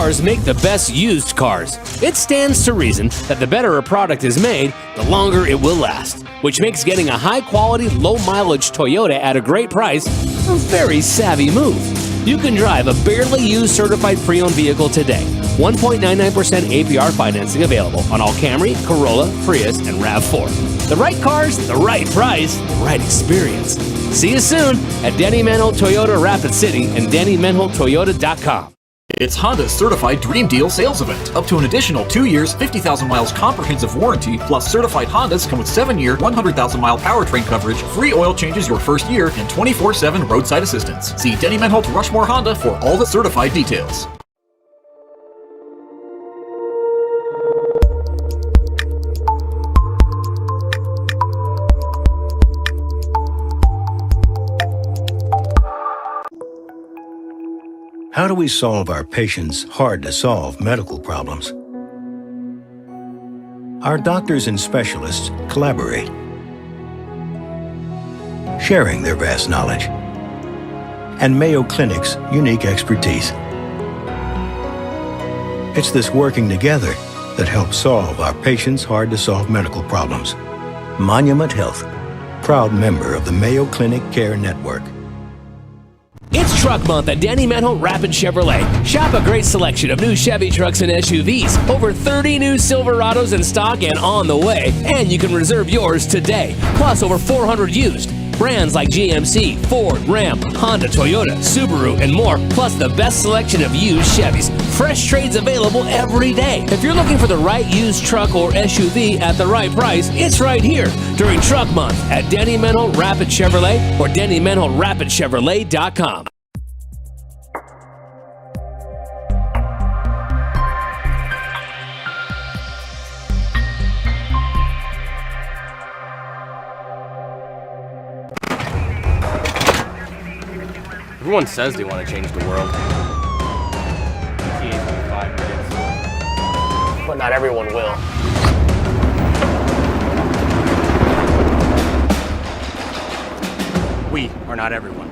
cars make the best used cars. It stands to reason that the better a product is made, the longer it will last, which makes getting a high-quality, low-mileage Toyota at a great price a very savvy move. You can drive a barely used certified pre-owned vehicle today. 1.99% APR financing available on all Camry, Corolla, Prius, and RAV4. The right cars, the right price, the right experience. See you soon at Danny Manholt Toyota Rapid City and DannyManholtToyota.com. It's Honda's Certified Dream Deal sales event. Up to an additional 2 years, 50,000 miles comprehensive warranty, plus certified Hondas come with 7-year, 100,000-mile powertrain coverage, free oil changes your first year, and 24/7 roadside assistance. See Denny Manholt Rushmore Honda for all the certified details. How do we solve our patients' hard-to-solve medical problems? Our doctors and specialists collaborate, sharing their vast knowledge and Mayo Clinic's unique expertise. It's this working together that helps solve our patients' hard-to-solve medical problems. Monument Health, proud member of the Mayo Clinic Care Network. It's Truck Month at Danny Manholt Rapid Chevrolet. Shop a great selection of new Chevy trucks and SUVs. Over 30 new Silverados in stock and on the way. And you can reserve yours today. Plus over 400 used. Brands like GMC, Ford, Ram, Honda, Toyota, Subaru, and more. Plus the best selection of used Chevys. Fresh trades available every day. If you're looking for the right used truck or SUV at the right price, it's right here during Truck Month at Danny Manholt Rapid Chevrolet or DannyManholtRapidChevrolet.com. Everyone says they want to change the world. But not everyone will. We are not everyone.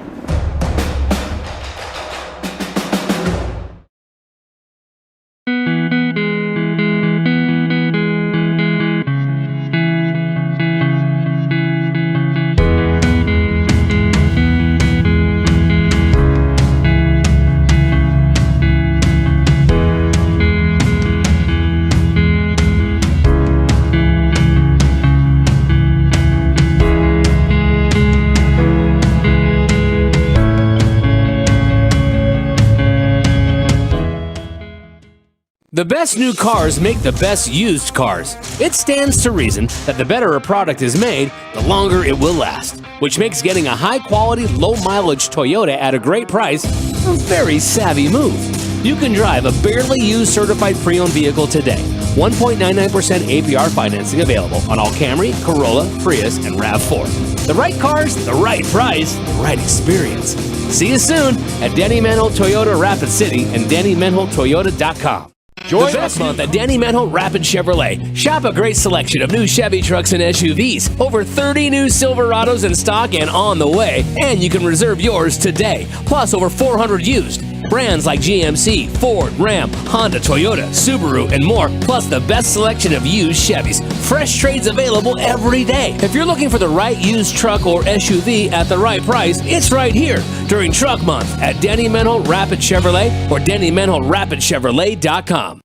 The best new cars make the best used cars. It stands to reason that the better a product is made, the longer it will last, which makes getting a high-quality, low-mileage Toyota at a great price a very savvy move. You can drive a barely used certified pre-owned vehicle today. 1.99% APR financing available on all Camry, Corolla, Prius, and RAV4. The right cars, the right price, the right experience. See you soon at Danny Manholt Toyota Rapid City and DannyManholtToyota.com. Join us month at Danny Manholt Rapid Chevrolet. Shop a great selection of new Chevy trucks and SUVs. Over 30 new Silverados in stock and on the way. And you can reserve yours today. Plus over 400 used. Brands like GMC, Ford, Ram, Honda, Toyota, Subaru, and more. Plus the best selection of used Chevys. Fresh trades available every day. If you're looking for the right used truck or SUV at the right price, it's right here during Truck Month at Danny Manholt Rapid Chevrolet or DannyManholtRapidChevrolet.com.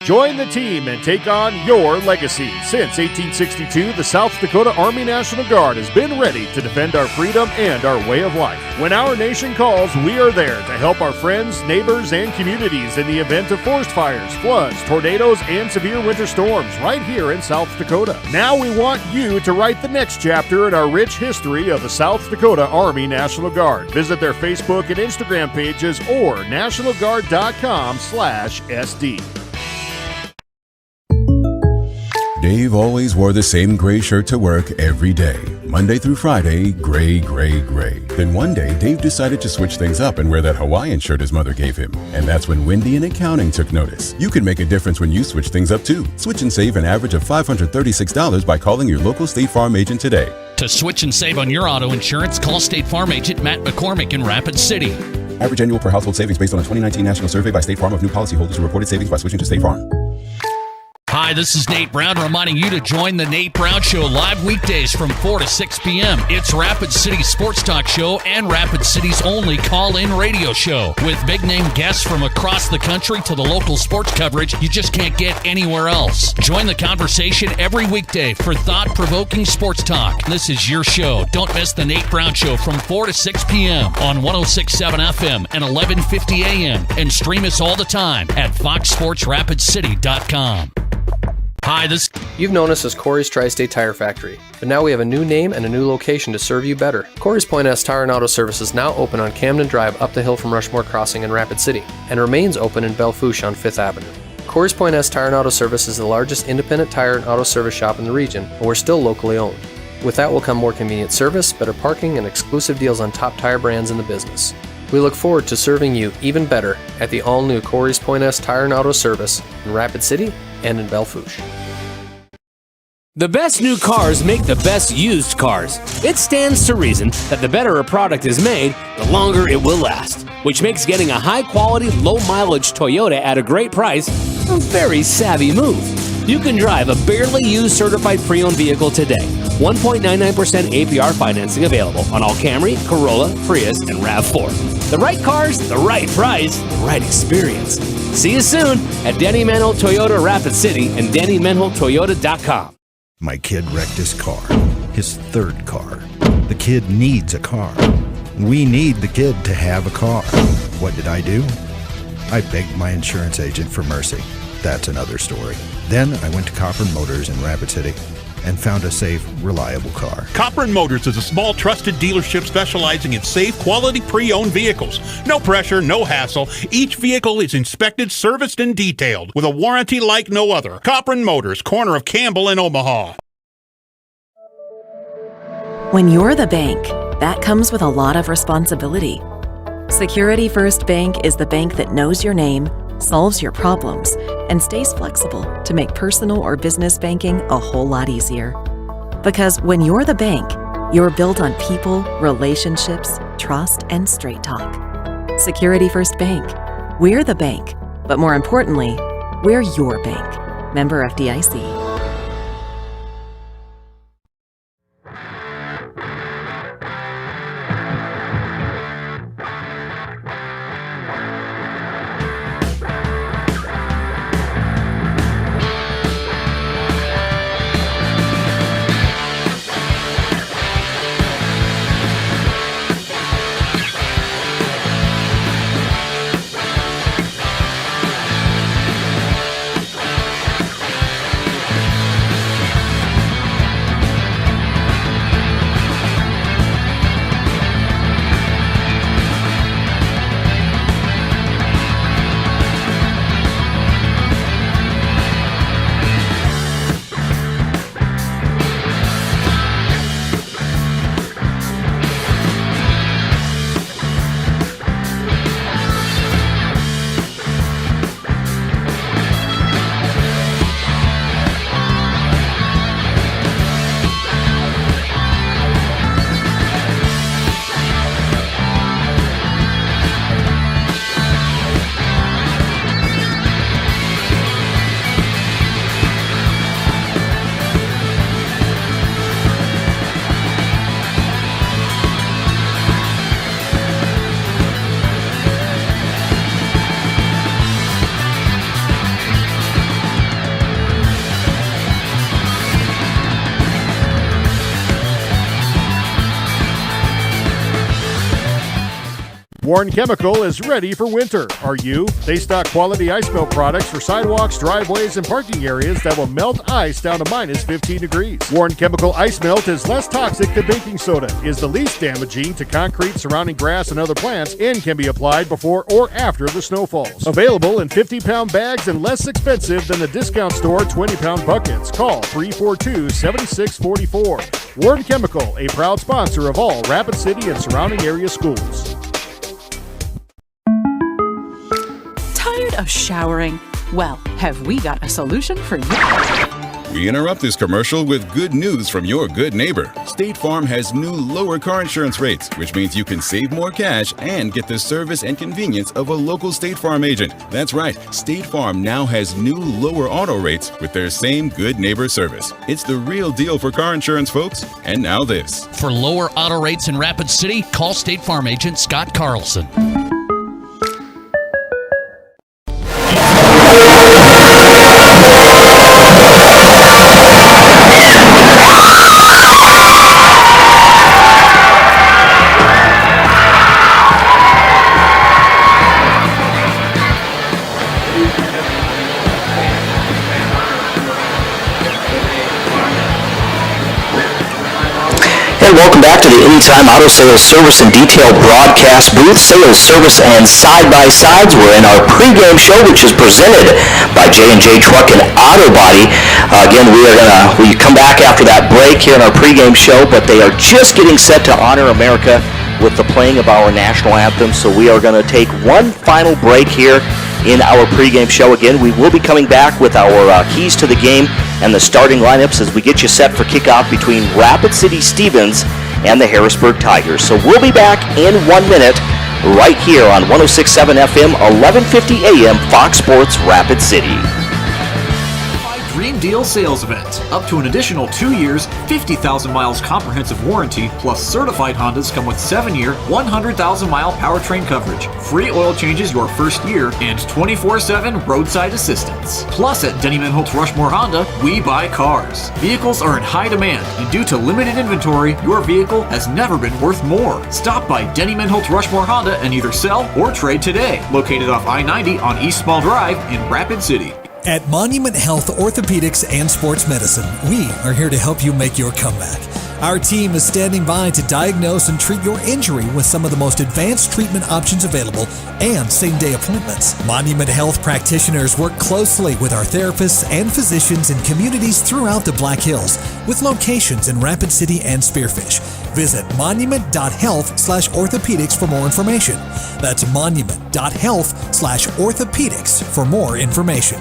Join the team and take on your legacy. Since 1862, the South Dakota Army National Guard has been ready to defend our freedom and our way of life. When our nation calls, we are there to help our friends, neighbors, and communities in the event of forest fires, floods, tornadoes, and severe winter storms right here in South Dakota. Now we want you to write the next chapter in our rich history of the South Dakota Army National Guard. Visit their Facebook and Instagram pages or nationalguard.com/SD. Dave always wore the same gray shirt to work every day. Monday through Friday, gray, gray, gray. Then one day, Dave decided to switch things up and wear that Hawaiian shirt his mother gave him. And that's when Wendy in accounting took notice. You can make a difference when you switch things up too. Switch and save an average of $536 by calling your local State Farm agent today. To switch and save on your auto insurance, call State Farm agent Matt McCormick in Rapid City. Average annual per household savings based on a 2019 national survey by State Farm of new policyholders who reported savings by switching to State Farm. Hi, this is Nate Brown reminding you to join the Nate Brown Show live weekdays from 4 to 6 p.m. It's Rapid City's sports talk show and Rapid City's only call-in radio show. With big-name guests from across the country to the local sports coverage you just can't get anywhere else. Join the conversation every weekday for thought-provoking sports talk. This is your show. Don't miss the Nate Brown Show from 4 to 6 p.m. on 106.7 FM and 1150 a.m. And stream us all the time at foxsportsrapidcity.com. Hi, You've known us as Corey's Tri-State Tire Factory, but now we have a new name and a new location to serve you better. Corey's Point S Tire and Auto Service is now open on Camden Drive up the hill from Rushmore Crossing in Rapid City, and remains open in Belle Fourche on 5th Avenue. Corey's Point S Tire and Auto Service is the largest independent tire and auto service shop in the region, and we're still locally owned. With that will come more convenient service, better parking, and exclusive deals on top tire brands in the business. We look forward to serving you even better at the all-new Corey's Point S Tire and Auto Service in Rapid City and in Belle Fourche. The best new cars make the best used cars. It stands to reason that the better a product is made, the longer it will last, which makes getting a high-quality, low-mileage Toyota at a great price a very savvy move. You can drive a barely used certified pre-owned vehicle today. 1.99% APR financing available on all Camry, Corolla, Prius, and RAV4. The right cars, the right price, the right experience. See you soon at Denny Menholt Toyota Rapid City and DennyMenholtToyota.com. My kid wrecked his car, his third car. The kid needs a car. We need the kid to have a car. What did I do? I begged my insurance agent for mercy. That's another story. Then I went to Copern Motors in Rapid City and found a safe, reliable car. Copern Motors is a small, trusted dealership specializing in safe, quality pre-owned vehicles. No pressure, no hassle. Each vehicle is inspected, serviced, and detailed with a warranty like no other. Copern Motors, corner of Campbell and Omaha. When you're the bank, that comes with a lot of responsibility. Security First Bank is the bank that knows your name, solves your problems, and stays flexible to make personal or business banking a whole lot easier. Because when you're the bank, you're built on people, relationships, trust, and straight talk. Security First Bank. We're the bank, but more importantly, we're your bank. Member FDIC. Warren Chemical is ready for winter. Are you? They stock quality ice melt products for sidewalks, driveways, and parking areas that will melt ice down to minus 15 degrees. Warren Chemical Ice Melt is less toxic than baking soda, is the least damaging to concrete, surrounding grass, and other plants, and can be applied before or after the snow falls. Available in 50-pound bags and less expensive than the discount store 20-pound buckets. Call 342-7644. Warren Chemical, a proud sponsor of all Rapid City and surrounding area schools. Tired of showering? Well, have we got a solution for you? We interrupt this commercial with good news from your good neighbor. State Farm has new lower car insurance rates, which means you can save more cash and get the service and convenience of a local State Farm agent. That's right, State Farm now has new lower auto rates with their same good neighbor service. It's the real deal for car insurance, folks. And now this. For lower auto rates in Rapid City, call State Farm agent Scott Carlson. Welcome back to the Anytime Auto Sales Service and Detail broadcast booth. Sales, service, and side-by-sides. We're in our pregame show, which is presented by J&J Truck and Auto Body. Again, we come back after that break here in our pregame show, but they are just getting set to honor America with the playing of our national anthem. So we are going to take one final break here in our pregame show. Again, we will be coming back with our keys to the game and the starting lineups as we get you set for kickoff between Rapid City Stevens and the Harrisburg Tigers. So we'll be back in 1 minute right here on 106.7 FM, 1150 AM, Fox Sports Rapid City. Dream Deal Sales Event. Up to an additional 2 years, 50,000 miles comprehensive warranty, plus certified Hondas come with 7-year, 100,000-mile powertrain coverage, free oil changes your first year, and 24/7 roadside assistance. Plus at Denny Manholtz Rushmore Honda, we buy cars. Vehicles are in high demand, and due to limited inventory, your vehicle has never been worth more. Stop by Denny Manholtz Rushmore Honda and either sell or trade today. Located off I-90 on East Small Drive in Rapid City. At Monument Health Orthopedics and Sports Medicine, we are here to help you make your comeback. Our team is standing by to diagnose and treat your injury with some of the most advanced treatment options available and same-day appointments. Monument Health practitioners work closely with our therapists and physicians in communities throughout the Black Hills, with locations in Rapid City and Spearfish. Visit monument.health/orthopedics for more information. That's monument.health/orthopedics for more information.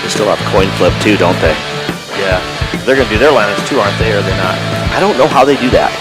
Still have coin flip too, don't they? Yeah. They're going to do their lineups too, aren't they? Or are they not? I don't know how they do that.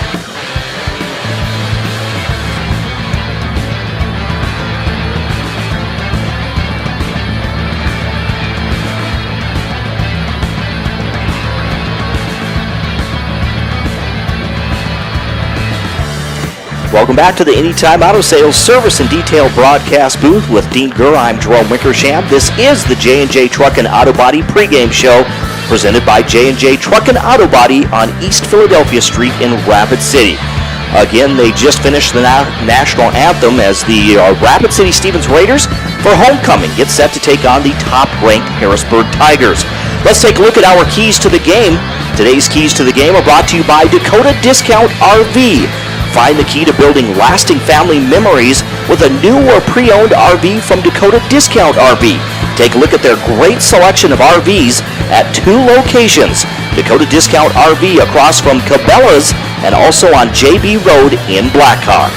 Welcome back to the Anytime Auto Sales Service and Detail broadcast booth with Dean Gurr. I'm Jerome Winkersham. This is the J&J Truck and Auto Body pregame show presented by J&J Truck and Auto Body on East Philadelphia Street in Rapid City. Again, they just finished the national anthem as the Rapid City Stevens Raiders for homecoming get set to take on the top-ranked Harrisburg Tigers. Let's take a look at our keys to the game. Today's keys to the game are brought to you by Dakota Discount RV. Find the key to building lasting family memories with a new or pre-owned RV from Dakota Discount RV. Take a look at their great selection of RVs at 2 locations. Dakota Discount RV across from Cabela's and also on JB Road in Blackhawk.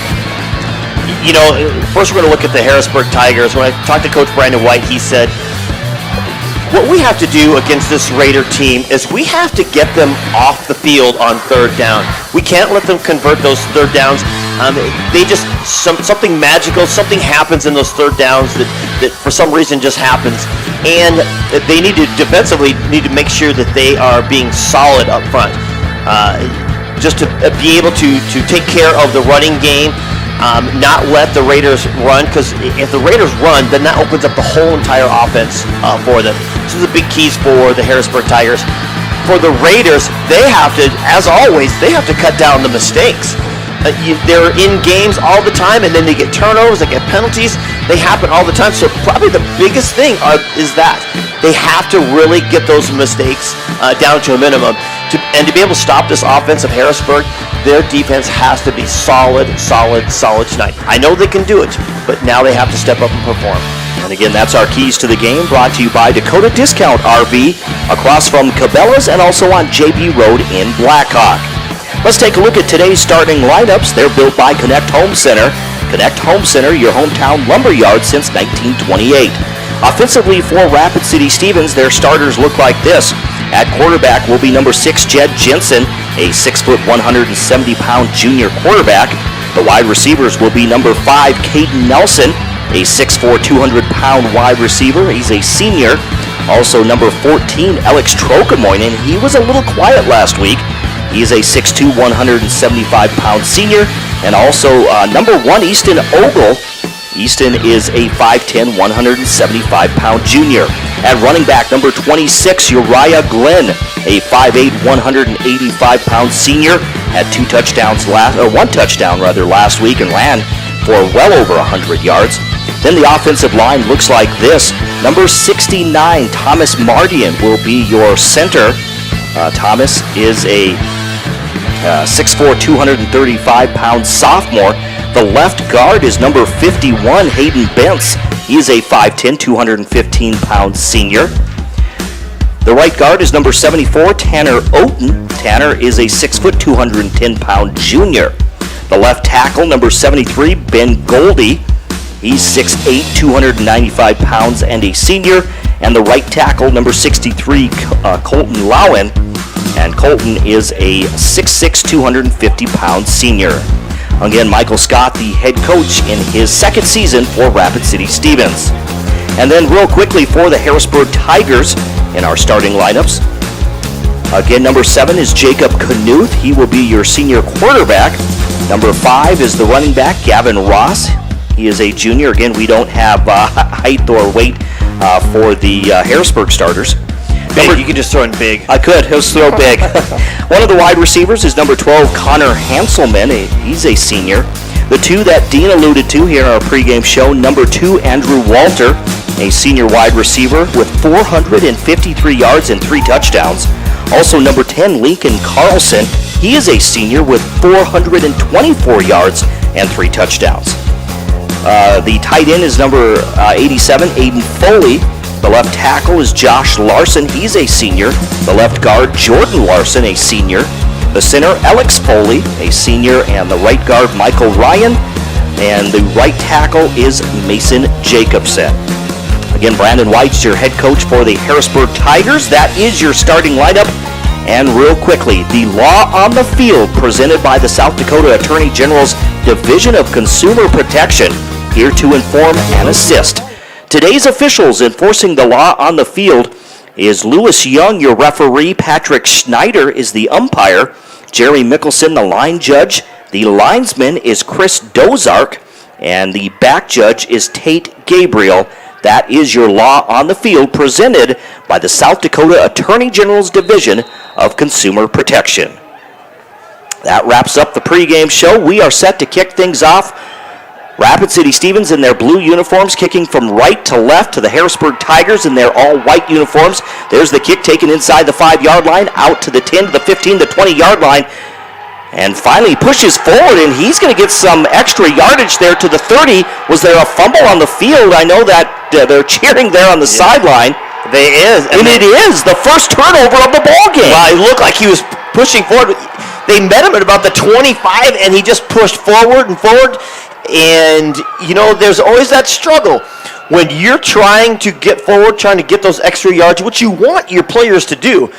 You know, first we're going to look at the Harrisburg Tigers. When I talked to Coach Brandon White, he said, what we have to do against this Raider team is we have to get them off the field on third down. We can't let them convert those third downs. They just, something magical, something happens in those third downs that for some reason just happens. And they need to defensively need to make sure that they are being solid up front. Just to be able to take care of the running game. Not let the Raiders run, because if the Raiders run, then that opens up the whole entire offense for them. This is the big keys for the Harrisburg Tigers. For the Raiders, they have to, as always, they have to cut down the mistakes. They're in games all the time, and then they get turnovers, they get penalties. They happen all the time. So probably the biggest thing is that they have to really get those mistakes down to a minimum. And to be able to stop this offense of Harrisburg, their defense has to be solid tonight. I know they can do it, but now they have to step up and perform. And again, that's our keys to the game, brought to you by Dakota Discount RV, across from Cabela's and also on JB Road in Blackhawk. Let's take a look at today's starting lineups. They're built by Connect Home Center. Connect Home Center, your hometown lumber yard since 1928. Offensively for Rapid City Stevens, their starters look like this. At quarterback will be number 6, Jed Jensen, a 6', 170-pound junior quarterback. The wide receivers will be number 5, Caden Nelson, a 6'4", 200-pound wide receiver. He's a senior. Also number 14, Alex Trocamoinen. He was a little quiet last week. He's a 6'2", 175-pound senior. And also number 1, Easton Ogle. Easton is a 5'10", 175-pound junior. At running back, number 26, Uriah Glenn, a 5'8", 185-pound senior. Had one touchdown last week and ran for well over 100 yards. Then the offensive line looks like this. Number 69, Thomas Mardian, will be your center. Thomas is a 6'4", 235-pound sophomore. The left guard is number 51, Hayden Bentz. He is a 5'10", 215-pound senior. The right guard is number 74, Tanner Oaten. Tanner is a 6', 210-pound junior. The left tackle, number 73, Ben Goldie. He's 6'8", 295 pounds and a senior. And the right tackle, number 63, Colton Lowen. And Colton is a 6'6", 250-pound senior. Again, Michael Scott, the head coach in his second season for Rapid City Stevens. And then real quickly for the Harrisburg Tigers in our starting lineups. Again, number 7 is Jacob Knuth. He will be your senior quarterback. Number 5 is the running back, Gavin Ross. He is a junior. Again, we don't have height or weight for the Harrisburg starters. Big, you can just throw in big. I could. He'll throw big. One of the wide receivers is number 12, Connor Hanselman. He's a senior. The two that Dean alluded to here in our pregame show, number 2, Andrew Walter, a senior wide receiver with 453 yards and 3 touchdowns. Also number 10, Lincoln Carlson. He is a senior with 424 yards and 3 touchdowns. The tight end is number 87, Aiden Foley. The left tackle is Josh Larson. He's a senior. The left guard, Jordan Larson, a senior. The center, Alex Foley, a senior. And the right guard, Michael Ryan. And the right tackle is Mason Jacobson. Again, Brandon White's your head coach for the Harrisburg Tigers. That is your starting lineup. And real quickly, the law on the field presented by the South Dakota Attorney General's Division of Consumer Protection, here to inform and assist. Today's officials enforcing the law on the field is Lewis Young, your referee. Patrick Schneider is the umpire. Jerry Mickelson, the line judge. The linesman is Chris Dozark. And the back judge is Tate Gabriel. That is your law on the field presented by the South Dakota Attorney General's Division of Consumer Protection. That wraps up the pregame show. We are set to kick things off. Rapid City Stevens in their blue uniforms kicking from right to left to the Harrisburg Tigers in their all-white uniforms. There's the kick taken inside the 5-yard line, out to the 10, to the 15, the 20-yard line. And finally pushes forward, and he's going to get some extra yardage there to the 30. Was there a fumble on the field? I know that they're cheering there on the sideline. They is. And it is the first turnover of the ball game. Well, it looked like he was pushing forward. They met him at about the 25, and he just pushed forward and forward. And, you know, there's always that struggle. When you're trying to get forward, trying to get those extra yards, which you want your players to do,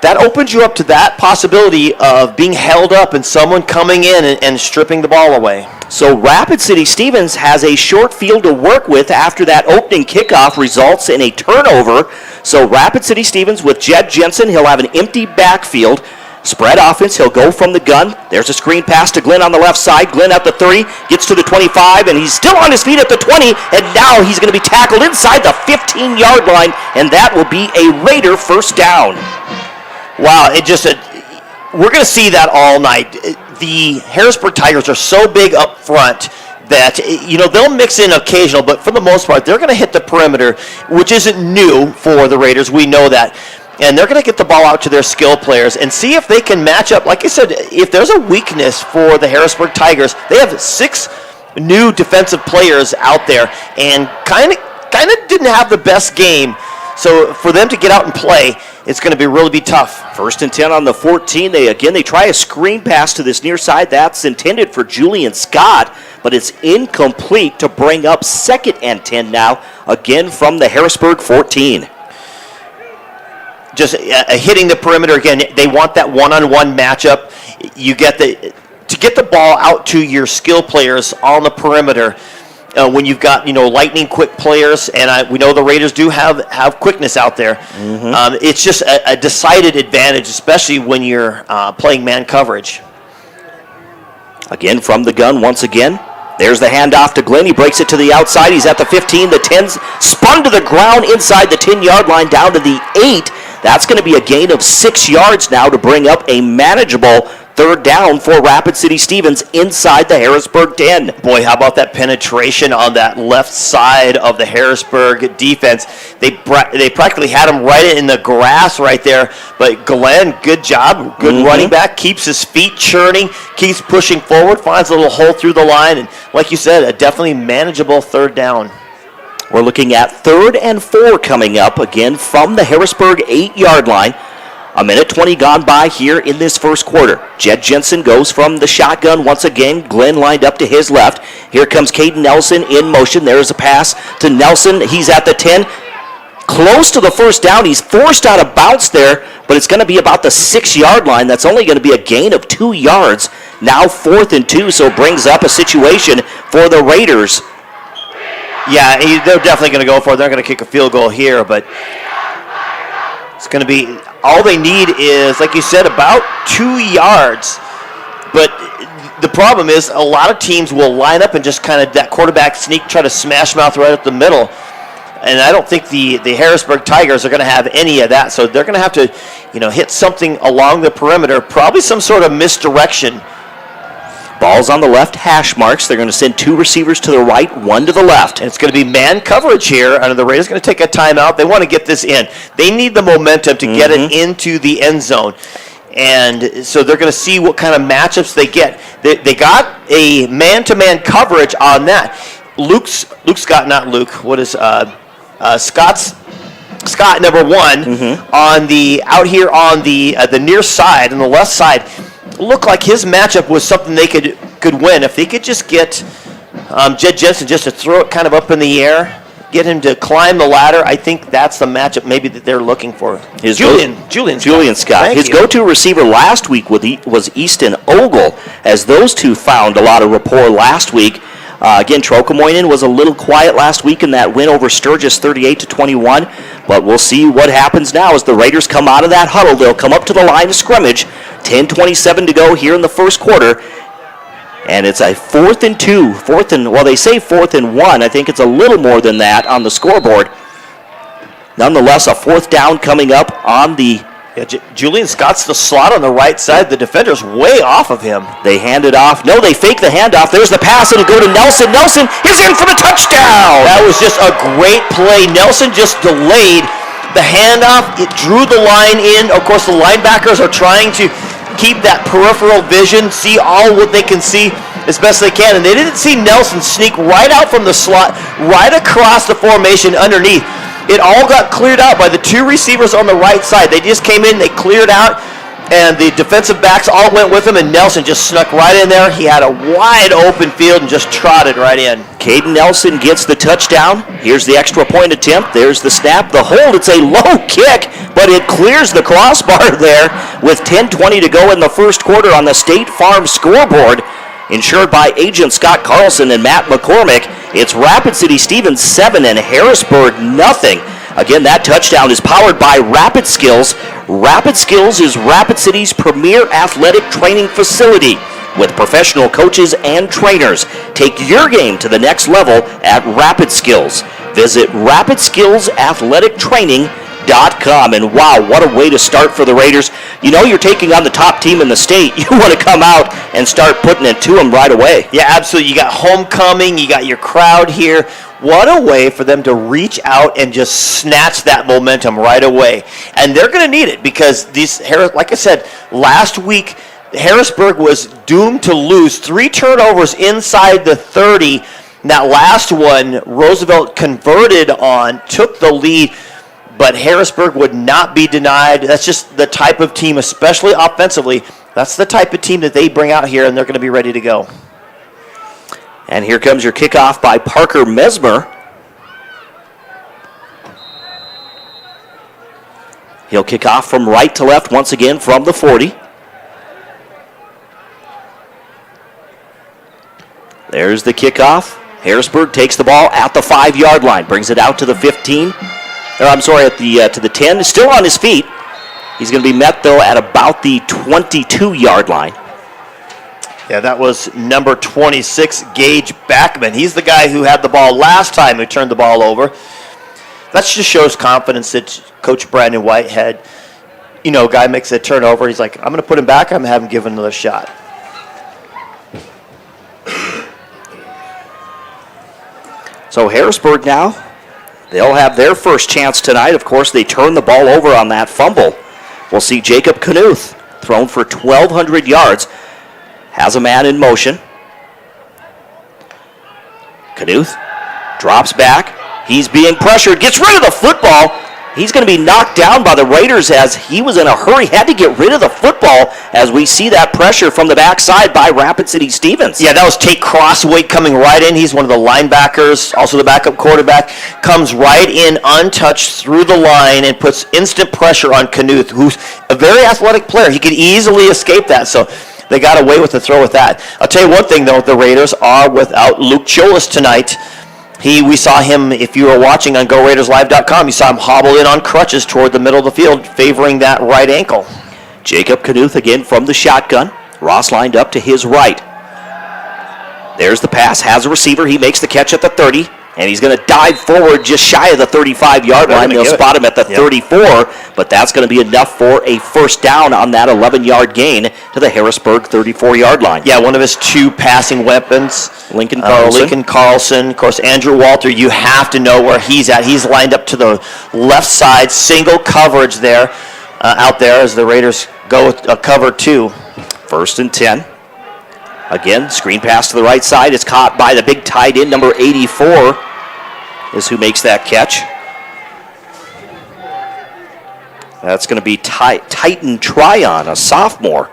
that opens you up to that possibility of being held up and someone coming in and stripping the ball away. So Rapid City Stevens has a short field to work with after that opening kickoff results in a turnover. So Rapid City Stevens with Jed Jensen, he'll have an empty backfield. Spread offense, he'll go from the gun. There's a screen pass to Glenn on the left side. Glenn at the 30, gets to the 25, and he's still on his feet at the 20, and now he's going to be tackled inside the 15-yard line, and that will be a Raider first down. Wow, we're going to see that all night. The Harrisburg Tigers are so big up front that, you know, they'll mix in occasional, but for the most part, they're going to hit the perimeter, which isn't new for the Raiders. We know that. And they're going to get the ball out to their skill players and see if they can match up. Like I said, if there's a weakness for the Harrisburg Tigers, they have 6 new defensive players out there. And kind kind of didn't have the best game. So for them to get out and play, it's going to really be tough. 1st and 10 on the 14. They try a screen pass to this near side. That's intended for Julian Scott, but it's incomplete to bring up 2nd and 10 now, again from the Harrisburg 14. Just hitting the perimeter again. They want that one-on-one matchup. You get to get the ball out to your skill players on the perimeter. When you've got lightning quick players, and we know the Raiders do have quickness out there. It's just a decided advantage, especially when you're playing man coverage. Again from the gun once again. There's the handoff to Glenn. He breaks it to the outside. He's at the 15. The 10's spun to the ground inside the 10-yard line down to the 8. That's going to be a gain of 6 yards now to bring up a manageable 3rd down for Rapid City Stevens inside the Harrisburg 10. Boy, how about that penetration on that left side of the Harrisburg defense? They practically had him right in the grass right there. But Glenn, good job. Good running back. Keeps his feet churning. Keeps pushing forward. Finds a little hole through the line. And like you said, a definitely manageable 3rd down. We're looking at 3rd and 4 coming up again from the Harrisburg 8-yard line. 1:20 gone by here in this first quarter. Jed Jensen goes from the shotgun once again. Glenn lined up to his left. Here comes Caden Nelson in motion. There's a pass to Nelson. He's at the 10. Close to the 1st down. He's forced out of bounds there, but it's going to be about the 6-yard line. That's only going to be a gain of 2 yards. Now 4th and 2, so it brings up a situation for the Raiders. Yeah, they're definitely going to go for it. They're going to kick a field goal here, but it's going to be, all they need is, like you said, about 2 yards. But the problem is a lot of teams will line up and just kind of that quarterback sneak, try to smash mouth right up the middle. And I don't think the Harrisburg Tigers are going to have any of that. So they're going to have to, hit something along the perimeter, probably some sort of misdirection. Ball's on the left hash marks. They're going to send 2 receivers to the right, 1 to the left. And it's going to be man coverage here. And the Raiders are going to take a timeout. They want to get this in. They need the momentum to get it into the end zone. And so they're going to see what kind of matchups they get. They got a man-to-man coverage on that. Scott, Scott, number 1, on the out here on the near side, on the left side, looked like his matchup was something they could win. If they could just get Jed Jensen just to throw it kind of up in the air, get him to climb the ladder, I think that's the matchup maybe that they're looking for. Julian Scott. His go-to receiver last week was Easton Ogle, as those two found a lot of rapport last week. Again, Trocamoinen was a little quiet last week in that win over Sturgis 38-21, but we'll see what happens now as the Raiders come out of that huddle. They'll come up to the line of scrimmage, 10:27 to go here in the first quarter, and it's a 4th and 2. They say 4th and 1. I think it's a little more than that on the scoreboard. Nonetheless, a 4th down coming up on the... Julian Scott's the slot on the right side. The defender's way off of him. They hand it off. No, they fake the handoff. There's the pass. It'll go to Nelson. Nelson is in for the touchdown. That was just a great play. Nelson just delayed the handoff. It drew the line in. Of course, the linebackers are trying to keep that peripheral vision, see all what they can see as best they can. And they didn't see Nelson sneak right out from the slot, right across the formation underneath. It all got cleared out by the 2 receivers on the right side. They just came in, they cleared out, and the defensive backs all went with him, and Nelson just snuck right in there. He had a wide open field and just trotted right in. Caden Nelson gets the touchdown. Here's the extra point attempt. There's the snap, the hold. It's a low kick, but it clears the crossbar there with 10:20 to go in the first quarter on the State Farm scoreboard. Insured by Agent Scott Carlson and Matt McCormick, it's Rapid City Stevens 7 and Harrisburg nothing. Again, that touchdown is powered by Rapid Skills. Rapid Skills is Rapid City's premier athletic training facility with professional coaches and trainers. Take your game to the next level at Rapid Skills. Visit RapidSkillsAthleticTraining.com. And wow, what a way to start for the Raiders. You know you're taking on the top team in the state. You want to come out and start putting it to them right away. Yeah, absolutely. You got homecoming. You got your crowd here. What a way for them to reach out and just snatch that momentum right away. And they're going to need it because like I said, last week, Harrisburg was doomed to lose 3 turnovers inside the 30. And that last one, Roosevelt converted on, took the lead, but Harrisburg would not be denied. That's just the type of team, especially offensively. That's the type of team that they bring out here, and they're going to be ready to go. And here comes your kickoff by Parker Mesmer. He'll kick off from right to left once again from the 40. There's the kickoff. Harrisburg takes the ball at the 5-yard line, brings it out to the 15. To the 10. Still on his feet. He's going to be met, though, at about the 22-yard line. Yeah, that was number 26, Gage Backman. He's the guy who had the ball last time, who turned the ball over. That just shows confidence that Coach Brandon White had. You know, guy makes a turnover. He's like, I'm going to put him back. I'm going to have him give another shot. So Harrisburg now, they'll have their first chance tonight. Of course, they turn the ball over on that fumble. We'll see Jacob Knuth thrown for 1,200 yards. Has a man in motion. Knuth drops back. He's being pressured. Gets rid of the football. He's going to be knocked down by the Raiders as he was in a hurry. Had to get rid of the football as we see that pressure from the backside by Rapid City Stevens. Yeah, that was Tate Crossway coming right in. He's one of the linebackers, also the backup quarterback. Comes right in untouched through the line and puts instant pressure on Knuth, who's a very athletic player. He could easily escape that, so they got away with the throw with that. I'll tell you one thing, though, the Raiders are without Luke Cholis tonight. We saw him, if you were watching on GoRaidersLive.com, you saw him hobble in on crutches toward the middle of the field, favoring that right ankle. Jacob Knuth again from the shotgun. Ross lined up to his right. There's the pass, has a receiver. He makes the catch at the 30, and he's going to dive forward just shy of the 35-yard line. They'll spot him at the 34, but that's going to be enough for a first down on that 11-yard gain to the Harrisburg 34-yard line. Yeah, one of his two passing weapons, Lincoln Carlson. Of course, Andrew Walter, you have to know where he's at. He's lined up to the left side, single coverage there, out there as the Raiders go with a cover 2. 1st and 10. Again, screen pass to the right side. It's caught by the big tight end, number 84, is who makes that catch. That's going to be Titan Tryon, a sophomore.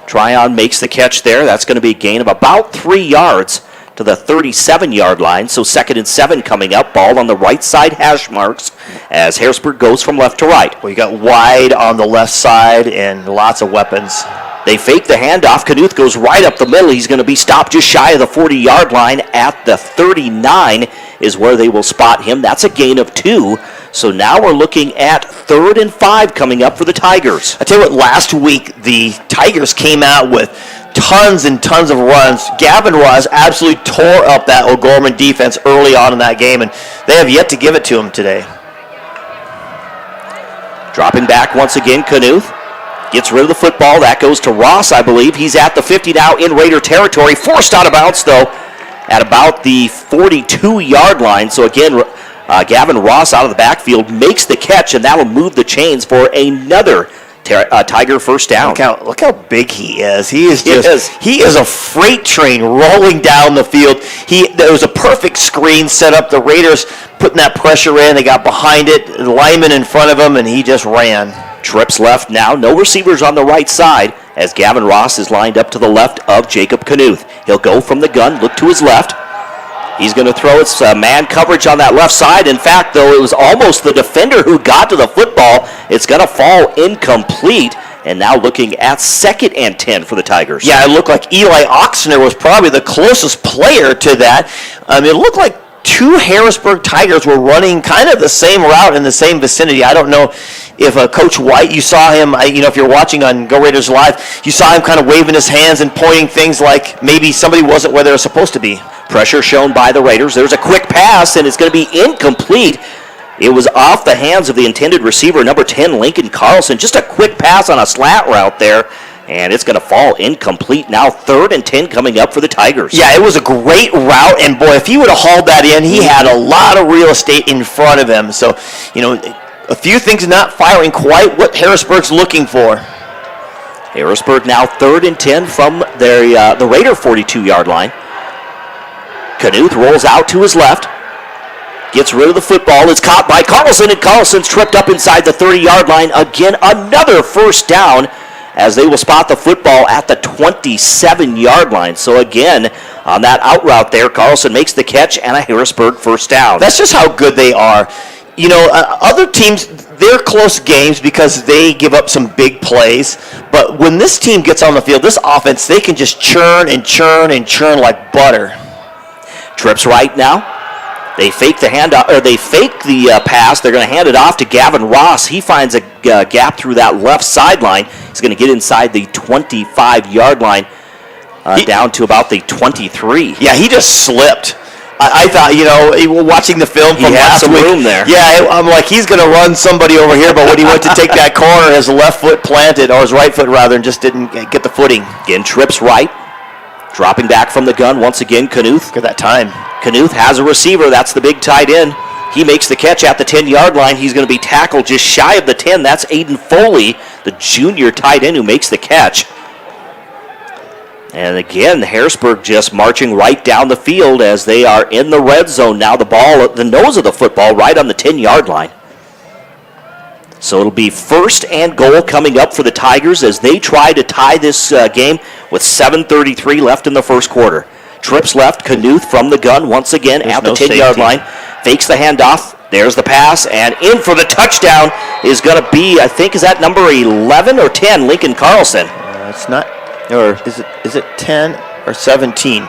Tryon makes the catch there. That's going to be a gain of about 3 yards to the 37-yard line. So 2nd and 7 coming up. Ball on the right side hash marks as Harrisburg goes from left to right. Well, you got wide on the left side and lots of weapons. They fake the handoff. Knuth goes right up the middle. He's going to be stopped just shy of the 40-yard line at the 39 is where they will spot him. That's a gain of 2. So now we're looking at 3rd and 5 coming up for the Tigers. I tell you what, last week the Tigers came out with tons and tons of runs. Gavin Ross absolutely tore up that O'Gorman defense early on in that game, and they have yet to give it to him today. Dropping back once again, Knuth. Gets rid of the football. That goes to Ross, I believe. He's at the 50 now in Raider territory. Forced out of bounds, though, at about the 42-yard line. So, again, Gavin Ross out of the backfield makes the catch, and that will move the chains for another Tiger first down. Look how big he is. He is a freight train rolling down the field. There was a perfect screen set up. The Raiders putting that pressure in. They got behind it, the lineman in front of him, and he just ran. Trips left now. No receivers on the right side as Gavin Ross is lined up to the left of Jacob Knuth. He'll go from the gun, look to his left. He's going to throw its man coverage on that left side. In fact, though, it was almost the defender who got to the football. It's going to fall incomplete. And now looking at 2nd and 10 for the Tigers. Yeah, it looked like Eli Oxner was probably the closest player to that. It looked like 2 Harrisburg Tigers were running kind of the same route in the same vicinity. I don't know if Coach White, you saw him, if you're watching on Go Raiders Live, you saw him kind of waving his hands and pointing things like maybe somebody wasn't where they were supposed to be. Pressure shown by the Raiders. There's a quick pass, and it's going to be incomplete. It was off the hands of the intended receiver, number 10, Lincoln Carlson. Just a quick pass on a slant route there, and it's going to fall incomplete. Now 3rd and 10 coming up for the Tigers. Yeah, it was a great route, and boy, if he would have hauled that in, he had a lot of real estate in front of him. So, a few things not firing quite what Harrisburg's looking for. Harrisburg now 3rd and 10 from the Raider 42-yard line. Knuth rolls out to his left. Gets rid of the football. It's caught by Carlson, and Carlson's tripped up inside the 30-yard line. Again, another first down as they will spot the football at the 27-yard line. So again, on that out route there, Carlson makes the catch and a Harrisburg first down. That's just how good they are. You know, other teams, they're close games because they give up some big plays. But when this team gets on the field, this offense, they can just churn and churn and churn like butter. Trips right now. They fake the handoff, or they fake the pass. They're going to hand it off to Gavin Ross. He finds a gap through that left sideline. He's going to get inside the 25-yard line, down to about the 23. Yeah, he just slipped. I thought, you know, watching the film from last week, room there. Yeah, I'm like, he's going to run somebody over here, but when he went to take that corner, his left foot planted, or his right foot rather, and just didn't get the footing. Again, trips right. Dropping back from the gun once again, Knuth. Look at that time. Knuth has a receiver. That's the big tight end. He makes the catch at the 10-yard line. He's going to be tackled just shy of the 10. That's Aiden Foley, the junior tight end who makes the catch. And again, Harrisburg just marching right down the field as they are in the red zone. Now the ball at the nose of the football right on the 10-yard line. So it'll be first and goal coming up for the Tigers as they try to tie this game with 7:33 left in the first quarter. Trips left, Knuth from the gun once again at the 10-yard line. Fakes the handoff. There's the pass, and in for the touchdown is going to be, I think, is that number 11 or 10, Lincoln Carlson? It's not, or is it 10 or 17?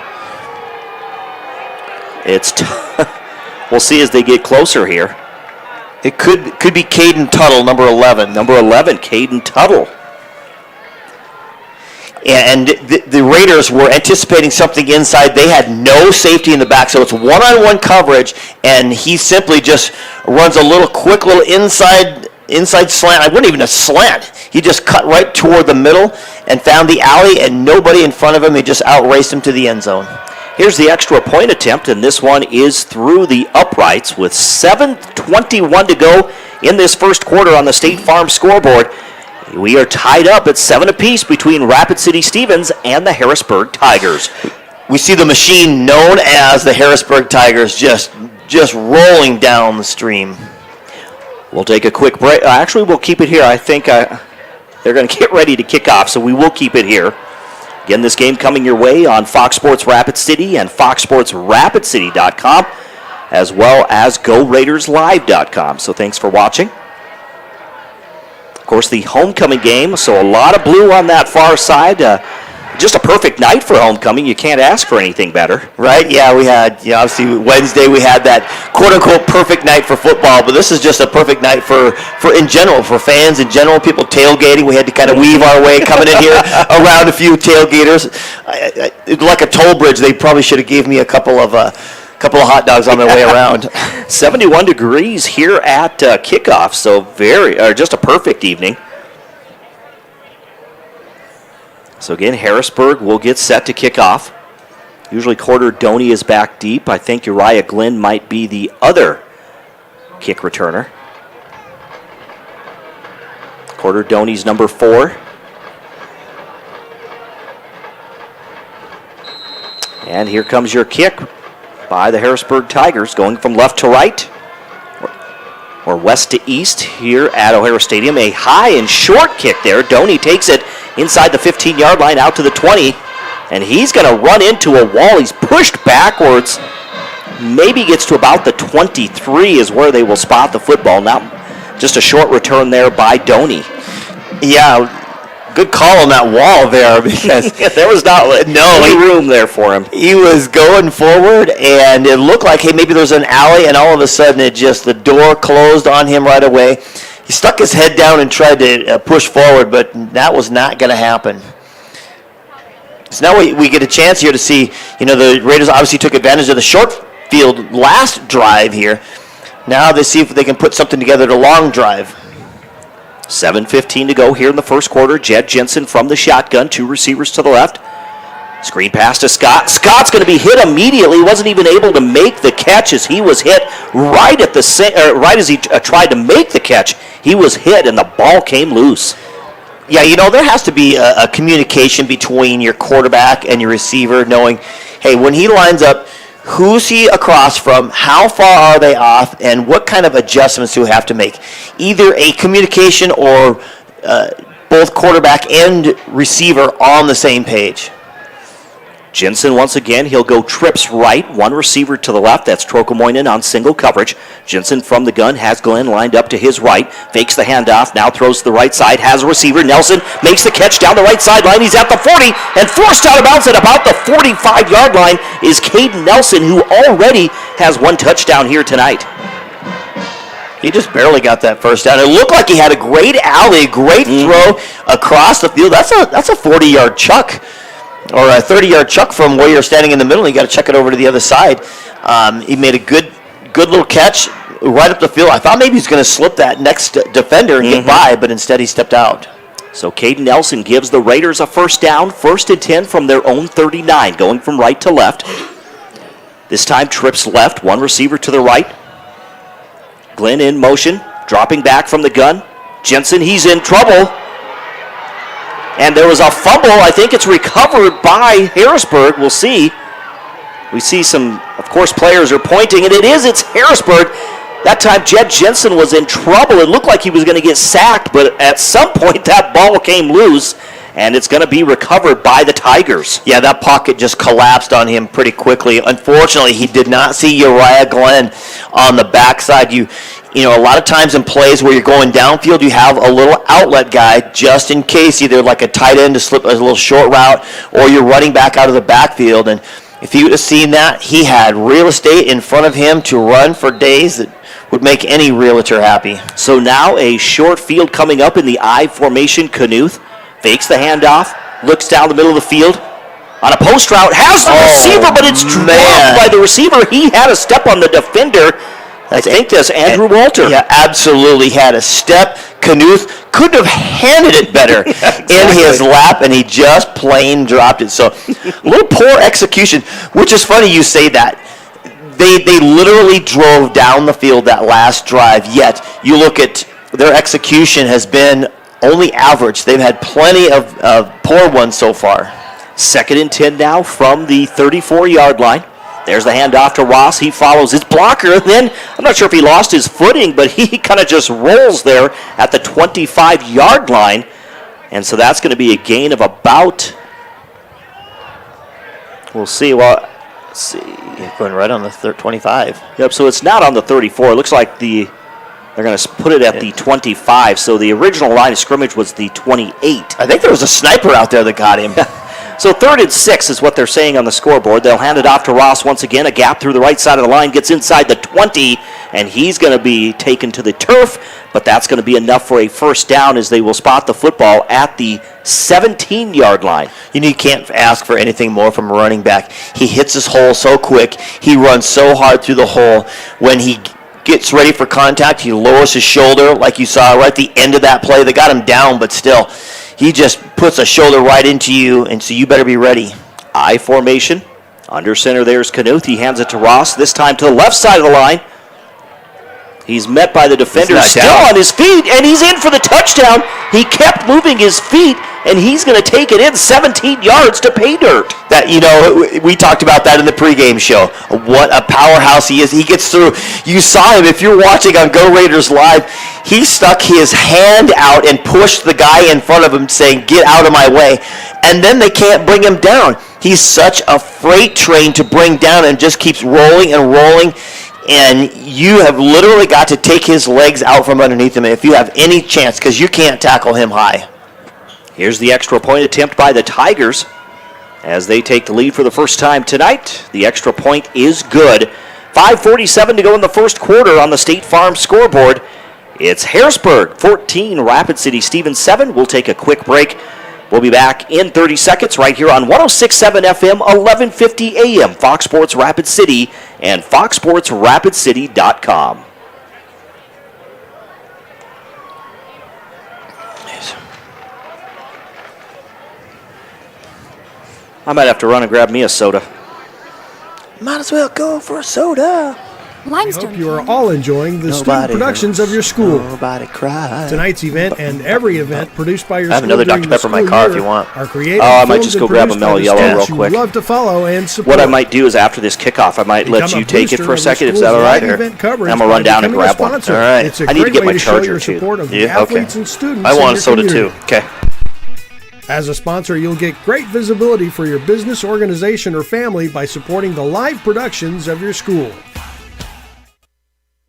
We'll see as they get closer here. It could be Caden Tuttle, number 11. Number 11, Caden Tuttle. And the Raiders were anticipating something inside. They had no safety in the back, so it's one-on-one coverage, and he simply just runs a quick little inside slant. I wouldn't even a slant. He just cut right toward the middle and found the alley, and nobody in front of him. He just outraced him to the end zone. Here's the extra point attempt, and this one is through the uprights with 7:21 to go in this first quarter on the State Farm scoreboard. We are tied up at 7 apiece between Rapid City Stevens and the Harrisburg Tigers. We see the machine known as the Harrisburg Tigers just rolling down the stream. We'll take a quick break. Actually, we'll keep it here. I think they're going to get ready to kick off, so we will keep it here. Again, this game coming your way on Fox Sports Rapid City and foxsportsrapidcity.com, as well as GoRaidersLive.com. So thanks for watching. Of course, the homecoming game, so a lot of blue on that far side. Just a perfect night for homecoming. You can't ask for anything better. Right? Yeah, we had, obviously Wednesday we had that quote-unquote perfect night for football, but this is just a perfect night for in general, for fans in general, people tailgating. We had to kind of weave our way coming in here around a few tailgaters. Like a toll bridge, they probably should have gave me a couple of hot dogs on my way around. 71 degrees here at kickoff, so just a perfect evening. So again, Harrisburg will get set to kick off. Usually Corder Doney is back deep. I think Uriah Glenn might be the other kick returner. Corder Doney's number 4. And here comes your kick by the Harrisburg Tigers, going from left to right, or west to east here at O'Hara Stadium. A high and short kick there. Doney takes it inside the 15-yard line out to the 20, and he's going to run into a wall. He's pushed backwards, maybe gets to about the 23 is where they will spot the football. Now, just a short return there by Doney. Yeah, good call on that wall there, because there was not any room there for him. He was going forward, and it looked like, hey, maybe there's an alley, and all of a sudden the door closed on him right away. He stuck his head down and tried to push forward, but that was not going to happen. So now we get a chance here to see, the Raiders obviously took advantage of the short field last drive here. Now they see if they can put something together to long drive. 7:15 to go here in the first quarter. Jed Jensen from the shotgun, 2 receivers to the left. Screen pass to Scott. Scott's going to be hit immediately. He wasn't even able to make the catch as he was hit right as he tried to make the catch. He was hit and the ball came loose. Yeah, there has to be a communication between your quarterback and your receiver, knowing, hey, when he lines up, Who's he across from? How far are they off? And what kind of adjustments do we have to make? Either a communication or both quarterback and receiver on the same page. Jensen once again, he'll go trips right, one receiver to the left. That's Trokomoinen on single coverage. Jensen from the gun has Glenn lined up to his right, fakes the handoff, now throws to the right side, has a receiver. Nelson makes the catch down the right sideline. He's at the 40 and forced out of bounds at about the 45-yard line is Caden Nelson, who already has one touchdown here tonight. He just barely got that first down. It looked like he had a great alley, a great throw across the field. That's a 40-yard chuck. Or a 30-yard chuck from where you're standing in the middle. You got to chuck it over to the other side. He made a good little catch right up the field. I thought maybe he was going to slip that next defender and get by, but instead he stepped out. So Caden Nelson gives the Raiders a first down, 1st and 10 from their own 39, going from right to left. This time trips left, one receiver to the right. Glenn in motion, dropping back from the gun. Jensen, he's in trouble. And there was a fumble. I think it's recovered by Harrisburg. We'll see. We see some, of course, players are pointing, and it's Harrisburg. That time, Jed Jensen was in trouble. It looked like he was going to get sacked, but at some point, that ball came loose, and it's going to be recovered by the Tigers. Yeah, that pocket just collapsed on him pretty quickly. Unfortunately, he did not see Uriah Glenn on the backside. You know, a lot of times in plays where you're going downfield, you have a little outlet guy just in case, either like a tight end to slip a little short route, or you're running back out of the backfield. And if you would have seen that, he had real estate in front of him to run for days that would make any realtor happy. So now a short field coming up in the I formation. Knuth fakes the handoff, looks down the middle of the field. On a post route, has the receiver, but it's dropped by the receiver. He had a step on the defender. I think that's Andrew Walter. Yeah, absolutely had a step. Knuth couldn't have handed it better in his lap, and he just plain dropped it. So a little poor execution, which is funny you say that. They literally drove down the field that last drive, yet you look at their execution has been only average. They've had plenty of poor ones so far. 2nd and 10 now from the 34-yard line. There's the handoff to Ross. He follows his blocker. And then, I'm not sure if he lost his footing, but he kind of just rolls there at the 25-yard line. And so that's going to be a gain of about, we'll see. Well, let's see. Going right on the 25. Yep, so it's not on the 34. It looks like they're going to put it at the 25. So the original line of scrimmage was the 28. I think there was a sniper out there that got him. So 3rd and 6 is what they're saying on the scoreboard. They'll hand it off to Ross once again. A gap through the right side of the line, gets inside the 20, and he's going to be taken to the turf, but that's going to be enough for a first down as they will spot the football at the 17-yard line. You can't ask for anything more from a running back. He hits his hole so quick. He runs so hard through the hole. When he gets ready for contact, he lowers his shoulder like you saw right at the end of that play. They got him down, but still, he just puts a shoulder right into you, and so you better be ready. I formation. Under center, there's Knuth. He hands it to Ross, this time to the left side of the line. He's met by the defender, still on his feet, and he's in for the touchdown. He kept moving his feet, and he's going to take it in 17 yards to pay dirt. That, we talked about that in the pregame show. What a powerhouse he is. He gets through. You saw him, if you're watching on Go Raiders Live, he stuck his hand out and pushed the guy in front of him saying, "Get out of my way." And then they can't bring him down. He's such a freight train to bring down and just keeps rolling and rolling. And you have literally got to take his legs out from underneath him if you have any chance, because you can't tackle him high. Here's the extra point attempt by the Tigers as they take the lead for the first time tonight. The extra point is good. 5:47 to go in the first quarter on the State Farm scoreboard. It's Harrisburg 14, Rapid City Stevens 7. We'll take a quick break. We'll be back in 30 seconds right here on 106.7 FM, 1150 AM, Fox Sports Rapid City and foxsportsrapidcity.com. I might have to run and grab me a soda. Might as well go for a soda. Limestone. Hope you are all enjoying the student productions of your school. Nobody cried. Tonight's event and every event produced by your school. I have another Dr. Pepper in my car if you want. Are created. I might just go grab a Mellow Yellow real quick. Love to follow and support. What I might do is after this kickoff, I might let you take it for a second. Is that all right? Or I'm going to run down and grab one. All right. I need to get my charger too. Yeah, okay. I want a soda too. Okay. As a sponsor, you'll get great visibility for your business, organization, or family by supporting the live productions of your school.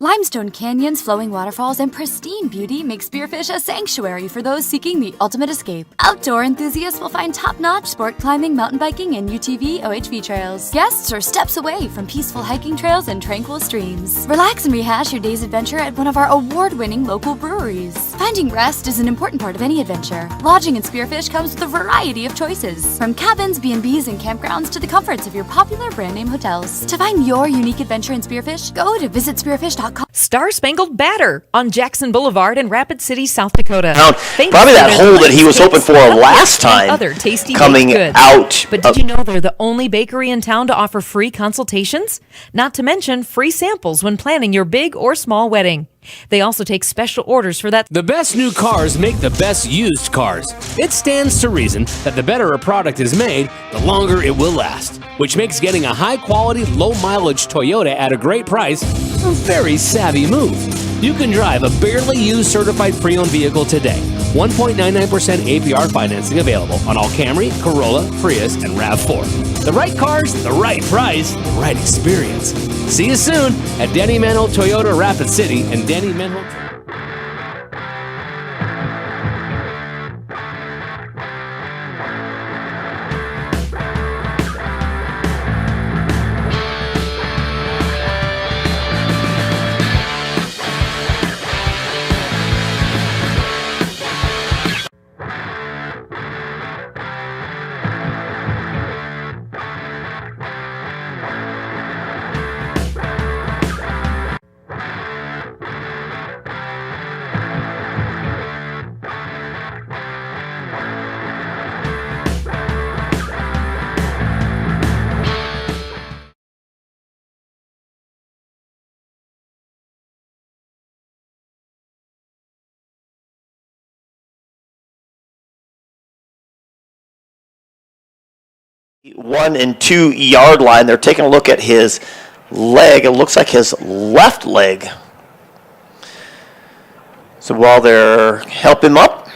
Limestone canyons, flowing waterfalls, and pristine beauty make Spearfish a sanctuary for those seeking the ultimate escape. Outdoor enthusiasts will find top-notch sport climbing, mountain biking, and UTV OHV trails. Guests are steps away from peaceful hiking trails and tranquil streams. Relax and rehash your day's adventure at one of our award-winning local breweries. Finding rest is an important part of any adventure. Lodging in Spearfish comes with a variety of choices, from cabins, B&Bs, and campgrounds to the comforts of your popular brand-name hotels. To find your unique adventure in Spearfish, go to visitspearfish.com. Star Spangled Batter on Jackson Boulevard in Rapid City, South Dakota. Probably that hole that he was hoping for last time other tasty coming out. But did you know they're the only bakery in town to offer free consultations? Not to mention free samples when planning your big or small wedding. They also take special orders for that. The best new cars make the best used cars. It stands to reason that the better a product is made, the longer it will last, which makes getting a high-quality, low-mileage Toyota at a great price a very savvy move. You can drive a barely used certified pre-owned vehicle today. 1.99% APR financing available on all Camry, Corolla, Prius, and RAV4. The right cars, the right price, the right experience. See you soon at Danny Manholt Toyota Rapid City and Danny Manholt. One and 2 yard line. They're taking a look at his leg. It looks like his left leg. So while they're helping him up,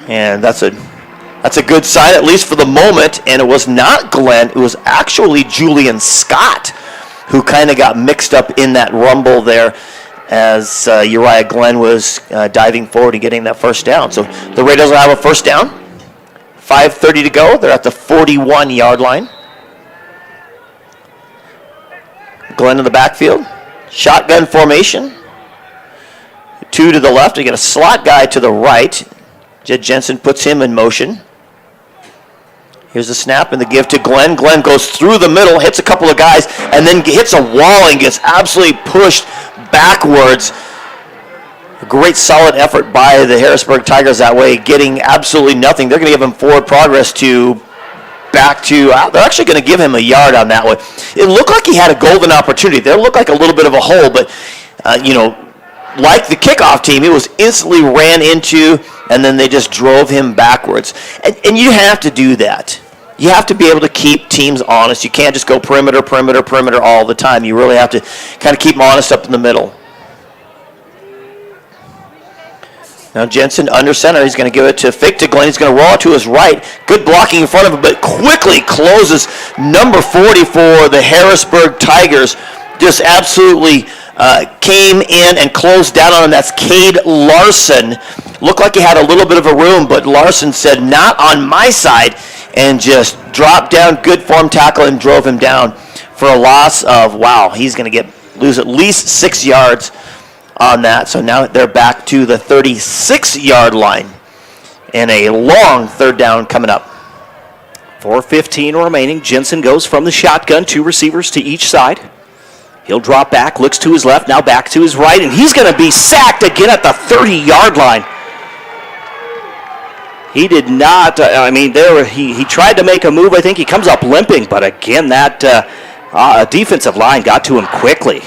and that's a good sign, at least for the moment. And it was not Glenn. It was actually Julian Scott who kind of got mixed up in that rumble there as Uriah Glenn was diving forward and getting that first down. So the Raiders will have a first down. 5:30 to go. They're at the 41-yard line. Glenn in the backfield. Shotgun formation. 2 to the left. They get a slot guy to the right. Jed Jensen puts him in motion. Here's the snap and the give to Glenn. Glenn goes through the middle, hits a couple of guys, and then hits a wall and gets absolutely pushed backwards. A great solid effort by the Harrisburg Tigers that way, getting absolutely nothing. They're going to give him forward progress they're actually going to give him a yard on that one. It looked like he had a golden opportunity. There looked like a little bit of a hole, but, like the kickoff team, it was instantly ran into, and then they just drove him backwards. And you have to do that. You have to be able to keep teams honest. You can't just go perimeter all the time. You really have to kind of keep them honest up in the middle. Now Jensen under center. He's going to give it to fake to Glenn. He's going to roll it to his right. Good blocking in front of him, but quickly closes number 40 for the Harrisburg Tigers. Just absolutely came in and closed down on him. That's Cade Larson. Looked like he had a little bit of a room, but Larson said, "Not on my side," and just dropped down, good form tackle, and drove him down for a loss of, he's going to lose at least 6 yards on that. So now they're back to the 36-yard line and a long third down coming up. 4:15 remaining. Jensen goes from the shotgun, 2 receivers to each side. He'll drop back, looks to his left, now back to his right, and he's going to be sacked again at the 30-yard line. He did not, he tried to make a move. I think he comes up limping, but again, that defensive line got to him quickly.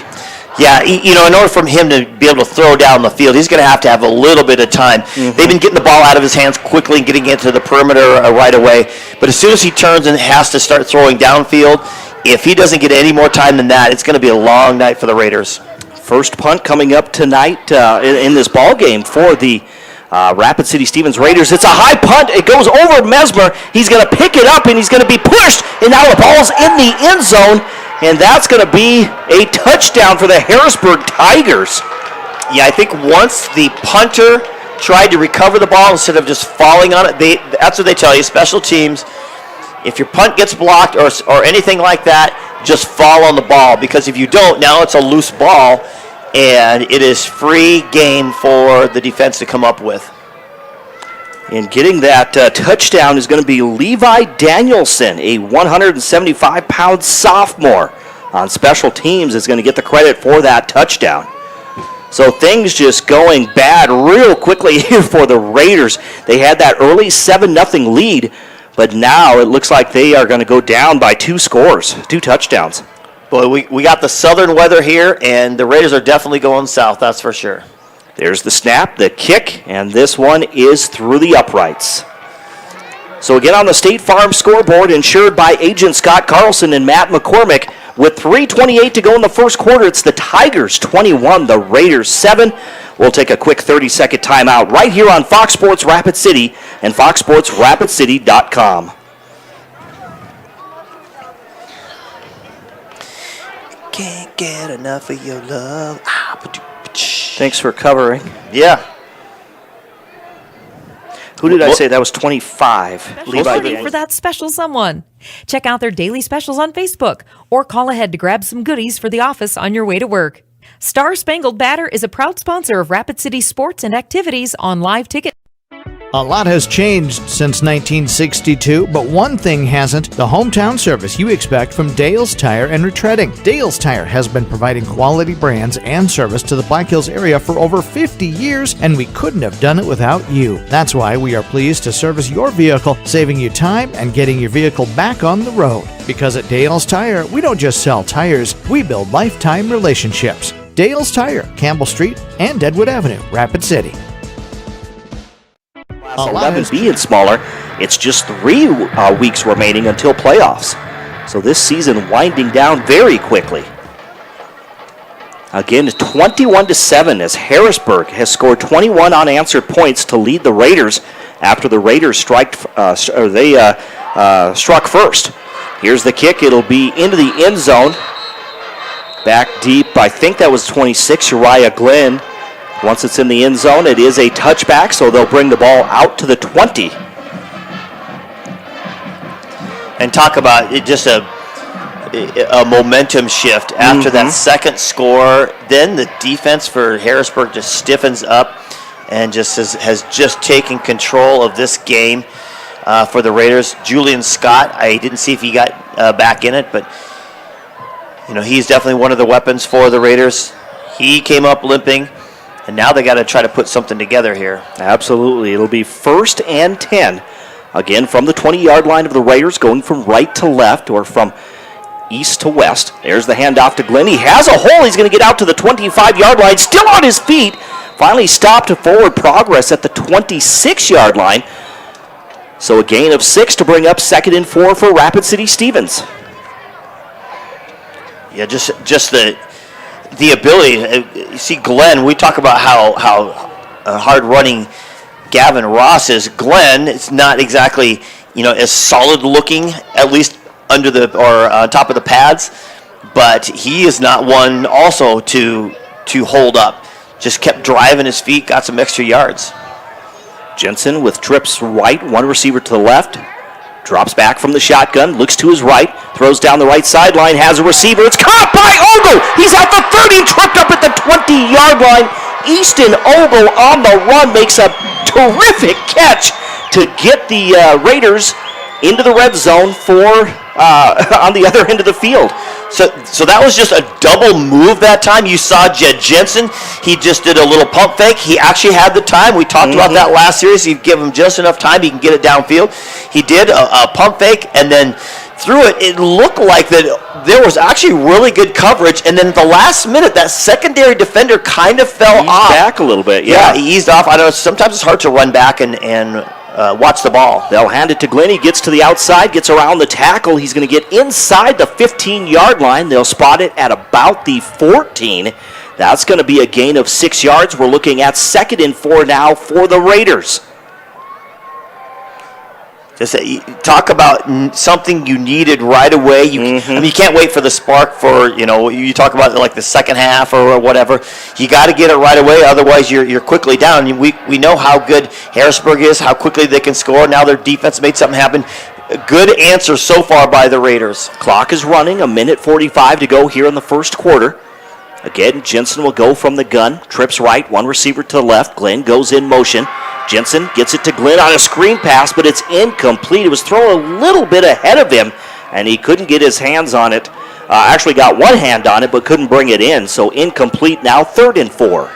Yeah, in order for him to be able to throw down the field, he's going to have a little bit of time. They've been getting the ball out of his hands quickly and getting into the perimeter right away. But as soon as he turns and has to start throwing downfield, if he doesn't get any more time than that, it's going to be a long night for the Raiders. First punt coming up tonight in this ball game for the Rapid City Stevens Raiders. It's a high punt. It goes over Mesmer. He's going to pick it up, and he's going to be pushed. And now the ball's in the end zone, and that's going to be a touchdown for the Harrisburg Tigers. Yeah, I think once the punter tried to recover the ball instead of just falling on it, that's what they tell you, special teams. If your punt gets blocked or anything like that, just fall on the ball, because if you don't, now it's a loose ball, and it is free game for the defense to come up with. And getting that touchdown is going to be Levi Danielson, a 175-pound sophomore on special teams, is going to get the credit for that touchdown. So things just going bad real quickly here for the Raiders. They had that early 7-0 lead, but now it looks like they are going to go down by 2 touchdowns. Boy, we got the southern weather here, and the Raiders are definitely going south, that's for sure. There's the snap, the kick, and this one is through the uprights. So again on the State Farm scoreboard, insured by Agent Scott Carlson and Matt McCormick. With 3:28 to go in the first quarter, it's the Tigers 21, the Raiders 7. We'll take a quick 30-second timeout right here on Fox Sports Rapid City and foxsportsrapidcity.com. Can't get enough of your love. Thanks for covering. Yeah. Who did I say? That was 25. Looking for that special someone. Check out their daily specials on Facebook or call ahead to grab some goodies for the office on your way to work. Star Spangled Banner is a proud sponsor of Rapid City sports and activities on live ticket. A lot has changed since 1962, but one thing hasn't: the hometown service you expect from Dale's Tire and Retreading. Dale's Tire has been providing quality brands and service to the Black Hills area for over 50 years, and we couldn't have done it without you. That's why we are pleased to service your vehicle, saving you time and getting your vehicle back on the road. Because at Dale's Tire, we don't just sell tires, we build lifetime relationships. Dale's Tire, Campbell Street and Deadwood Avenue, Rapid City. 11B and smaller, it's just 3 weeks remaining until playoffs. So this season winding down very quickly. Again, 21-7 as Harrisburg has scored 21 unanswered points to lead the Raiders after the Raiders struck first. Here's the kick. It'll be into the end zone. Back deep, I think that was 26, Uriah Glenn. Once it's in the end zone, it is a touchback, so they'll bring the ball out to the 20. And talk about it, just a momentum shift after that second score. Then the defense for Harrisburg just stiffens up and just has just taken control of this game for the Raiders. Julian Scott, I didn't see if he got back in it, but he's definitely one of the weapons for the Raiders. He came up limping. And now they got to try to put something together here. Absolutely. It'll be 1st and 10. Again, from the 20-yard line of the Raiders, going from right to left or from east to west. There's the handoff to Glenn. He has a hole. He's going to get out to the 25-yard line. Still on his feet. Finally stopped to forward progress at the 26-yard line. So a gain of 6 to bring up 2nd and 4 for Rapid City Stevens. Yeah, just the ability. You see Glenn, we talk about how hard running Gavin Ross is. Glenn is not exactly as solid looking, at least under the on top of the pads, but he is not one also to hold up. Just kept driving his feet, got some extra yards. Jensen with trips right, one receiver to the left. Drops back from the shotgun, looks to his right, throws down the right sideline, has a receiver. It's caught by Ogle. He's at the 30, tripped up at the 20-yard line. Easton Ogle on the run makes a terrific catch to get the Raiders into the red zone for on the other end of the field. So that was just a double move that time. You saw Jed Jensen. He just did a little pump fake. He actually had the time. We talked about that last series. You give him just enough time, he can get it downfield. He did a pump fake, and then threw it, it looked like that there was actually really good coverage, and then at the last minute, that secondary defender kind of fell off. Back a little bit, Yeah, he eased off. I know sometimes it's hard to run back and watch the ball. They'll hand it to Glenn. He gets to the outside, gets around the tackle. He's going to get inside the 15-yard line. They'll spot it at about the 14. That's going to be a gain of 6 yards. We're looking at 2nd and 4 now for the Raiders. Just talk about something you needed right away. I mean, you can't wait for the spark for, you talk about like the second half or whatever. You got to get it right away, otherwise you're quickly down. We know how good Harrisburg is, how quickly they can score. Now their defense made something happen. A good answer so far by the Raiders. Clock is running, 1:45 to go here in the first quarter. Again, Jensen will go from the gun, trips right, one receiver to the left. Glenn goes in motion. Jensen gets it to Glenn on a screen pass, but it's incomplete. It was thrown a little bit ahead of him, and he couldn't get his hands on it. Actually got one hand on it, but couldn't bring it in. So incomplete now, 3rd and 4.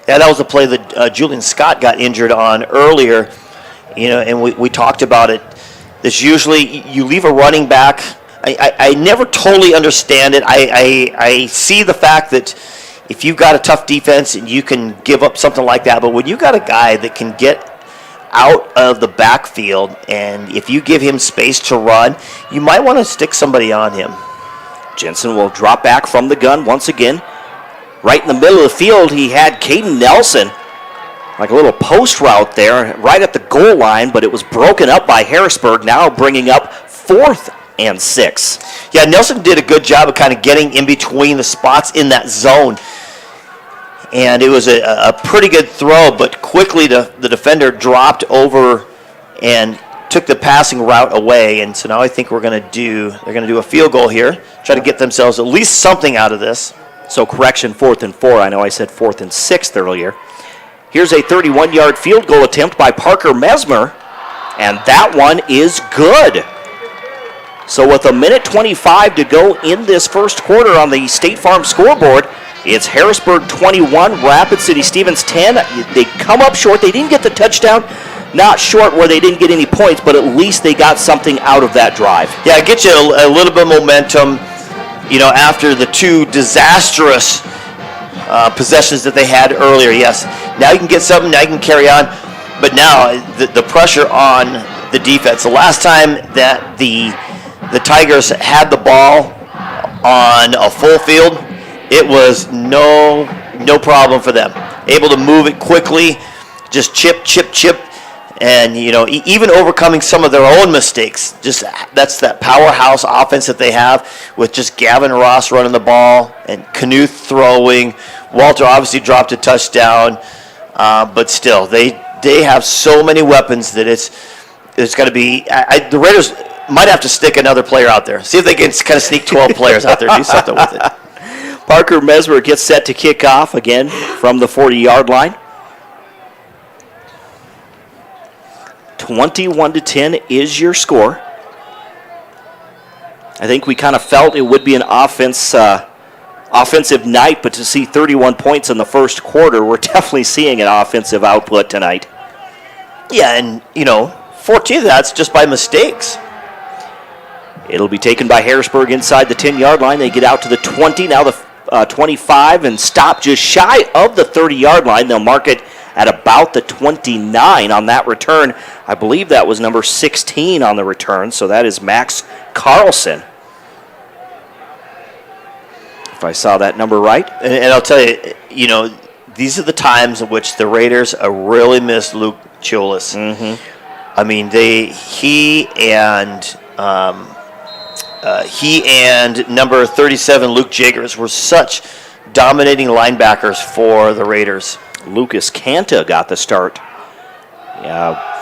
Yeah, that was a play that Julian Scott got injured on earlier, and we talked about it. This usually, you leave a running back. I never totally understand it. I see the fact that if you've got a tough defense and you can give up something like that, but when you got a guy that can get out of the backfield and if you give him space to run, you might want to stick somebody on him. Jensen will drop back from the gun once again. Right in the middle of the field, he had Caden Nelson, like a little post route there, right at the goal line, but it was broken up by Harrisburg, now bringing up 4th and 6. Yeah, Nelson did a good job of kind of getting in between the spots in that zone. And it was a pretty good throw, but quickly the defender dropped over and took the passing route away. And so now I think they're going to do a field goal here, try to get themselves at least something out of this. So correction, 4th and 4. I know I said 4th and 6th earlier. Here's a 31-yard field goal attempt by Parker Mesmer, and that one is good. So with 1:25 to go in this first quarter on the State Farm scoreboard, it's Harrisburg 21, Rapid City Stevens 10. They come up short. They didn't get the touchdown. Not short where they didn't get any points, but at least they got something out of that drive. Yeah, it gets you a little bit of momentum, after the two disastrous possessions that they had earlier. Yes, now you can get something, now you can carry on. But now the pressure on the defense. The last time that the Tigers had the ball on a full field, it was no problem for them. Able to move it quickly, just chip, and even overcoming some of their own mistakes. Just that's that powerhouse offense that they have with just Gavin Ross running the ball and Knuth throwing. Walter obviously dropped a touchdown, but still they have so many weapons that it's got to be. The Raiders might have to stick another player out there. See if they can kind of sneak 12 players out there. Do something with it. Parker Mesmer gets set to kick off again from the 40-yard line. 21-10 is your score. I think we kind of felt it would be an offensive night, but to see 31 points in the first quarter, we're definitely seeing an offensive output tonight. Yeah, and 14 of that's just by mistakes. It'll be taken by Harrisburg inside the 10-yard line. They get out to the 20, now the 25, and stop just shy of the 30-yard line. They'll mark it at about the 29 on that return. I believe that was number 16 on the return, so that is Max Carlson. If I saw that number right. And I'll tell you, these are the times in which the Raiders really miss Luke Cholis. Mm-hmm. I mean, he and number 37, Luke Jagers, were such dominating linebackers for the Raiders. Lucas Canta got the start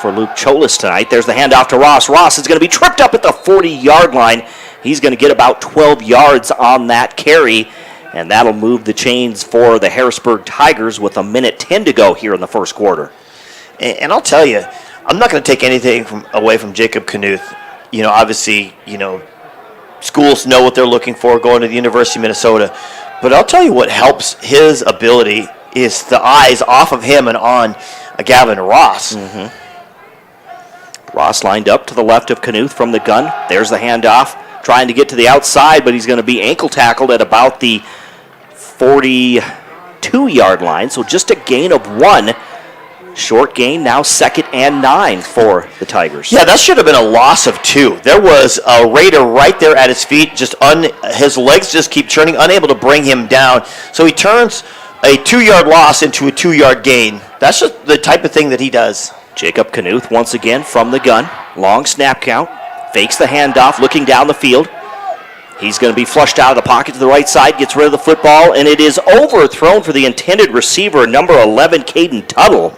for Luke Cholis tonight. There's the handoff to Ross. Ross is going to be tripped up at the 40-yard line. He's going to get about 12 yards on that carry, and that'll move the chains for the Harrisburg Tigers with 1:10 to go here in the first quarter. And I'll tell you, I'm not going to take anything away from Jacob Knuth. Obviously, schools know what they're looking for going to the University of Minnesota. But I'll tell you what helps his ability is the eyes off of him and on Gavin Ross. Mm-hmm. Ross lined up to the left of Knuth from the gun. There's the handoff, trying to get to the outside, but he's going to be ankle tackled at about the 42-yard line, so just a gain of 1. Short gain, now 2nd and 9 for the Tigers. Yeah, that should have been a loss of 2. There was a Raider right there at his feet, his legs just keep churning, unable to bring him down. So he turns a 2-yard loss into a 2-yard gain. That's just the type of thing that he does. Jacob Knuth once again from the gun. Long snap count. Fakes the handoff, looking down the field. He's going to be flushed out of the pocket to the right side, gets rid of the football, and it is overthrown for the intended receiver, number 11, Caden Tuttle.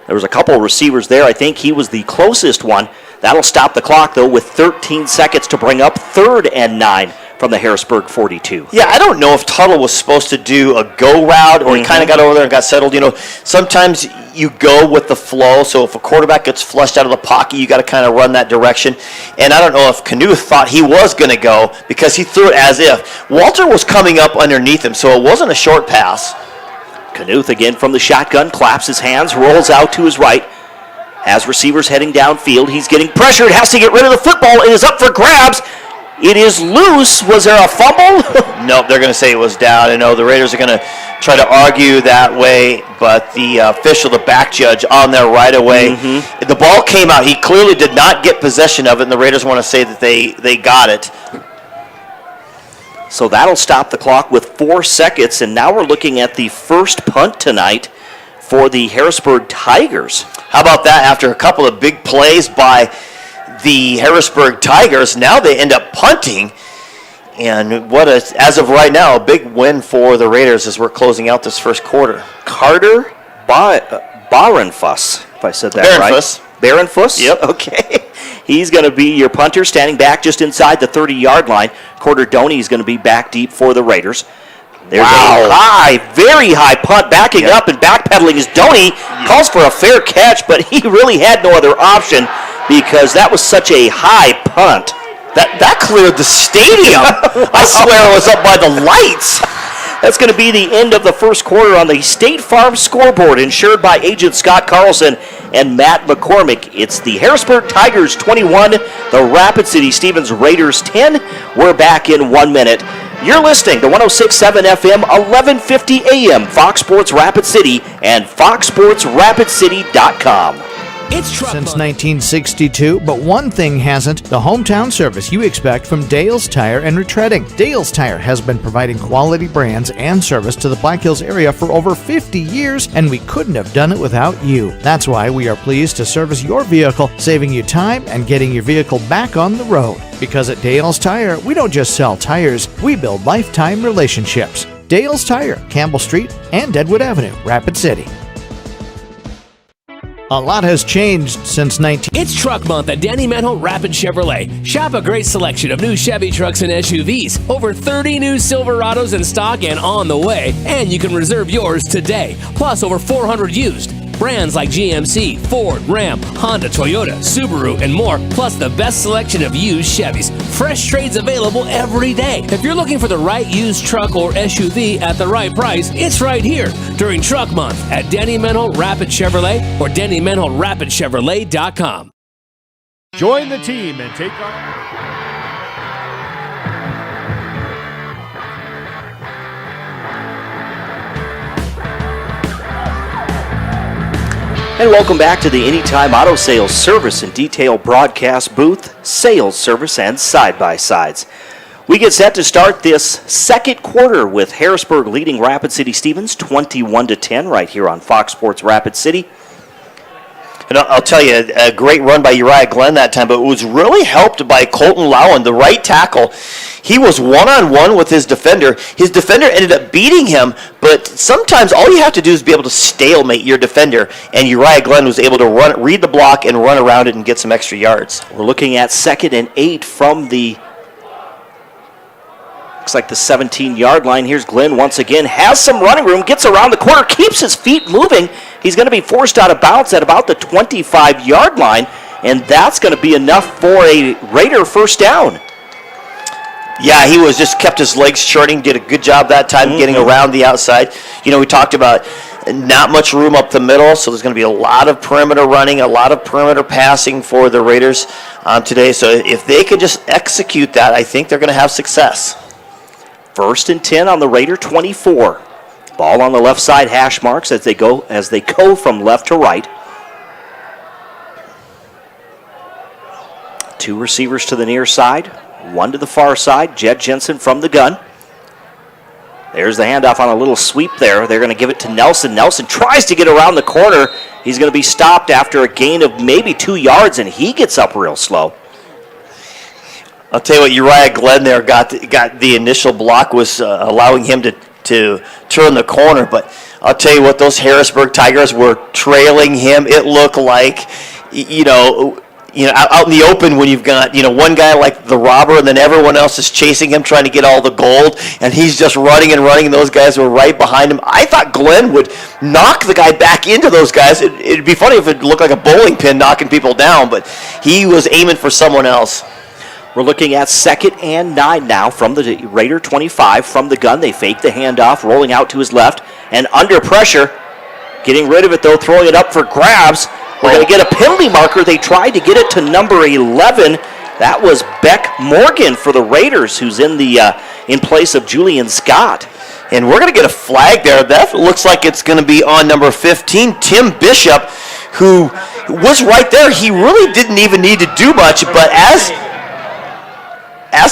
There was a couple of receivers there. I think he was the closest one. That'll stop the clock, though, with 13 seconds to bring up 3rd and 9 from the Harrisburg 42. Yeah, I don't know if Tuttle was supposed to do a go route or he kind of got over there and got settled. You know, sometimes you go with the flow, so if a quarterback gets flushed out of the pocket, you got to kind of run that direction. And I don't know if Knuth thought he was going to go because he threw it as if. Walter was coming up underneath him, so it wasn't a short pass. Knuth again from the shotgun, claps his hands, rolls out to his right. Has receivers heading downfield. He's getting pressured, has to get rid of the football. It is up for grabs. It is loose. Was there a fumble? Nope, they're going to say it was down. I know the Raiders are going to try to argue that way, but the official, the back judge, on there right away. The ball came out. He clearly did not get possession of it, and the Raiders want to say that they got it. So that'll stop the clock with 4 seconds, and now we're looking at the first punt tonight for the Harrisburg Tigers. How about that? After a couple of big plays by the Harrisburg Tigers, now they end up punting. And as of right now, a big win for the Raiders as we're closing out this first quarter. Carter Barenfuss, if I said that right. Barenfuss? Yep. Okay. He's going to be your punter, standing back just inside the 30-yard line. Carter Doney is going to be back deep for the Raiders. There's a very high punt, backing up and backpedaling is Doney. Calls for a fair catch, but he really had no other option because that was such a high punt. That cleared the stadium. I swear it was up by the lights. That's going to be the end of the first quarter on the State Farm scoreboard, insured by Agent Scott Carlson and Matt McCormick. It's the Harrisburg Tigers 21, the Rapid City Stevens Raiders 10. We're back in 1 minute. You're listening to 106.7 FM, 1150 AM, Fox Sports Rapid City and foxsportsrapidcity.com. It's since 1962, but one thing hasn't: the hometown service you expect from Dale's Tire and Retreading. Dale's Tire has been providing quality brands and service to the Black Hills area for over 50 years, and we couldn't have done it without you. That's why we are pleased to service your vehicle, saving you time and getting your vehicle back on the road. Because at Dale's Tire, we don't just sell tires, we build lifetime relationships. Dale's Tire, Campbell Street and Deadwood Avenue, Rapid City. A lot has changed since It's Truck Month at Danny Manholt Rapid Chevrolet. Shop a great selection of new Chevy trucks and SUVs. Over 30 new Silverados in stock and on the way. And you can reserve yours today. Plus over 400 used. Brands like GMC, Ford, Ram, Honda, Toyota, Subaru, and more. Plus the best selection of used Chevys. Fresh trades available every day. If you're looking for the right used truck or SUV at the right price, it's right here during Truck Month at Danny Manholt Rapid Chevrolet or DannyManholtRapidChevrolet.com. Join the team and take on... And welcome back to the Anytime Auto Sales Service and Detail broadcast booth, sales, service, and side-by-sides. We get set to start this second quarter with Harrisburg leading Rapid City Stevens 21-10 right here on Fox Sports Rapid City. And I'll tell you, a great run by Uriah Glenn that time, but it was really helped by Colton Lowen, the right tackle. He was one-on-one with his defender. His defender ended up beating him, but sometimes all you have to do is be able to stalemate your defender, and Uriah Glenn was able to read the block and run around it and get some extra yards. We're looking at 2nd and 8 from the... looks like the 17-yard line. Here's Glenn once again. Has some running room. Gets around the corner. Keeps his feet moving. He's going to be forced out of bounds at about the 25-yard line. And that's going to be enough for a Raider first down. Yeah, he was just kept his legs churning. Did a good job that time getting around the outside. You know, we talked about Not much room up the middle, so there's going to be a lot of perimeter running, a lot of perimeter passing for the Raiders today. So if they could just execute that, I think they're going to have success. 1st and 10 on the Raider 24. Ball on the left side, hash marks as they go from left to right. 2 receivers to the near side, 1 to the far side. Jed Jensen from the gun. There's the handoff on a little sweep there. They're going to give it to Nelson. Nelson tries to get around the corner. He's going to be stopped after a gain of maybe 2 yards, and he gets up real slow. I'll tell you what, Uriah Glenn there got the initial block, was allowing him to turn the corner. But I'll tell you what, those Harrisburg Tigers were trailing him. It looked like, out in the open when you've got, one guy like the robber and then everyone else is chasing him trying to get all the gold, and he's just running and running, and those guys were right behind him. I thought Glenn would knock the guy back into those guys. It'd be funny if it looked like a bowling pin knocking people down, but he was aiming for someone else. We're looking at 2nd and 9 now from the Raider 25. From the gun, they fake the handoff, rolling out to his left, and under pressure, getting rid of it though, throwing it up for grabs. We're going to get a penalty marker. They tried to get it to number 11. That was Beck Morgan for the Raiders, who's in place of Julian Scott. And we're going to get a flag there. That looks like it's going to be on number 15, Tim Bishop, who was right there. He really didn't even need to do much, but as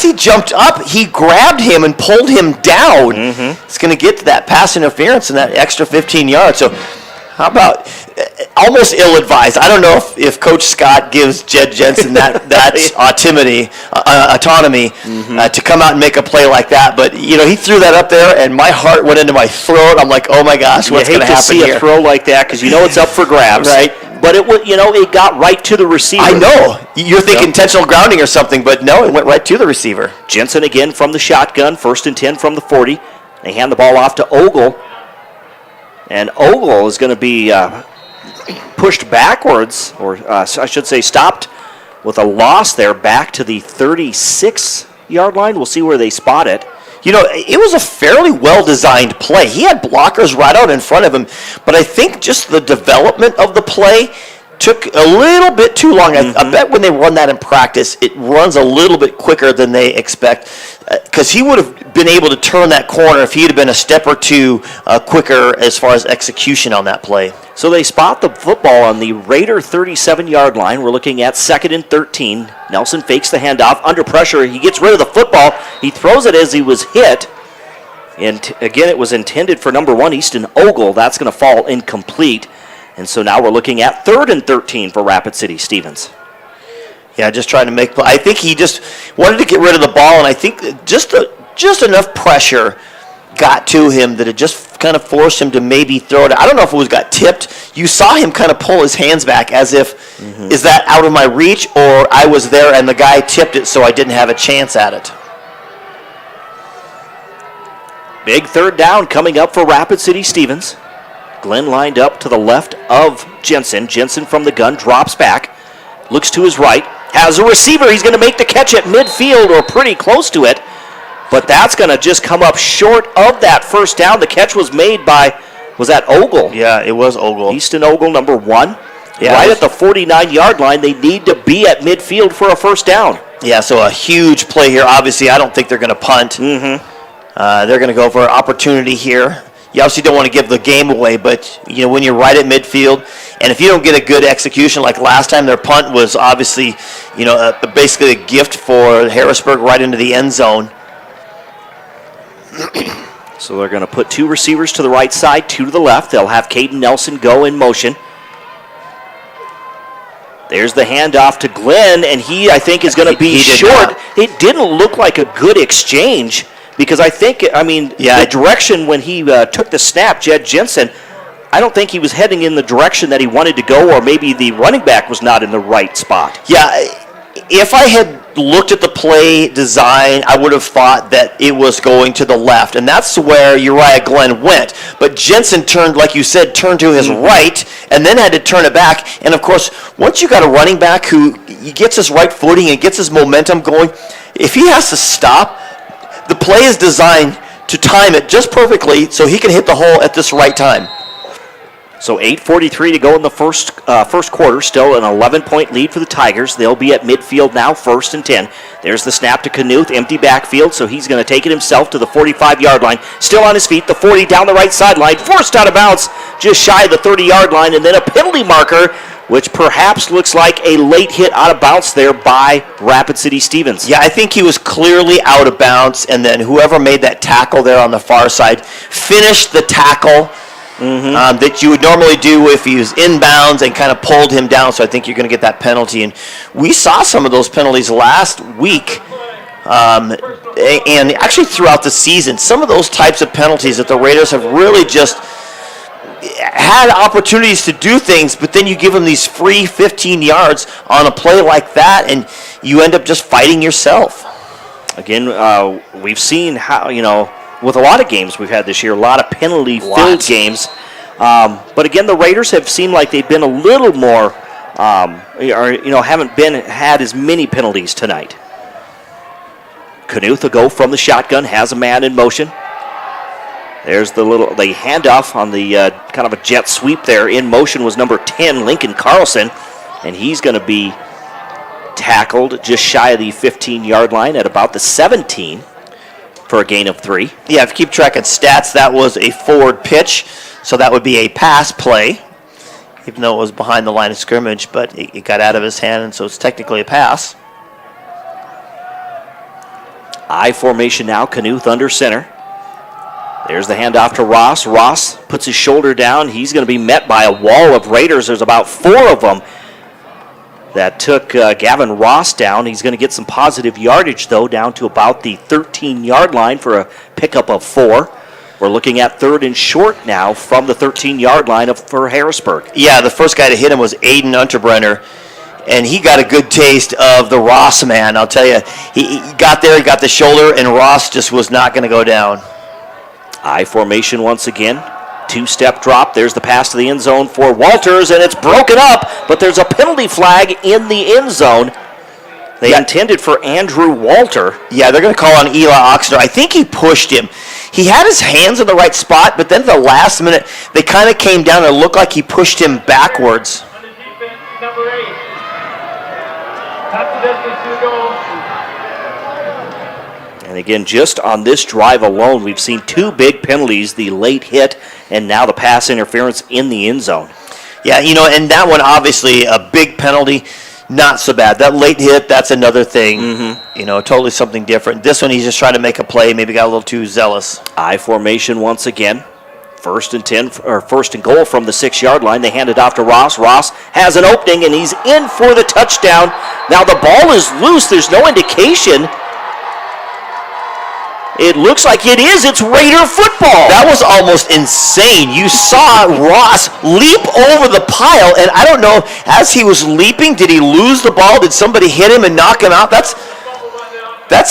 he jumped up, he grabbed him and pulled him down. It's going to get to that pass interference and that extra 15 yards. So how about almost ill-advised? I don't know if Coach Scott gives Jed Jensen that autonomy to come out and make a play like that. But, he threw that up there, and my heart went into my throat. I'm like, oh, my gosh, what's going to happen here? You hate to see a throw like that because it's up for grabs. Right. But it got right to the receiver. I know. You're thinking intentional grounding or something, but no, it went right to the receiver. Jensen again from the shotgun, 1st and 10 from the 40. They hand the ball off to Ogle. And Ogle is going to be pushed backwards, or I should say stopped with a loss there back to the 36-yard line. We'll see where they spot it. It was a fairly well-designed play. He had blockers right out in front of him, but I think just the development of the play took a little bit too long. I bet when they run that in practice, it runs a little bit quicker than they expect, because he would have been able to turn that corner if he had been a step or two quicker as far as execution on that play. So they spot the football on the Raider 37-yard line. We're looking at 2nd and 13. Nelson fakes the handoff. Under pressure, he gets rid of the football. He throws it as he was hit. And again, it was intended for number 1, Easton Ogle. That's going to fall incomplete. And so now we're looking at 3rd and 13 for Rapid City. Stevens. Yeah, just trying to make. I think he just wanted to get rid of the ball, and I think just enough pressure got to him that it just kind of forced him to maybe throw it. I don't know if it got tipped. You saw him kind of pull his hands back as if, is that out of my reach, or I was there and the guy tipped it so I didn't have a chance at it. Big 3rd down coming up for Rapid City. Stevens. Glenn lined up to the left of Jensen. Jensen from the gun drops back, looks to his right, has a receiver. He's going to make the catch at midfield or pretty close to it, but that's going to just come up short of that 1st down. The catch was made by, was that Ogle? Yeah, it was Ogle. Easton Ogle, number 1. Yeah, right at the 49-yard line. They need to be at midfield for a 1st down. Yeah, so a huge play here. Obviously, I don't think they're going to punt. They're going to go for an opportunity here. You obviously don't want to give the game away, but when you're right at midfield, and if you don't get a good execution like last time, their punt was obviously, basically a gift for Harrisburg right into the end zone. So they're going to put 2 receivers to the right side, 2 to the left. They'll have Caden Nelson go in motion. There's the handoff to Glenn, and I think, is going to be short. It didn't look like a good exchange. Because the direction when he took the snap, Jed Jensen, I don't think he was heading in the direction that he wanted to go, or maybe the running back was not in the right spot. Yeah, if I had looked at the play design, I would have thought that it was going to the left, and that's where Uriah Glenn went. But Jensen turned, like you said, turned to his right, and then had to turn it back. And, of course, once you got a running back who gets his right footing and gets his momentum going, if he has to stop, the play is designed to time it just perfectly so he can hit the hole at this right time. So 8:43 to go in the first quarter. Still an 11-point lead for the Tigers. They'll be at midfield now, 1st and 10. There's the snap to Knuth, empty backfield, so he's going to take it himself to the 45-yard line. Still on his feet, the 40 down the right sideline, forced out of bounds just shy of the 30-yard line, and then a penalty marker, which perhaps looks like a late hit out of bounds there by Rapid City Stevens. Yeah, I think he was clearly out of bounds, and then whoever made that tackle there on the far side finished the tackle that you would normally do if he was inbounds and kind of pulled him down, so I think you're going to get that penalty. And we saw some of those penalties last week, and actually throughout the season. Some of those types of penalties that the Raiders have really just had opportunities to do things, but then you give them these free 15 yards on a play like that, and you end up just fighting yourself. Again, we've seen how, with a lot of games we've had this year, a lot of penalty-filled games. But again, the Raiders have seemed like they've been a little more, haven't had as many penalties tonight. Knuth will go from the shotgun, has a man in motion. There's the handoff on the kind of a jet sweep there. In motion was number 10, Lincoln Carlson, and he's going to be tackled just shy of the 15-yard line at about the 17 for a gain of 3. Yeah, if you keep track of stats, that was a forward pitch, so that would be a pass play, even though it was behind the line of scrimmage, but it got out of his hand, and so it's technically a pass. I formation now, Knuth under center. There's the handoff to Ross. Ross puts his shoulder down. He's going to be met by a wall of Raiders. There's about 4 of them that took Gavin Ross down. He's going to get some positive yardage, though, down to about the 13-yard line for a pickup of 4. We're looking at 3rd and short now from the 13-yard line for Harrisburg. Yeah, the first guy to hit him was Aiden Unterbrenner, and he got a good taste of the Ross man. I'll tell you, he got there, he got the shoulder, and Ross just was not going to go down. I formation once again. 2-step drop. There's the pass to the end zone for Walters, and it's broken up, but there's a penalty flag in the end zone. They intended for Andrew Walter. Yeah, they're going to call on Eli Oxner. I think he pushed him. He had his hands in the right spot, but then at the last minute, they kind of came down and it looked like he pushed him backwards. Number 8. That's the distance to go. And again, just on this drive alone, we've seen 2 big penalties, the late hit and now the pass interference in the end zone. Yeah, and that one, obviously, a big penalty, not so bad. That late hit, that's another thing, totally something different. This one, he's just trying to make a play, maybe got a little too zealous. I formation once again. 1st and 10, or 1st and goal from the 6-yard line. They hand it off to Ross. Ross has an opening, and he's in for the touchdown. Now the ball is loose. There's no indication. It looks like it is. It's Raider football. That was almost insane. You saw Ross leap over the pile, and I don't know, as he was leaping, did he lose the ball? Did somebody hit him and knock him out? That's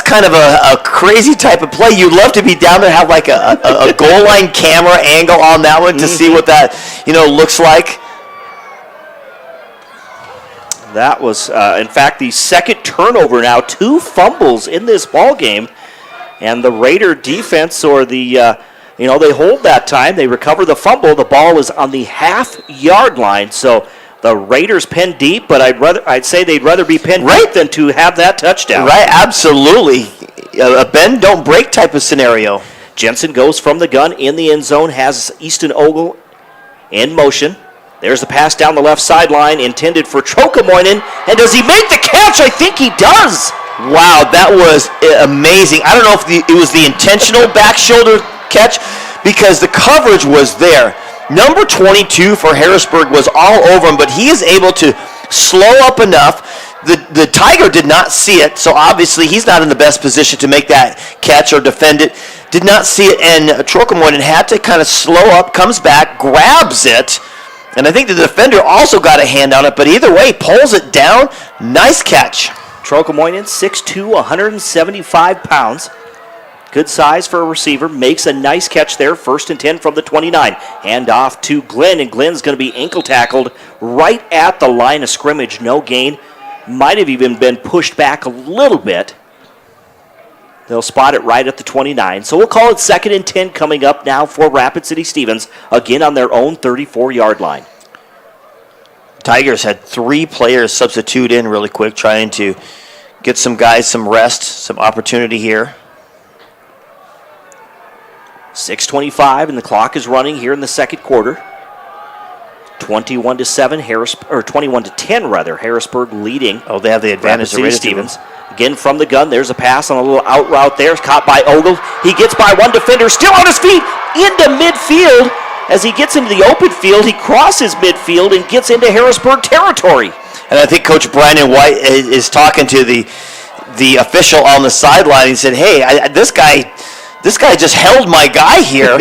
kind of a crazy type of play. You'd love to be down there and have like a goal line camera angle on that one to see what that looks like. That was, in fact, the second turnover now. 2 fumbles in this ball game. And the Raider defense, or they hold that time. They recover the fumble. The ball is on the half-yard line. So the Raiders pinned deep, but I'd say they'd rather be pinned deep than to have that touchdown. Right, absolutely. A bend, don't break type of scenario. Jensen goes from the gun in the end zone, has Easton Ogle in motion. There's the pass down the left sideline, intended for Trokamoinen. And does he make the catch? I think he does. Wow, that was amazing. I don't know if it was the intentional back shoulder catch, because the coverage was there. Number 22 for Harrisburg was all over him, but he is able to slow up enough. The Tiger did not see it, so obviously he's not in the best position to make that catch or defend it. Did not see it, and Trokamoinen had to kind of slow up, comes back, grabs it, and I think the defender also got a hand on it, but either way, pulls it down. Nice catch. Trokamoinen, 6'2", 175 pounds. Good size for a receiver. Makes a nice catch there. 1st and 10 from the 29. Hand off to Glenn, and Glenn's going to be ankle tackled right at the line of scrimmage. No gain. Might have even been pushed back a little bit. They'll spot it right at the 29. So we'll call it 2nd and 10 coming up now for Rapid City Stevens, again on their own 34-yard line. Tigers had 3 players substitute in really quick, trying to get some guys some rest, some opportunity here. 6:25 and the clock is running here in the second quarter. 21-7, 21-10 rather. Harrisburg leading. Oh, they have the advantage. Rapid City Stevens. Again from the gun. There's a pass on a little out route there. Caught by Ogle. He gets by one defender. Still on his feet into midfield. As he gets into the open field, he crosses midfield and gets into Harrisburg territory. And I think Coach Brandon White is talking to the official on the sideline. He said, hey, this guy just held my guy here.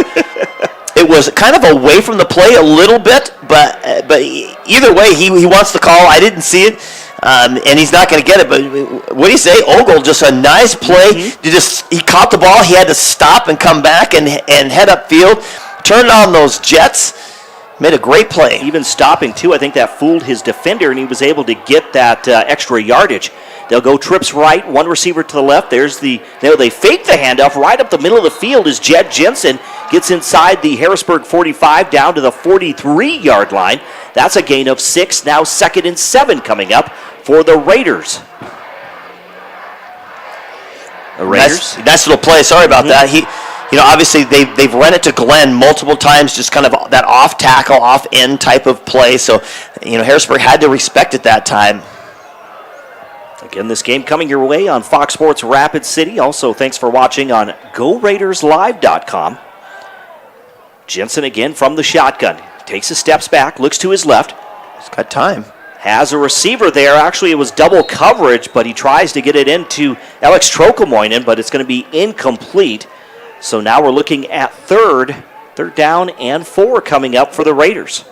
It was kind of away from the play a little bit, but either way, he wants the call. I didn't see it, and he's not going to get it. But what do you say? Ogle, just a nice play. He caught the ball. He had to stop and come back and head upfield. Turned on those jets. Made a great play. Even stopping, too. I think that fooled his defender, and he was able to get that extra yardage. They'll go trips right, one receiver to the left. They fake the handoff right up the middle of the field as Jed Jensen gets inside the Harrisburg 45 down to the 43-yard line. That's a gain of 6. Now 2nd and 7 coming up for the Raiders. Nice little play. Sorry about that. Obviously they've run it to Glenn multiple times, just kind of that off tackle, off end type of play. So, Harrisburg had to respect it that time. Again, this game coming your way on Fox Sports Rapid City. Also, thanks for watching on GoRaidersLive.com. Jensen again from the shotgun. Takes his steps back, looks to his left. He's got time. Has a receiver there. Actually, it was double coverage, but he tries to get it into Alex Trokomoinen, but it's going to be incomplete. So now we're looking at third down and 4 coming up for the Raiders.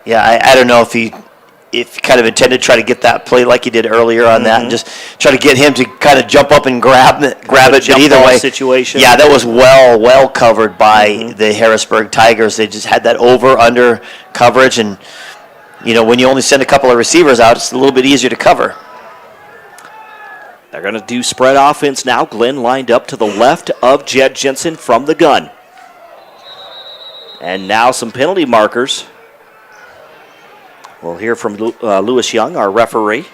Yeah, I don't know if he kind of intended to try to get that play like he did earlier on that, and just try to get him to kind of jump up and grab it. But either way, situation. Yeah, that was well covered by the Harrisburg Tigers. They just had that over/under coverage, and when you only send a couple of receivers out, it's a little bit easier to cover. They're going to do spread offense now. Glenn lined up to the left of Jed Jensen from the gun. And now some penalty markers. We'll hear from Lewis Young, our referee.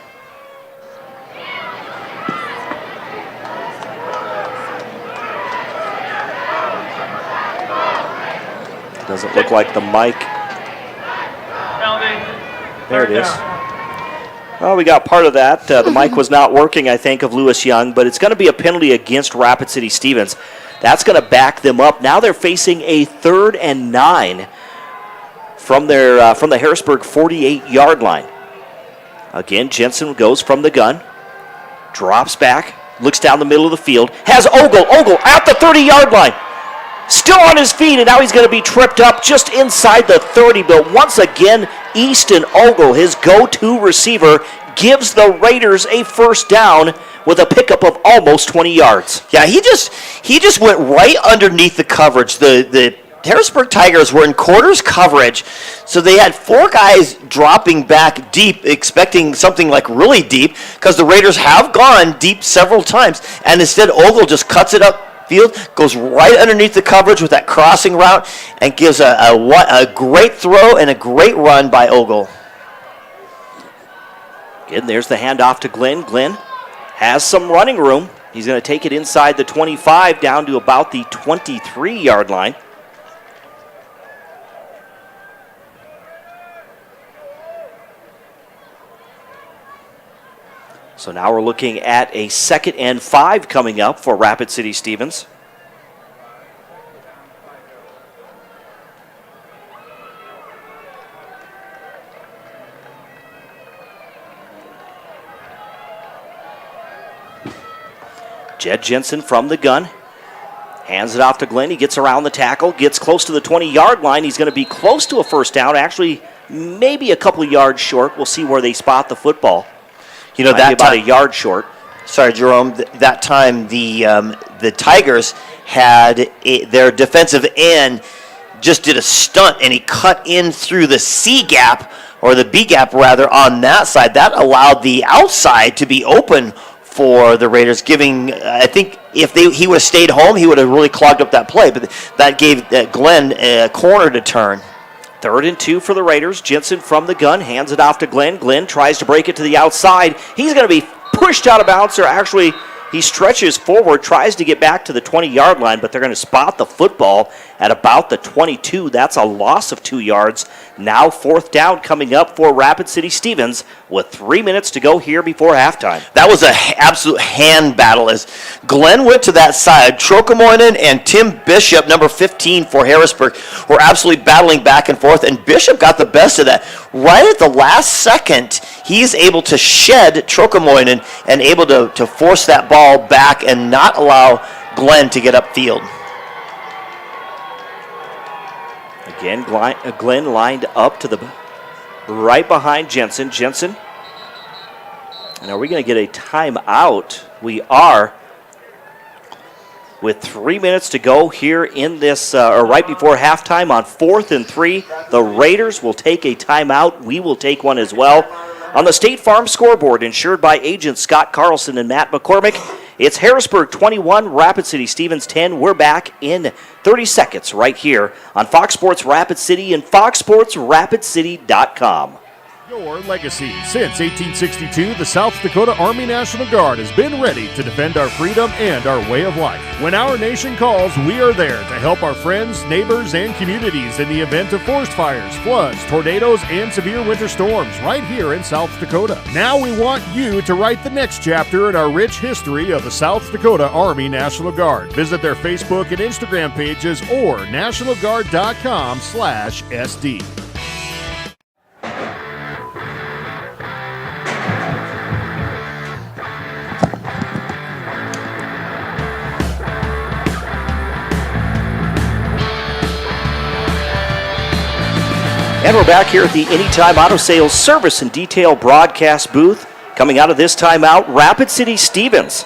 Doesn't look like the mic. There it is. Well, we got part of that. The mic was not working, I think, of Lewis Young, but it's going to be a penalty against Rapid City Stevens. That's going to back them up. Now they're facing a 3rd and 9 from the Harrisburg 48-yard line. Again, Jensen goes from the gun, drops back, looks down the middle of the field, has Ogle at the 30-yard line. Still on his feet, and now he's going to be tripped up just inside the 30. But once again, Easton Ogle, his go-to receiver, gives the Raiders a first down with a pickup of almost 20 yards. Yeah, he just went right underneath the coverage. The Harrisburg Tigers were in quarters coverage, so they had 4 guys dropping back deep, expecting something like really deep, because the Raiders have gone deep several times, and instead Ogle just cuts it up field, goes right underneath the coverage with that crossing route, and gives a great throw and a great run by Ogle. Again, there's the handoff to Glenn. Glenn has some running room. He's going to take it inside the 25 down to about the 23-yard line. So now we're looking at a 2nd and 5 coming up for Rapid City Stevens. Jed Jensen from the gun. Hands it off to Glenn. He gets around the tackle, gets close to the 20-yard line. He's going to be close to a first down. Actually, maybe a couple of yards short. We'll see where they spot the football. That about a yard short. Sorry, Jerome. That time the Tigers had their defensive end just did a stunt, and he cut in through the C gap, or the B gap rather, on that side. That allowed the outside to be open for the Raiders, giving, I think if he would have stayed home, he would have really clogged up that play, but that gave Glenn a corner to turn. 3rd and 2 for the Raiders. Jensen from the gun hands it off to Glenn. Glenn tries to break it to the outside. He's going to be pushed out of bounds, or actually he stretches forward, tries to get back to the 20-yard line, but they're going to spot the football at about the 22. That's a loss of 2 yards. Now 4th down coming up for Rapid City Stevens with 3 minutes to go here before halftime. That was an absolute hand battle as Glenn went to that side. Trocamoinen and Tim Bishop, number 15 for Harrisburg, were absolutely battling back and forth, and Bishop got the best of that. Right at the last second, he's able to shed Trocamoinen and able to force that ball back and not allow Glenn to get upfield. Again, Glenn lined up to the right behind Jensen. Jensen. And are we going to get a timeout? We are. With 3 minutes to go here in this, or right before halftime on 4th and 3, the Raiders will take a timeout. We will take one as well. On the State Farm scoreboard, insured by agents Scott Carlson and Matt McCormick, it's Harrisburg 21, Rapid City Stevens 10. We're back in 30 seconds right here on Fox Sports Rapid City and foxsportsrapidcity.com. Your legacy. Since 1862, the South Dakota Army National Guard has been ready to defend our freedom and our way of life. When our nation calls, we are there to help our friends, neighbors, and communities in the event of forest fires, floods, tornadoes, and severe winter storms right here in South Dakota. Now we want you to write the next chapter in our rich history of the South Dakota Army National Guard. Visit their Facebook and Instagram pages or nationalguard.com/SD. And we're back here at the Anytime Auto Sales Service and Detail broadcast booth. Coming out of this timeout, Rapid City Stevens.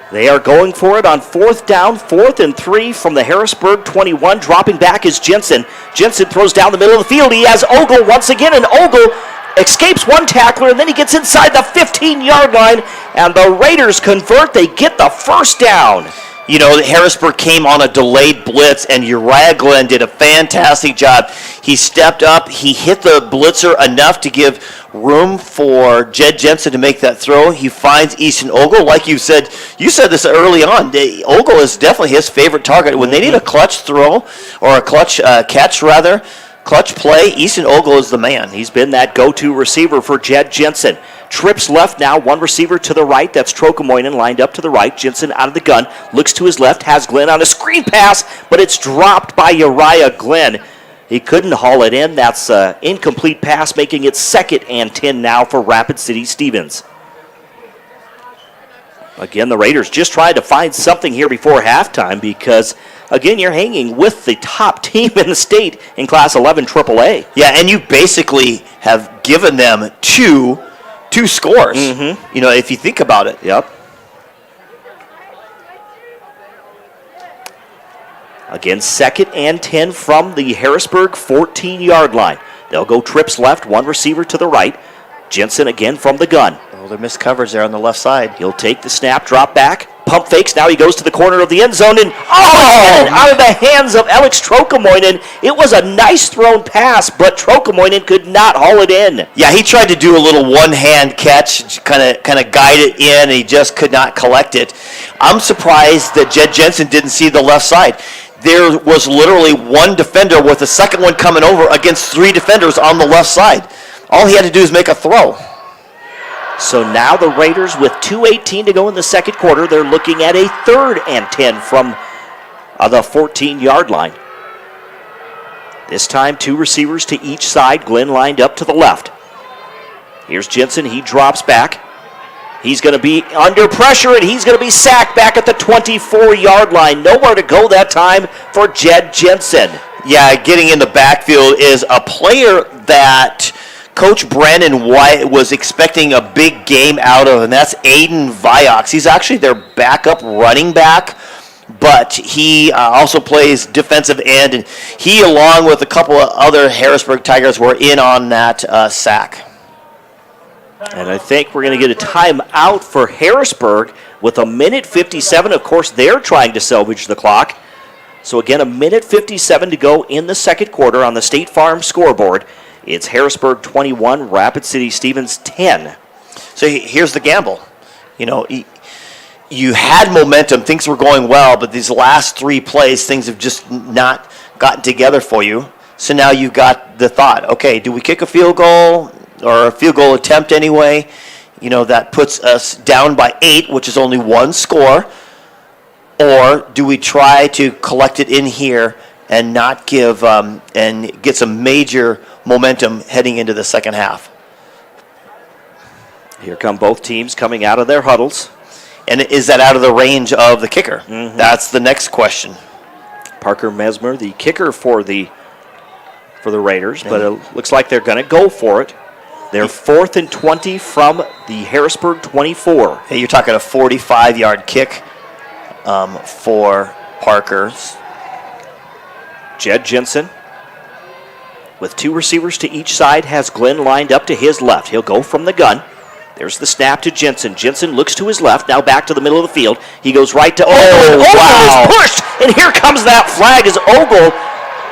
They are going for it on 4th down, 4th and 3 from the Harrisburg 21. Dropping back is Jensen. Jensen throws down the middle of the field. He has Ogle once again, and Ogle escapes one tackler, and then he gets inside the 15-yard line, and the Raiders convert. They get the first down. You know, Harrisburg came on a delayed blitz, and Uriah Glenn did a fantastic job. He stepped up. He hit the blitzer enough to give room for Jed Jensen to make that throw. He finds Easton Ogle. Like you said this early on. Ogle is definitely his favorite target. When they need a clutch throw, or a clutch clutch play, Easton Ogle is the man. He's been that go-to receiver for Jed Jensen. Trips left now, one receiver to the right. That's Trocamoinen lined up to the right. Jensen out of the gun, looks to his left, has Glenn on a screen pass, but it's dropped by Uriah Glenn. He couldn't haul it in. That's an incomplete pass, making it 2nd and 10 now for Rapid City Stevens. Again, the Raiders just tried to find something here before halftime because, again, you're hanging with the top team in the state in Class 11 AAA. Yeah, and you basically have given them two scores. Mm-hmm. You know, if you think about it. Yep. Again, 2nd and 10 from the Harrisburg 14-yard line. They'll go trips left, one receiver to the right. Jensen again from the gun. Oh, they're missed coverage there on the left side. He'll take the snap, drop back, pump fakes. Now he goes to the corner of the end zone and out of the hands of Alex Trocamoinen. It was a nice thrown pass, but Trocamoinen could not haul it in. Yeah, he tried to do a little one-hand catch, kind of guide it in, and he just could not collect it. I'm surprised that Jed Jensen didn't see the left side. There was literally one defender with the second one coming over against 3 defenders on the left side. All he had to do is make a throw. So now the Raiders with 2:18 to go in the second quarter. They're looking at a 3rd and 10 from the 14-yard line. This time 2 receivers to each side. Glenn lined up to the left. Here's Jensen. He drops back. He's going to be under pressure, and he's going to be sacked back at the 24-yard line. Nowhere to go that time for Jed Jensen. Yeah, getting in the backfield is a player that Coach Brandon White was expecting a big game out of, and that's Aiden Viox. He's actually their backup running back, but he also plays defensive end, and he, along with a couple of other Harrisburg Tigers, were in on that sack. And I think we're going to get a timeout for Harrisburg with 1:57. Of course, they're trying to salvage the clock. So again, 1:57 to go in the second quarter on the State Farm scoreboard. It's Harrisburg 21, Rapid City Stevens 10. So here's the gamble. You know, you had momentum. Things were going well, but these last 3 plays, things have just not gotten together for you. So now you've got the thought, okay, do we kick a field goal or a field goal attempt anyway? You know, that puts us down by 8, which is only 1 score. Or do we try to collect it in here and not give and get some major momentum heading into the second half? Here come both teams coming out of their huddles. And is that out of the range of the kicker? Mm-hmm. That's the next question. Parker Mesmer, the kicker for the Raiders, but it looks like they're going to go for it. They're 4th and 20 from the Harrisburg 24. Hey, you're talking a 45-yard kick for Parker. Jed Jensen, with 2 receivers to each side, has Glenn lined up to his left. He'll go from the gun. There's the snap to Jensen. Jensen looks to his left, now back to the middle of the field. He goes right to Ogle. Ogle is pushed, and here comes that flag as Ogle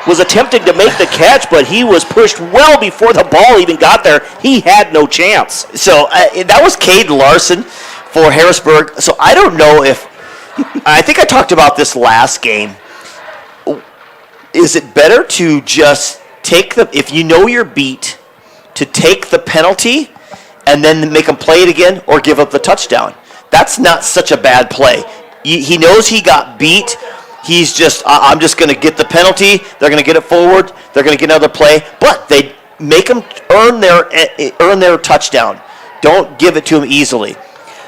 was attempting to make the catch, but he was pushed well before the ball even got there. He had no chance. So that was Caden Larson for Harrisburg. So I don't know if, I think I talked about this last game. Is it better to just take if you know you're beat, to take the penalty and then make him play it again or give up the touchdown? That's not such a bad play. He knows he got beat. He's just, I'm just going to get the penalty. They're going to get it forward. They're going to get another play. But they make them earn their touchdown. Don't give it to them easily.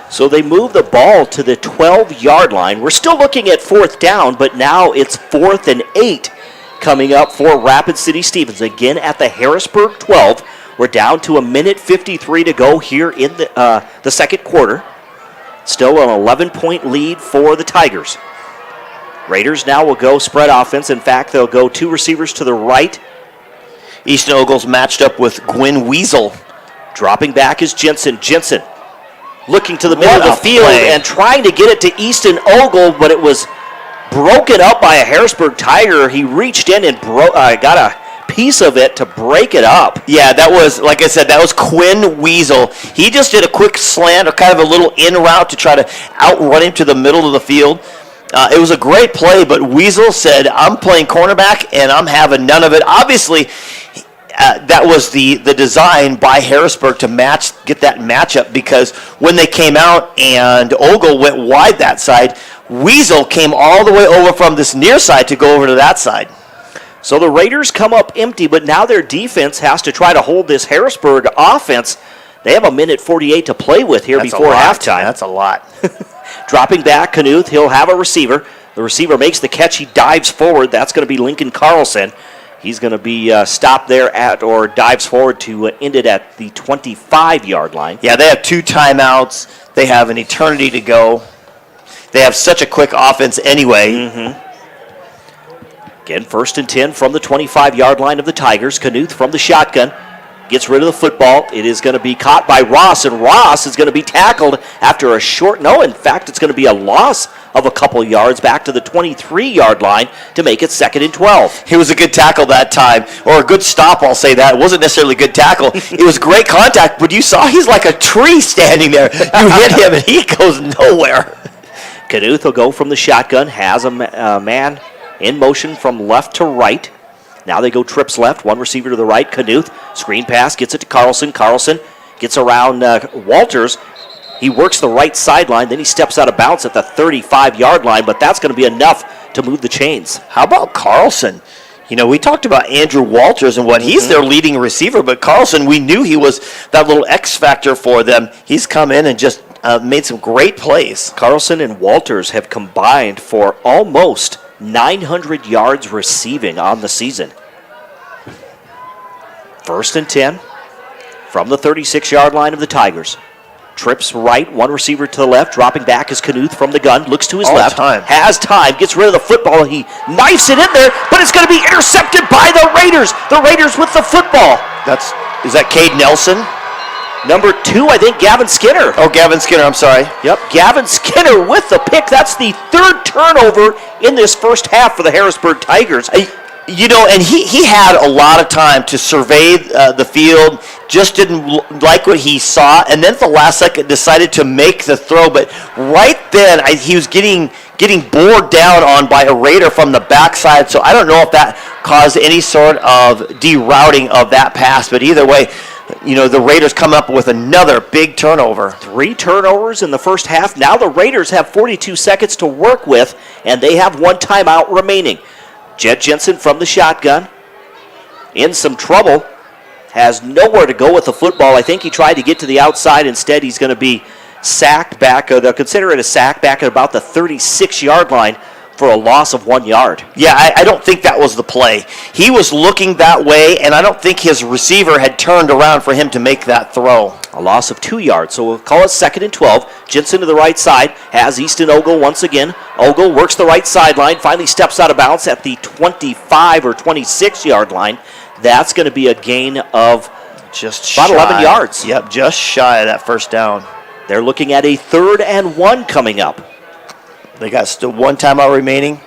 So they move the ball to the 12-yard line. We're still looking at 4th down, but now it's 4th and 8 coming up for Rapid City Stevens. Again at the Harrisburg 12. We're down to 1:53 to go here in the second quarter. Still an 11-point lead for the Tigers. Raiders now will go spread offense. In fact, they'll go 2 receivers to the right. Easton Ogle's matched up with Gwyn Weasel. Dropping back is Jensen. Jensen looking to the middle of the field and trying to get it to Easton Ogle, but it was broken up by a Harrisburg Tiger. He reached in and got a piece of it to break it up. Yeah, that was, like I said, that was Quinn Weasel. He just did a quick slant or kind of a little in route to try to outrun him to the middle of the field. It was a great play, but Weasel said, I'm playing cornerback, and I'm having none of it. Obviously, that was the design by Harrisburg to get that matchup, because when they came out and Ogle went wide that side, Weasel came all the way over from this near side to go over to that side. So the Raiders come up empty, but now their defense has to try to hold this Harrisburg offense. They have 1:48 to play with here before halftime. That's a lot. Dropping back, Knuth, he'll have a receiver. The receiver makes the catch. He dives forward. That's going to be Lincoln Carlson. He's going to be stopped there or dives forward to end it at the 25-yard line. Yeah, they have 2 timeouts. They have an eternity to go. They have such a quick offense anyway. Mm-hmm. Again, 1st and 10 from the 25-yard line of the Tigers. Knuth from the shotgun gets rid of the football. It is going to be caught by Ross, and Ross is going to be tackled after a short, in fact, it's going to be a loss of a couple yards back to the 23-yard line to make it 2nd and 12. It was a good tackle that time, or a good stop, I'll say that. It wasn't necessarily a good tackle. It was great contact, but you saw he's like a tree standing there. You hit him, and he goes nowhere. Knuth will go from the shotgun, has a man in motion from left to right. Now they go trips left, 1 receiver to the right. Knuth, screen pass, gets it to Carlson. Carlson gets around Walters. He works the right sideline, then he steps out of bounds at the 35-yard line, but that's going to be enough to move the chains. How about Carlson? You know, we talked about Andrew Walters and what he's their leading receiver, but Carlson, we knew he was that little X factor for them. He's come in and just made some great plays. Carlson and Walters have combined for almost 900 yards receiving on the season. 1st and 10 from the 36-yard line of the Tigers. Trips right, 1 receiver to the left. Dropping back is Knuth from the gun. Looks to his left. Has time. Gets rid of the football. He knifes it in there, but it's going to be intercepted by the Raiders. The Raiders with the football. Is that Cade Nelson? Number 2, I think, Gavin Skinner. Oh, Gavin Skinner, I'm sorry. Yep, Gavin Skinner with the pick. That's the 3rd turnover in this first half for the Harrisburg Tigers. You know, and he had a lot of time to survey the field, just didn't like what he saw, and then at the last second decided to make the throw. But right then, he was getting bored down on by a Raider from the backside, so I don't know if that caused any sort of derouting of that pass. But either way, you know, the Raiders come up with another big turnover. 3 turnovers in the first half. Now the Raiders have 42 seconds to work with, and they have 1 timeout remaining. Jed Jensen from the shotgun, in some trouble, has nowhere to go with the football. I think he tried to get to the outside. Instead, he's going to be sacked back. They'll consider it a sack back at about the 36-yard line for a loss of 1 yard. Yeah, I don't think that was the play. He was looking that way, and I don't think his receiver had turned around for him to make that throw. A loss of 2 yards, so we'll call it 2nd and 12. Jensen to the right side, has Easton Ogle once again. Ogle works the right sideline, finally steps out of bounds at the 25 or 26-yard line. That's going to be a gain of just about 11 yards. Yep, just shy of that first down. They're looking at a 3rd and 1 coming up. They got still 1 timeout remaining.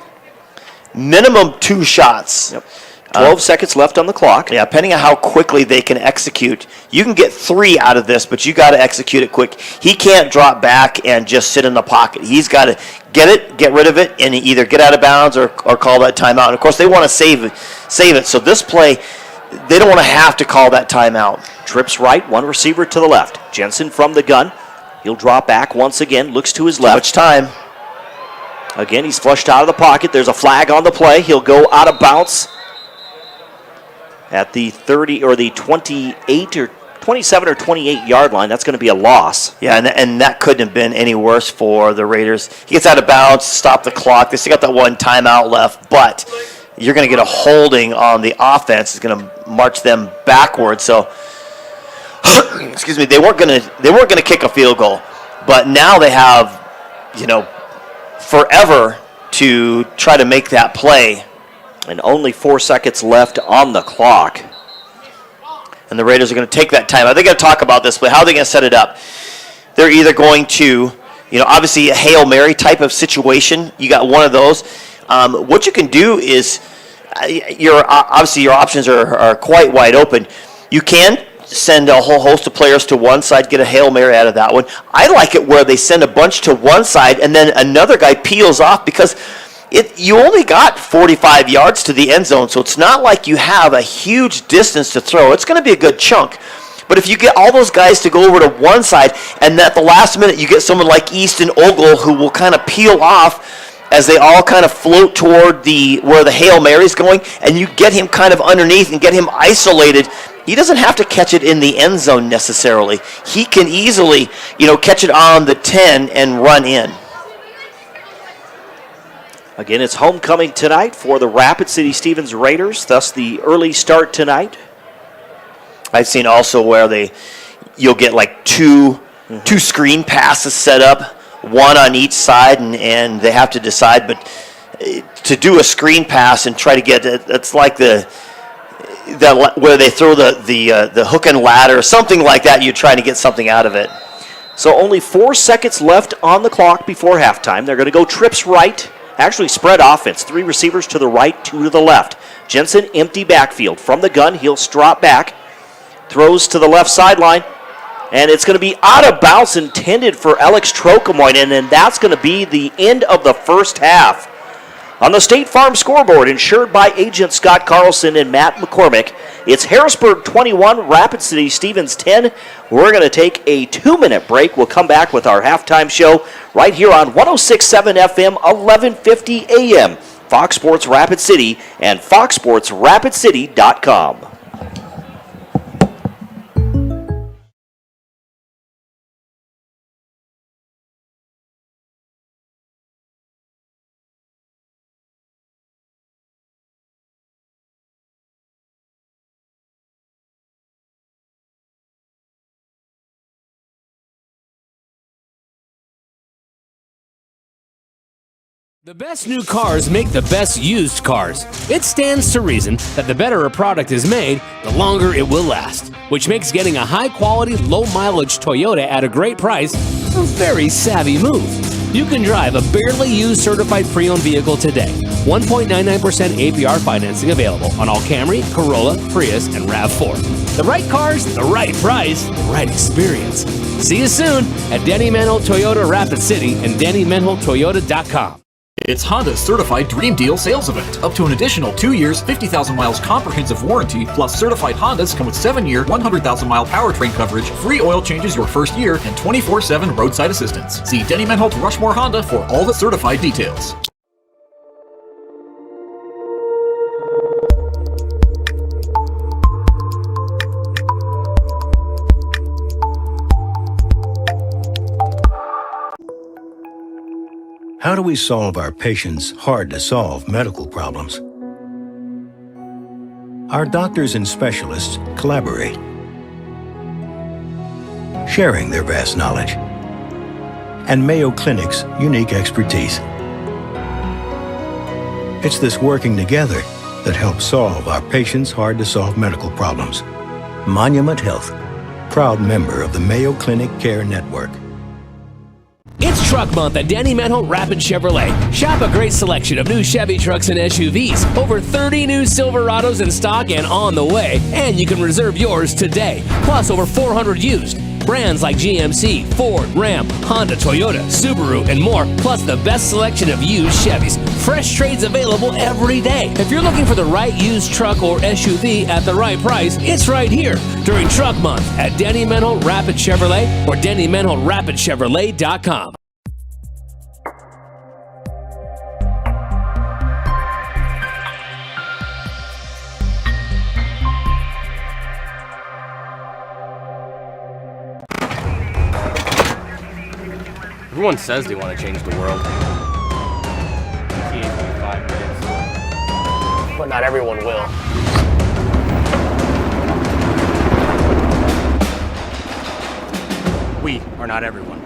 Minimum 2 shots. Yep. 12 seconds left on the clock. Yeah, depending on how quickly they can execute. You can get 3 out of this, but you got to execute it quick. He can't drop back and just sit in the pocket. He's got to get it, get rid of it, and either get out of bounds or call that timeout. And of course, they want to save it. So this play, they don't want to have to call that timeout. Trips right, 1 receiver to the left. Jensen from the gun. He'll drop back once again, looks to his left. Too much time. Again, he's flushed out of the pocket. There's a flag on the play. He'll go out of bounds at the 30 or the 28 or 27 or 28-yard line. That's going to be a loss. Yeah, and that couldn't have been any worse for the Raiders. He gets out of bounds, stop the clock. They still got that 1 timeout left, but you're going to get a holding on the offense. It's going to march them backwards. So, excuse me, they weren't going to kick a field goal, but now they have, you know, forever to try to make that play. And only 4 seconds left on the clock. And the Raiders are going to take that time. They're going to talk about this, but how are they going to set it up? They're either going to, you know, obviously a Hail Mary type of situation. You got one of those. What you can do is, obviously your options are quite wide open. You can send a whole host of players to one side, get a Hail Mary out of that one. I like it where they send a bunch to one side and then another guy peels off, because you only got 45 yards to the end zone, so it's not like you have a huge distance to throw. It's going to be a good chunk. But if you get all those guys to go over to one side, and at the last minute you get someone like Easton Ogle who will kind of peel off as they all kind of float toward where the Hail Mary's going, and you get him kind of underneath and get him isolated, he doesn't have to catch it in the end zone necessarily. He can easily, you know, catch it on the 10 and run in. Again, it's homecoming tonight for the Rapid City Stevens Raiders, thus the early start tonight. I've seen also where you'll get like two screen passes set up, 1 on each side, and they have to decide. But to do a screen pass and try to get it, it's like where they throw the hook and ladder, something like that. You're trying to get something out of it. So only 4 seconds left on the clock before halftime. They're going to go trips right. Actually, spread offense. 3 receivers to the right, 2 to the left. Jensen, empty backfield. From the gun, he'll strop back. Throws to the left sideline. And it's going to be out of bounds, intended for Alex Trocamoinen, and that's going to be the end of the first half. On the State Farm scoreboard, insured by agent Scott Carlson and Matt McCormick, it's Harrisburg 21, Rapid City Stevens 10. We're going to take a 2-minute break. We'll come back with our halftime show right here on 106.7 FM, 1150 AM, Fox Sports Rapid City and foxsportsrapidcity.com. The best new cars make the best used cars. It stands to reason that the better a product is made, the longer it will last, which makes getting a high-quality, low-mileage Toyota at a great price a very savvy move. You can drive a barely used certified pre-owned vehicle today. 1.99% APR financing available on all Camry, Corolla, Prius, and RAV4. The right cars, the right price, the right experience. See you soon at Denny Manhole Toyota Rapid City and DennyManholeToyota.com. It's Honda's certified Dream Deal sales event. Up to an additional 2 years, 50,000 miles comprehensive warranty, plus certified Hondas come with 7-year, 100,000-mile powertrain coverage, free oil changes your first year, and 24/7 roadside assistance. See Denny Manhole Rushmore Honda for all the certified details. How do we solve our patients' hard-to-solve medical problems? Our doctors and specialists collaborate, sharing their vast knowledge and Mayo Clinic's unique expertise. It's this working together that helps solve our patients' hard-to-solve medical problems. Monument Health, proud member of the Mayo Clinic Care Network. It's Truck Month at Denny Manhole Rapid Chevrolet. Shop a great selection of new Chevy trucks and SUVs. Over 30 new Silverados in stock and on the way. And you can reserve yours today. Plus over 400 used. Brands like GMC, Ford, Ram, Honda, Toyota, Subaru, and more. Plus the best selection of used Chevys. Fresh trades available every day. If you're looking for the right used truck or SUV at the right price, it's right here during Truck Month at Denny Manhole Rapid Chevrolet or DennyManholeRapidChevrolet.com. Everyone says they want to change the world. But not everyone will. We are not everyone.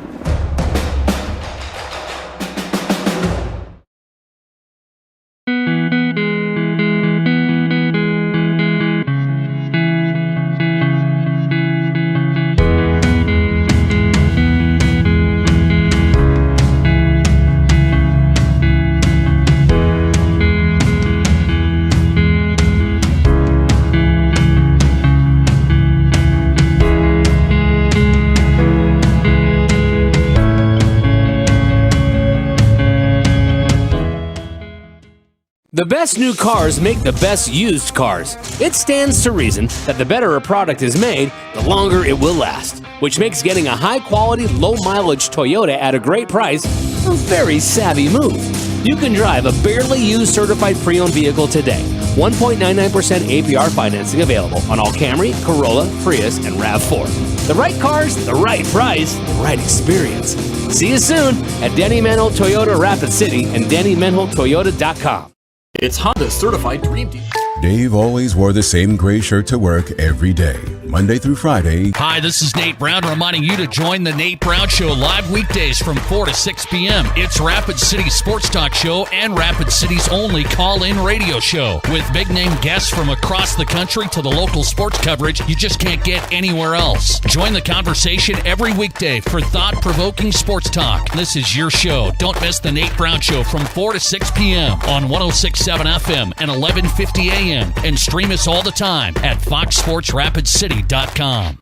The best new cars make the best used cars. It stands to reason that the better a product is made, the longer it will last, which makes getting a high-quality, low-mileage Toyota at a great price a very savvy move. You can drive a barely used certified pre-owned vehicle today. 1.99% APR financing available on all Camry, Corolla, Prius, and RAV4. The right cars, the right price, the right experience. See you soon at Denny Manhole Toyota Rapid City and DennyManholeToyota.com. It's Honda's certified Dream Deal. Dave always wore the same gray shirt to work every day, Monday through Friday. Hi, this is Nate Brown reminding you to join the Nate Brown Show live weekdays from 4 to 6 p.m. It's Rapid City Sports Talk Show and Rapid City's only call-in radio show. With big-name guests from across the country to the local sports coverage you just can't get anywhere else. Join the conversation every weekday for thought-provoking sports talk. This is your show. Don't miss the Nate Brown Show from 4 to 6 p.m. on 106.7 FM and 1150 a.m. And stream us all the time at foxsportsrapidcity.com.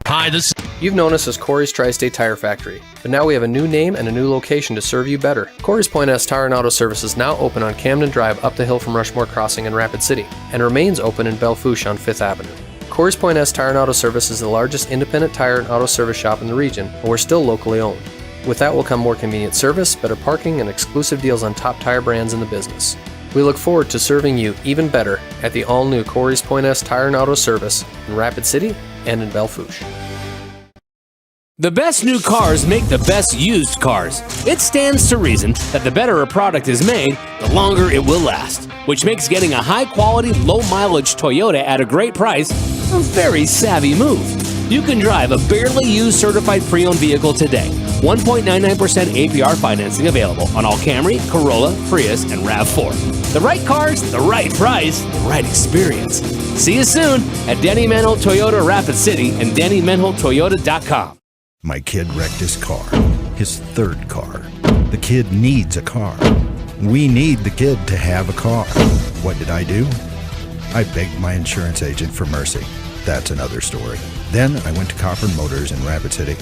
Hi, You've known us as Corey's Tri-State Tire Factory, but now we have a new name and a new location to serve you better. Corey's Point S Tire and Auto Service is now open on Camden Drive up the hill from Rushmore Crossing in Rapid City, and remains open in Belle Fourche on 5th Avenue. Corey's Point S Tire and Auto Service is the largest independent tire and auto service shop in the region, and we're still locally owned. With that will come more convenient service, better parking, and exclusive deals on top tire brands in the business. We look forward to serving you even better at the all-new Corey's Point S Tire and Auto Service in Rapid City and in Belle Fourche. The best new cars make the best used cars. It stands to reason that the better a product is made, the longer it will last, which makes getting a high-quality, low-mileage Toyota at a great price a very savvy move. You can drive a barely used certified pre-owned vehicle today. 1.99% APR financing available on all Camry, Corolla, Prius, and RAV4. The right cars, the right price, the right experience. See you soon at Denny Menholt Toyota Rapid City and DennyMenholtToyota.com. My kid wrecked his car, his third car. The kid needs a car. We need the kid to have a car. What did I do? I begged my insurance agent for mercy. That's another story. Then I went to Copper Motors in Rapid City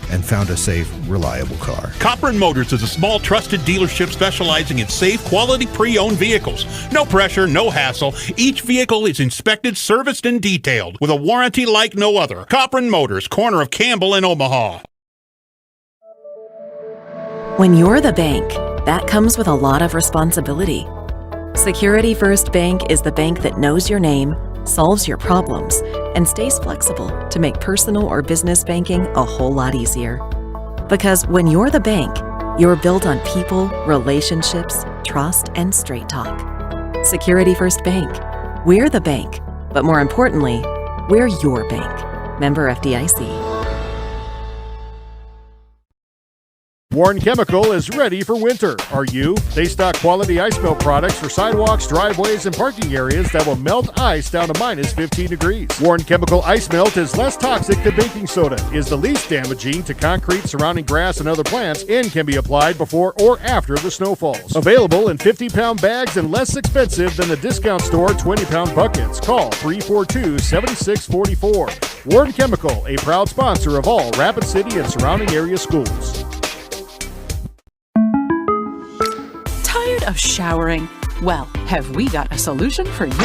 and found a safe, reliable car. Copper & Motors is a small, trusted dealership specializing in safe, quality pre-owned vehicles. No pressure, no hassle. Each vehicle is inspected, serviced, and detailed with a warranty like no other. Copper & Motors, corner of Campbell and Omaha. When you're the bank, that comes with a lot of responsibility. Security First Bank is the bank that knows your name, solves your problems, and stays flexible to make personal or business banking a whole lot easier. Because when you're the bank, you're built on people, relationships, trust, and straight talk. Security First Bank. We're the bank, but more importantly, we're your bank. Member FDIC. Warren Chemical is ready for winter. Are you? They stock quality ice melt products for sidewalks, driveways, and parking areas that will melt ice down to minus 15 degrees. Warren Chemical Ice Melt is less toxic than baking soda, is the least damaging to concrete, surrounding grass, and other plants, and can be applied before or after the snow falls. Available in 50-pound bags and less expensive than the discount store 20-pound buckets. Call 342-7644. Warren Chemical, a proud sponsor of all Rapid City and surrounding area schools. Of showering? Well, have we got a solution for you?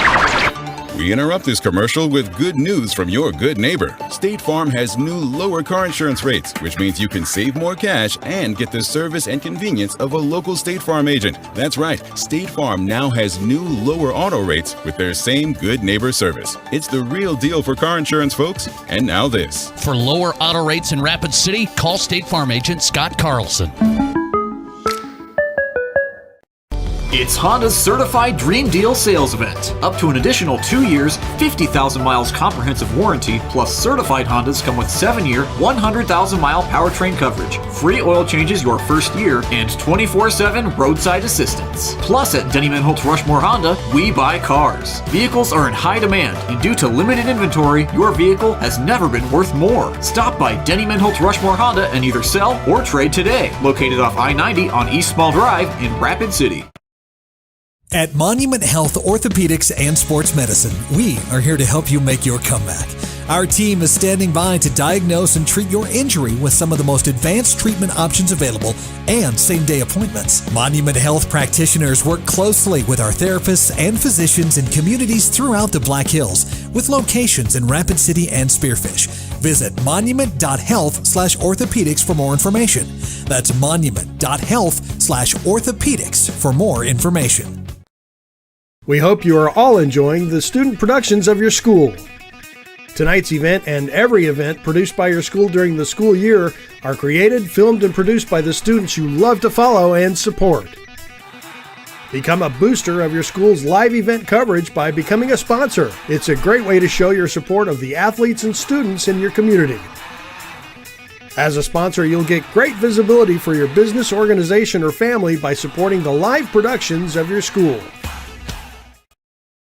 We interrupt this commercial with good news from your good neighbor. State Farm has new lower car insurance rates, which means you can save more cash and get the service and convenience of a local State Farm agent. That's right, State Farm now has new lower auto rates with their same good neighbor service. It's the real deal for car insurance, folks. And now this. For lower auto rates in Rapid City, call State Farm agent Scott Carlson. It's Honda's Certified Dream Deal sales event. Up to an additional 2 years, 50,000 miles comprehensive warranty, plus certified Hondas come with 7-year, 100,000-mile powertrain coverage, free oil changes your first year, and 24/7 roadside assistance. Plus, at Denny Menholt Rushmore Honda, we buy cars. Vehicles are in high demand, and due to limited inventory, your vehicle has never been worth more. Stop by Denny Menholt Rushmore Honda and either sell or trade today. Located off I-90 on East Small Drive in Rapid City. At Monument Health Orthopedics and Sports Medicine, we are here to help you make your comeback. Our team is standing by to diagnose and treat your injury with some of the most advanced treatment options available and same-day appointments. Monument Health practitioners work closely with our therapists and physicians in communities throughout the Black Hills, with locations in Rapid City and Spearfish. Visit monument.health/orthopedics for more information. That's monument.health/orthopedics for more information. We hope you are all enjoying the student productions of your school. Tonight's event and every event produced by your school during the school year are created, filmed, and produced by the students you love to follow and support. Become a booster of your school's live event coverage by becoming a sponsor. It's a great way to show your support of the athletes and students in your community. As a sponsor, you'll get great visibility for your business, organization, or family by supporting the live productions of your school.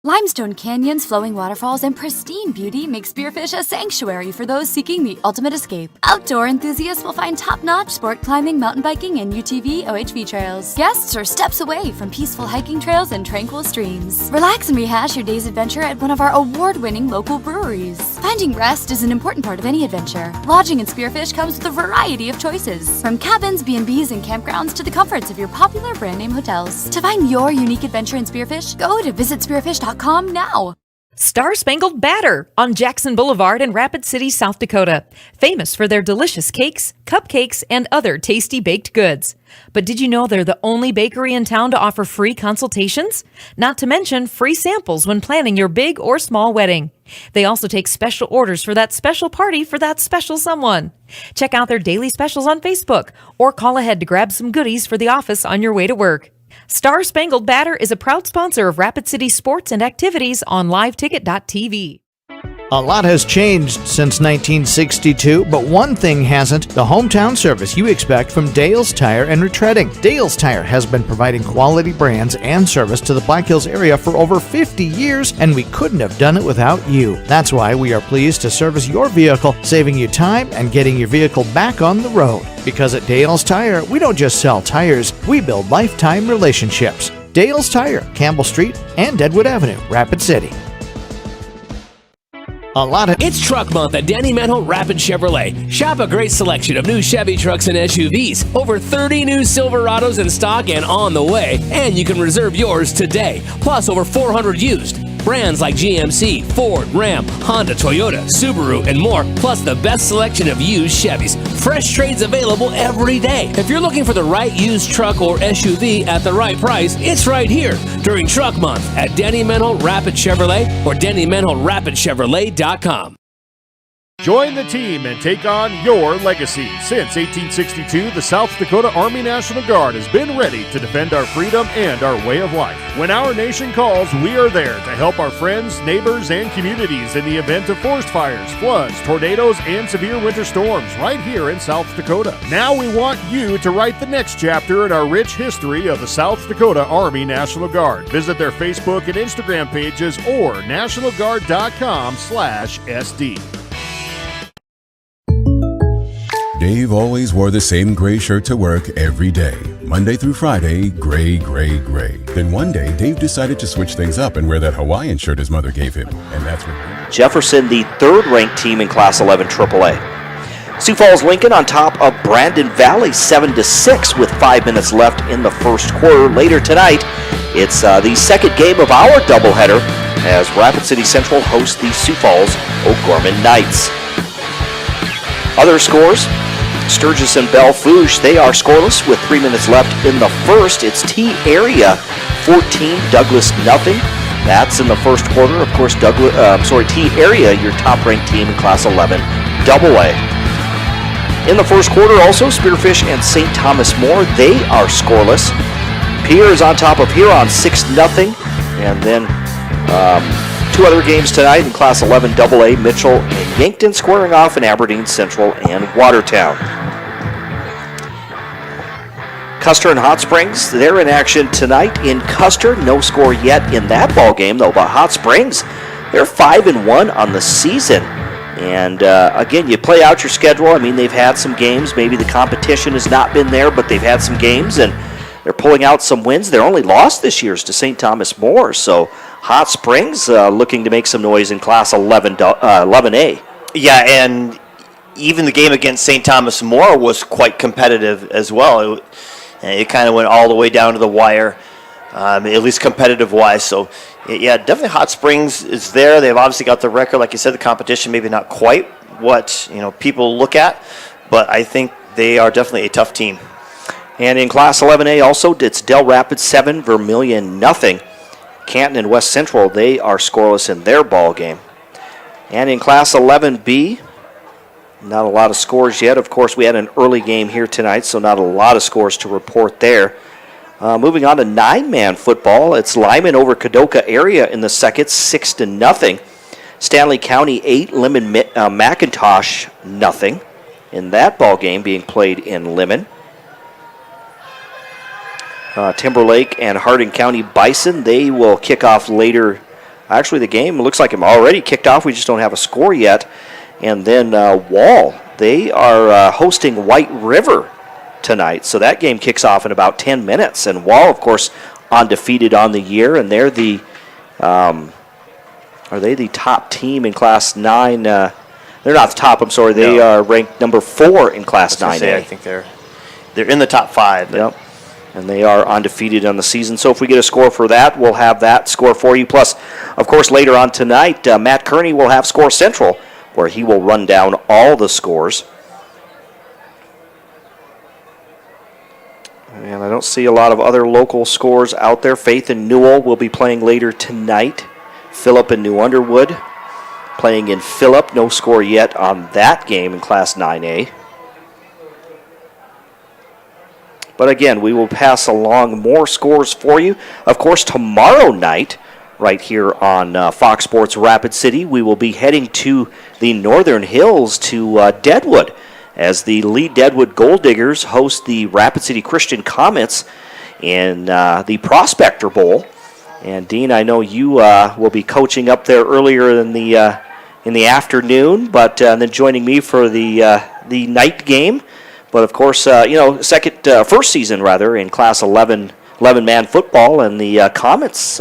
Limestone canyons, flowing waterfalls, and pristine beauty make Spearfish a sanctuary for those seeking the ultimate escape. Outdoor enthusiasts will find top-notch sport climbing, mountain biking, and UTV OHV trails. Guests are steps away from peaceful hiking trails and tranquil streams. Relax and rehash your day's adventure at one of our award-winning local breweries. Finding rest is an important part of any adventure. Lodging in Spearfish comes with a variety of choices, from cabins, B&Bs, and campgrounds to the comforts of your popular brand-name hotels. To find your unique adventure in Spearfish, go to visitspearfish.com now. Star Spangled Batter on Jackson Boulevard in Rapid City, South Dakota. Famous for their delicious cakes, cupcakes, and other tasty baked goods. But did you know they're the only bakery in town to offer free consultations? Not to mention free samples when planning your big or small wedding. They also take special orders for that special party for that special someone. Check out their daily specials on Facebook or call ahead to grab some goodies for the office on your way to work. Star Spangled Batter is a proud sponsor of Rapid City sports and activities on liveticket.tv. A lot has changed since 1962, but one thing hasn't: the hometown service you expect from Dale's Tire and Retreading. Dale's Tire has been providing quality brands and service to the Black Hills area for over 50 years, and we couldn't have done it without you. That's why we are pleased to service your vehicle, saving you time and getting your vehicle back on the road. Because at Dale's Tire, we don't just sell tires, we build lifetime relationships. Dale's Tire, Campbell Street and Deadwood Avenue, Rapid City. It's Truck Month at Danny Mantle Rapid Chevrolet. Shop a great selection of new Chevy trucks and SUVs. Over 30 new Silverados in stock and on the way. And you can reserve yours today. Plus over 400 used. Brands like GMC, Ford, Ram, Honda, Toyota, Subaru, and more. Plus the best selection of used Chevys. Fresh trades available every day. If you're looking for the right used truck or SUV at the right price, it's right here during Truck Month at Danny Mantle Rapid Chevrolet or DannyMantleRapidChevrolet.com. Join the team and take on your legacy. Since 1862, the South Dakota Army National Guard has been ready to defend our freedom and our way of life. When our nation calls, we are there to help our friends, neighbors, and communities in the event of forest fires, floods, tornadoes, and severe winter storms right here in South Dakota. Now we want you to write the next chapter in our rich history of the South Dakota Army National Guard. Visit their Facebook and Instagram pages or nationalguard.com/SD. Dave always wore the same gray shirt to work every day. Monday through Friday, gray, gray, gray. Then one day, Dave decided to switch things up and wear that Hawaiian shirt his mother gave him. And that's when Jefferson, the third-ranked team in Class 11 AAA. Sioux Falls Lincoln on top of Brandon Valley 7-6 with 5 minutes left in the first quarter. Later tonight, it's the second game of our doubleheader as Rapid City Central hosts the Sioux Falls O'Gorman Knights. Other scores: Sturgis and Belle-Fourche, they are scoreless with 3 minutes left in the first. It's T-Area 14, Douglas nothing. That's in the first quarter. Of course, T-Area, your top-ranked team in Class 11 AA. In the first quarter, also, Spearfish and St. Thomas More, they are scoreless. Pierre is on top of Huron 6-0. And then two other games tonight in Class 11 AA, Mitchell and Yankton squaring off in Aberdeen Central and Watertown. Custer and Hot Springs, they're in action tonight in Custer. No score yet in that ball game, though, but Hot Springs, they're 5-1 on the season. And again, you play out your schedule. I mean, they've had some games. Maybe the competition has not been there, but they've had some games, and they're pulling out some wins. Their only loss this year is to St. Thomas More, so Hot Springs looking to make some noise in Class 11A. Yeah, and even the game against St. Thomas More was quite competitive as well. It kind of went all the way down to the wire, at least competitive-wise. So, yeah, definitely Hot Springs is there. They've obviously got the record. Like you said, the competition maybe not quite what people look at, but I think they are definitely a tough team. And in Class 11A also, it's Del Rapids 7, Vermilion nothing. Canton and West Central, they are scoreless in their ball game. And in Class 11B, not a lot of scores yet. Of course, we had an early game here tonight, so not a lot of scores to report there. Moving on to 9-man football, it's Lyman over Kadoka area in the second, 6-0. Stanley County 8, Lemon McIntosh nothing. In that ball game being played in Lemon. Timberlake and Hardin County Bison, they will kick off later. Actually, the game looks like it already kicked off. We just don't have a score yet. And then Wall, they are hosting White River tonight. So that game kicks off in about 10 minutes. And Wall, of course, undefeated on the year. And they're the, are they the top team in Class 9? They're not the top, I'm sorry. They are ranked number 4 in Class 9A. I think they're in the top 5. Yep. And they are undefeated on the season. So if we get a score for that, we'll have that score for you. Plus, of course, later on tonight, Matt Kearney will have Score Central, where he will run down all the scores. And I don't see a lot of other local scores out there. Faith and Newell will be playing later tonight. Phillip and New Underwood playing in Phillip. No score yet on that game in Class 9A. But again, we will pass along more scores for you. Of course, tomorrow night, right here on Fox Sports Rapid City. We will be heading to the Northern Hills to Deadwood as the Lee Deadwood Gold Diggers host the Rapid City Christian Comets in the Prospector Bowl. And Dean, I know you will be coaching up there earlier in the afternoon, but then joining me for the night game. But of course, first season rather in Class 11-man football, and the Comets.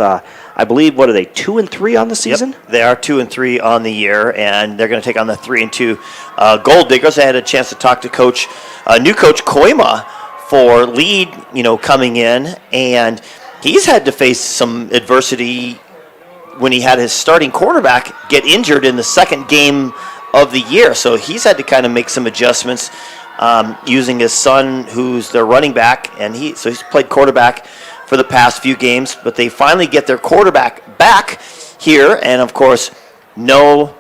I believe, what are they, 2-3 on the season? Yep, they are 2-3 on the year, and they're going to take on the 3-2 Gold Diggers. I had a chance to talk to new coach Koima for lead, coming in, and he's had to face some adversity when he had his starting quarterback get injured in the second game of the year. So he's had to kind of make some adjustments using his son, who's their running back, and he's played quarterback for the past few games, but they finally get their quarterback back here, and of course, no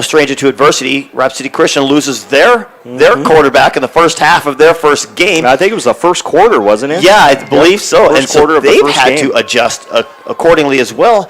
stranger to adversity. Rapid City Christian loses their quarterback in the first half of their first game. I think it was the first quarter, wasn't it? Yeah, I believe so. First and so quarter of the they've first had game. to adjust accordingly as well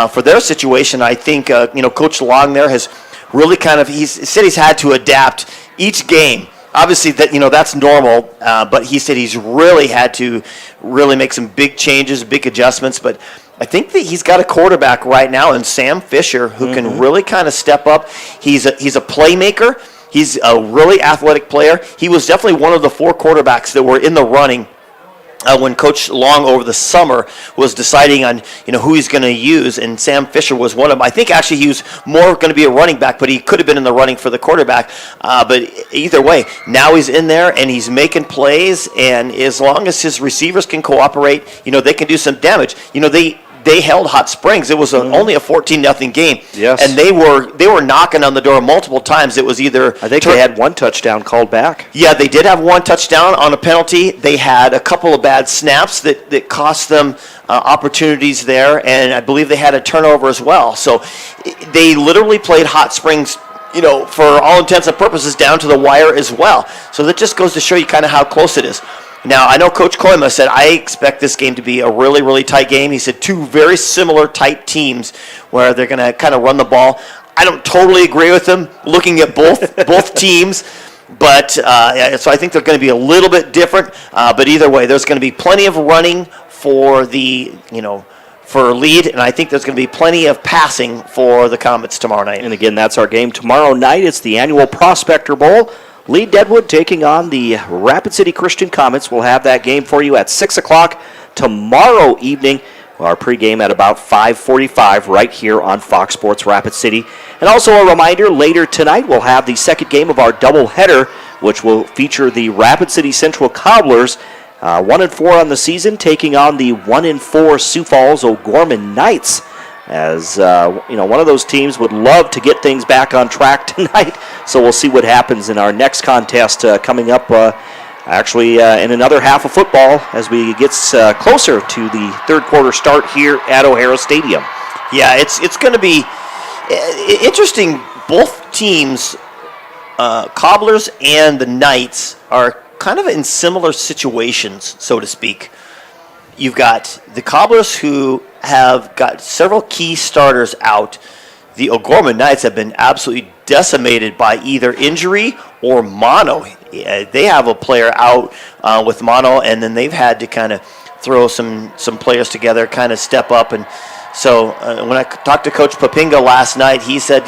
for their situation. I think Coach Long there has really he said he's had to adapt each game. Obviously, that's normal, but he said he's really had to make some big changes, big adjustments. But I think that he's got a quarterback right now in Sam Fisher who can really kind of step up. He's a playmaker. He's a really athletic player. He was definitely one of the 4 quarterbacks that were in the running when Coach Long over the summer was deciding on who he's going to use, and Sam Fisher was one of them. I think actually he was more going to be a running back, but he could have been in the running for the quarterback. But either way, now he's in there and he's making plays, and as long as his receivers can cooperate, they can do some damage. They held Hot Springs. It was only a 14-0 game. Yes. And they were knocking on the door multiple times. It was either... I think they had 1 touchdown called back. Yeah, they did have 1 touchdown on a penalty. They had a couple of bad snaps that cost them opportunities there, and I believe they had a turnover as well. So they literally played Hot Springs, for all intents and purposes, down to the wire as well. So that just goes to show you kind of how close it is. Now, I know Coach Koima said, I expect this game to be a really, really tight game. He said 2 very similar type teams where they're going to kind of run the ball. I don't totally agree with him looking at both teams, but so I think they're going to be a little bit different. But either way, there's going to be plenty of running for for lead, and I think there's going to be plenty of passing for the Comets tomorrow night. And again, that's our game tomorrow night. It's the annual Prospector Bowl. Lee Deadwood taking on the Rapid City Christian Comets. We'll have that game for you at 6 o'clock tomorrow evening. Our pregame at about 5:45 right here on Fox Sports Rapid City. And also a reminder, later tonight we'll have the second game of our doubleheader, which will feature the Rapid City Central Cobblers, 1-4 on the season, taking on the 1-4 Sioux Falls O'Gorman Knights. As one of those teams would love to get things back on track tonight. So we'll see what happens in our next contest coming up in another half of football as we get closer to the third quarter start here at O'Hara Stadium. Yeah, it's going to be interesting. Both teams, Cobblers and the Knights, are kind of in similar situations, so to speak. You've got the Cobblers who have got several key starters out. The O'Gorman Knights have been absolutely decimated by either injury or mono. They have a player out with mono, and then they've had to kind of throw some players together, kind of step up. And so when I talked to Coach Papinga last night, he said,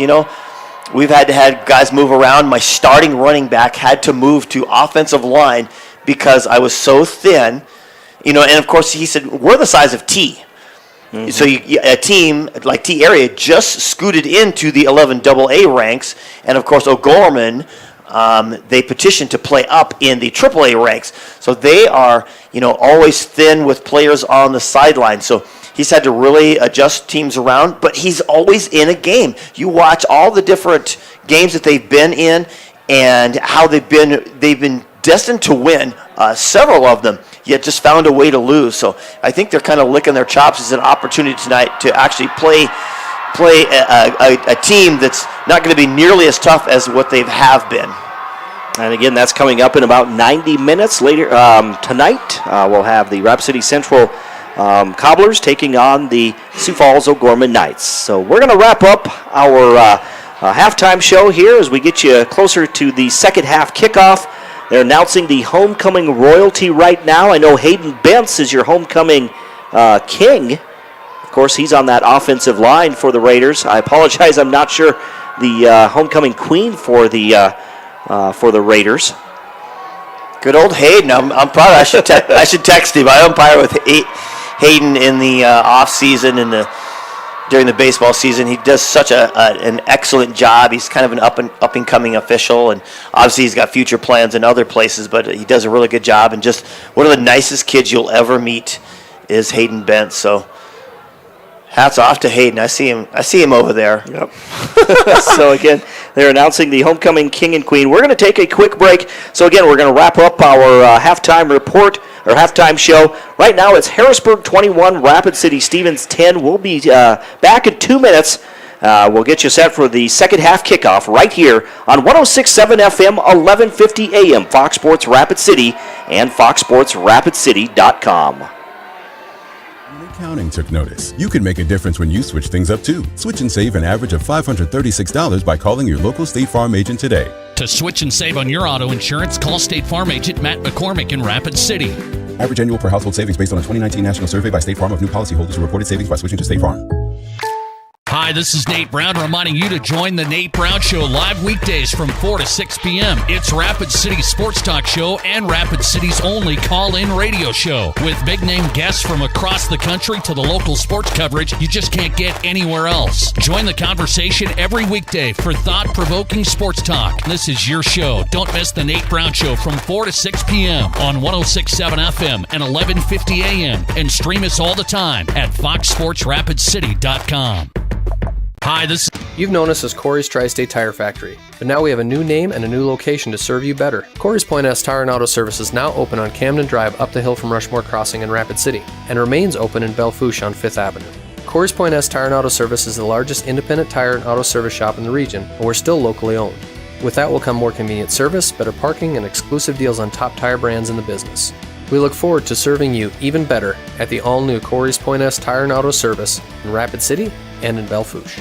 we've had to have guys move around. My starting running back had to move to offensive line because I was so thin. And of course, he said, we're the size of T. Mm-hmm. So a team like T area just scooted into the 11 AA ranks. And of course, O'Gorman, they petitioned to play up in the AAA ranks. So they are, always thin with players on the sideline. So he's had to really adjust teams around, but he's always in a game. You watch all the different games that they've been in and how they've been destined to win, several of them, yet just found a way to lose. So I think they're kind of licking their chops as an opportunity tonight to actually play a team that's not going to be nearly as tough as what they have been. And again, that's coming up in about 90 minutes later tonight. We'll have the Rapid City Central Cobblers taking on the Sioux Falls O'Gorman Knights. So we're going to wrap up our halftime show here as we get you closer to the second half kickoff. They're announcing the homecoming royalty right now. I know Hayden Bentz is your homecoming king. Of course, he's on that offensive line for the Raiders. I apologize, I'm not sure the homecoming queen for the Raiders. Good old Hayden. I'm proud. I should text him. I umpire with Hayden in the off season and during the baseball season. He does such an excellent job. He's kind of an up and coming official, and obviously he's got future plans in other places. But he does a really good job, and just one of the nicest kids you'll ever meet is Hayden Bentz. So hats off to Hayden. I see him over there. Yep. So again, they're announcing the homecoming king and queen. We're going to take a quick break. So again, we're going to wrap up our halftime report, or halftime show. Right now it's Harrisburg 21, Rapid City Stevens 10. We'll be back in 2 minutes. We'll get you set for the second half kickoff right here on 106.7 FM, 1150 AM, Fox Sports Rapid City and foxsportsrapidcity.com. Accounting took notice. You can make a difference when you switch things up too. Switch and save an average of $536 by calling your local State Farm agent today. To switch and save on your auto insurance, call State Farm agent Matt McCormick in Rapid City. Average annual per household savings based on a 2019 national survey by State Farm of new policyholders who reported savings by switching to State Farm. Hi, this is Nate Brown reminding you to join the Nate Brown Show live weekdays from 4 to 6 p.m. It's Rapid City's sports talk show and Rapid City's only call-in radio show. With big-name guests from across the country to the local sports coverage you just can't get anywhere else. Join the conversation every weekday for thought-provoking sports talk. This is your show. Don't miss the Nate Brown Show from 4 to 6 p.m. on 106.7 FM and 1150 AM. And stream us all the time at foxsportsrapidcity.com. Hi, You've known us as Corey's Tri-State Tire Factory, but now we have a new name and a new location to serve you better. Corey's Point S Tire and Auto Service is now open on Camden Drive up the hill from Rushmore Crossing in Rapid City, and remains open in Belle Fourche on 5th Avenue. Corey's Point S Tire and Auto Service is the largest independent tire and auto service shop in the region, and we're still locally owned. With that will come more convenient service, better parking, and exclusive deals on top tire brands in the business. We look forward to serving you even better at the all-new Corey's Point S Tire and Auto Service in Rapid City and in Belle Fourche.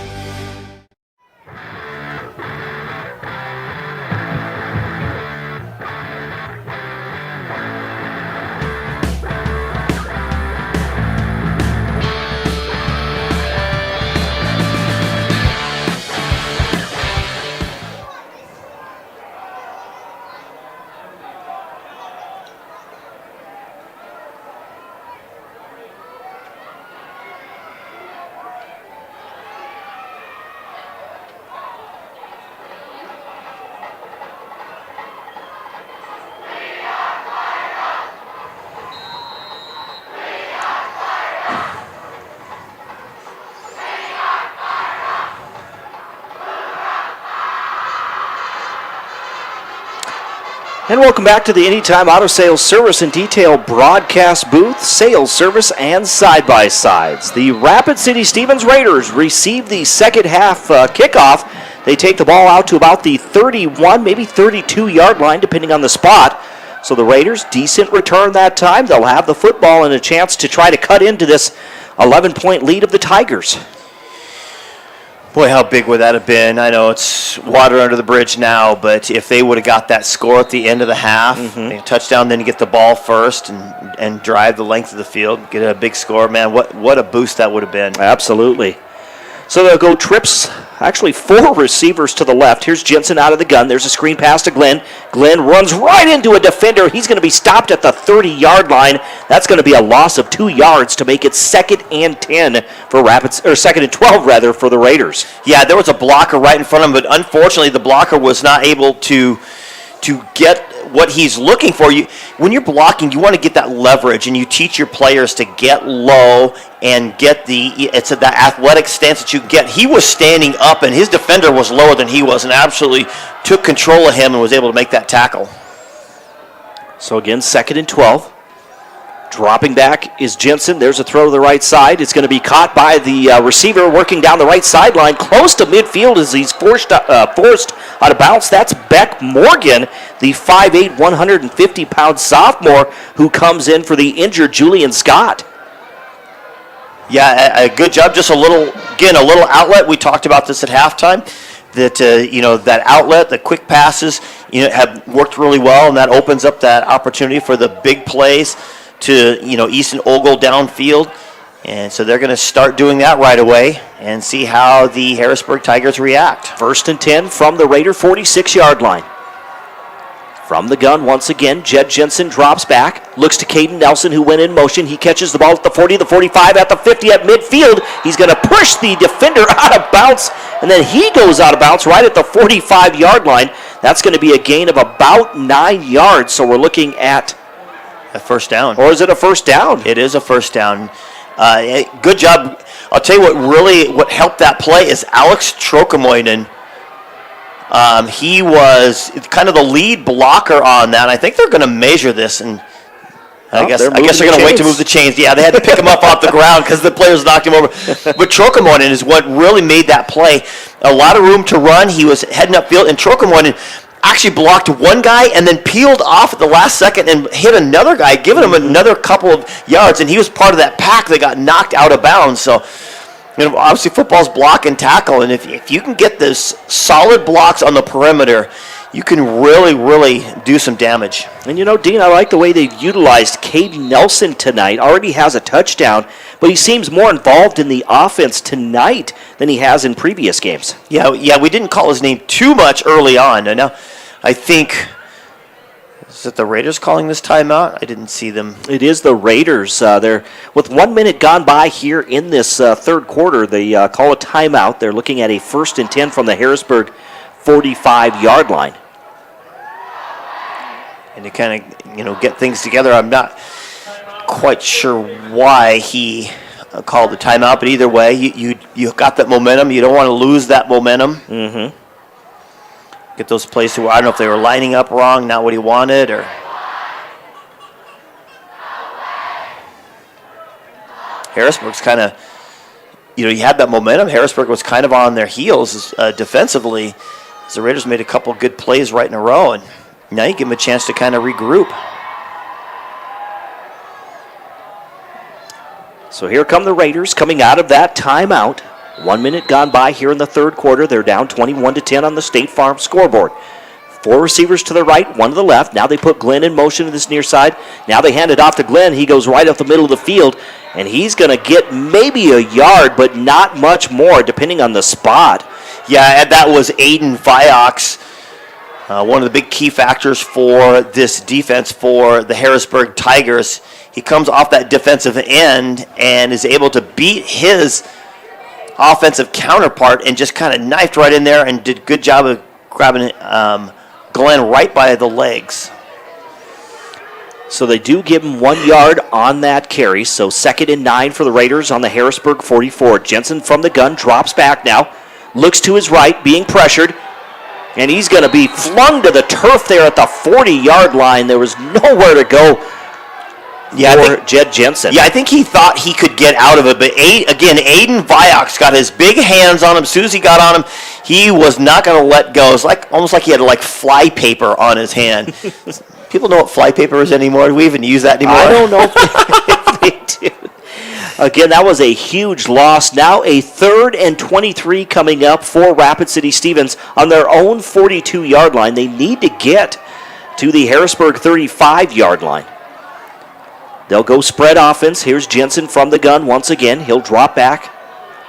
And welcome back to the Anytime Auto Sales Service and Detail broadcast booth, sales service, and side-by-sides. The Rapid City Stevens Raiders receive the second half kickoff. They take the ball out to about the 31, maybe 32-yard line, depending on the spot. So the Raiders, decent return that time. They'll have the football and a chance to try to cut into this 11-point lead of the Tigers. Boy, how big would that have been? I know it's water under the bridge now, but if they would have got that score at the end of the half, a touchdown, then you get the ball first and drive the length of the field, get a big score, man, what a boost that would have been. Absolutely. So they'll go trips, actually 4 receivers to the left. Here's Jensen out of the gun. There's a screen pass to Glenn. Glenn runs right into a defender. He's going to be stopped at the 30-yard line. That's going to be a loss of 2 yards to make it 2nd and 10 for Rapids, or 2nd and 12 rather, for the Raiders. Yeah, there was a blocker right in front of him, but unfortunately the blocker was not able to get what he's looking for. When you're blocking, you want to get that leverage, and you teach your players to get low and get the athletic stance that you get. He was standing up, and his defender was lower than he was, and absolutely took control of him and was able to make that tackle. So again, 2nd and 12. Dropping back is Jensen. There's a throw to the right side. It's going to be caught by the receiver working down the right sideline. Close to midfield as he's forced out of bounds. That's Beck Morgan, the 5'8", 150-pound sophomore who comes in for the injured Julian Scott. Yeah, a good job. Just a little outlet. We talked about this at halftime. That that outlet, the quick passes, have worked really well, and that opens up that opportunity for the big plays to Easton Ogle downfield. And so they're going to start doing that right away and see how the Harrisburg Tigers react. 1st and 10 from the Raider 46-yard line. From the gun, once again, Jed Jensen drops back, looks to Caden Nelson, who went in motion. He catches the ball at the 40, the 45, at the 50, at midfield. He's going to push the defender out of bounds, and then he goes out of bounds right at the 45-yard line. That's going to be a gain of about 9 yards, so we're looking at a first down. Or is it a first down? It is a first down. Good job. I'll tell you what helped that play is Alex Trokamoinen. He was kind of the lead blocker on that. I think they're going to measure this, and I guess they're going to wait to move the chains. Yeah, they had to pick him up off the ground because the players knocked him over. But Trokamoinen is what really made that play. A lot of room to run. He was heading upfield, and Trokamoinen actually blocked one guy and then peeled off at the last second and hit another guy, giving him another couple of yards, and he was part of that pack that got knocked out of bounds. So, obviously football's block and tackle, and if you can get those solid blocks on the perimeter, you can really, really do some damage. And Dean, I like the way they've utilized Caden Nelson tonight. Already has a touchdown, but he seems more involved in the offense tonight than he has in previous games. Yeah, we didn't call his name too much early on. And now, I think, is it the Raiders calling this timeout? I didn't see them. It is the Raiders. They're with 1 minute gone by here in this third quarter. They call a timeout. They're looking at a 1st and 10 from the Harrisburg 45-yard line. And to kind of get things together, I'm not quite sure why he called the timeout, but either way, you got that momentum. You don't want to lose that momentum. Mm-hmm. Get those plays to where I don't know if they were lining up wrong, not what he wanted, or Harrisburg's kind of, you had that momentum. Harrisburg was kind of on their heels defensively, as the Raiders made a couple good plays right in a row, and now you give them a chance to kind of regroup. So here come the Raiders coming out of that timeout. 1 minute gone by here in the third quarter. They're down 21-10 on the State Farm scoreboard. 4 receivers to the right, 1 to the left. Now they put Glenn in motion to this near side. Now they hand it off to Glenn. He goes right up the middle of the field, and he's going to get maybe a yard, but not much more, depending on the spot. Yeah, and that was Aiden Viox, one of the big key factors for this defense for the Harrisburg Tigers. He comes off that defensive end and is able to beat his offensive counterpart and just kind of knifed right in there and did a good job of grabbing Glenn right by the legs. So they do give him 1 yard on that carry. So 2nd and 9 for the Raiders on the Harrisburg 44. Jensen from the gun drops back now. Looks to his right, being pressured. And he's going to be flung to the turf there at the 40-yard line. There was nowhere to go for Jed Jensen. Yeah, I think he thought he could get out of it. But again, Aiden Viox got his big hands on him. As soon as he got on him, he was not going to let go. It's almost like he had fly paper on his hand. People know what fly paper is anymore? Do we even use that anymore? I don't know if they do. Again, that was a huge loss. Now a 3rd and 23 coming up for Rapid City Stevens on their own 42-yard line. They need to get to the Harrisburg 35-yard line. They'll go spread offense. Here's Jensen from the gun once again. He'll drop back.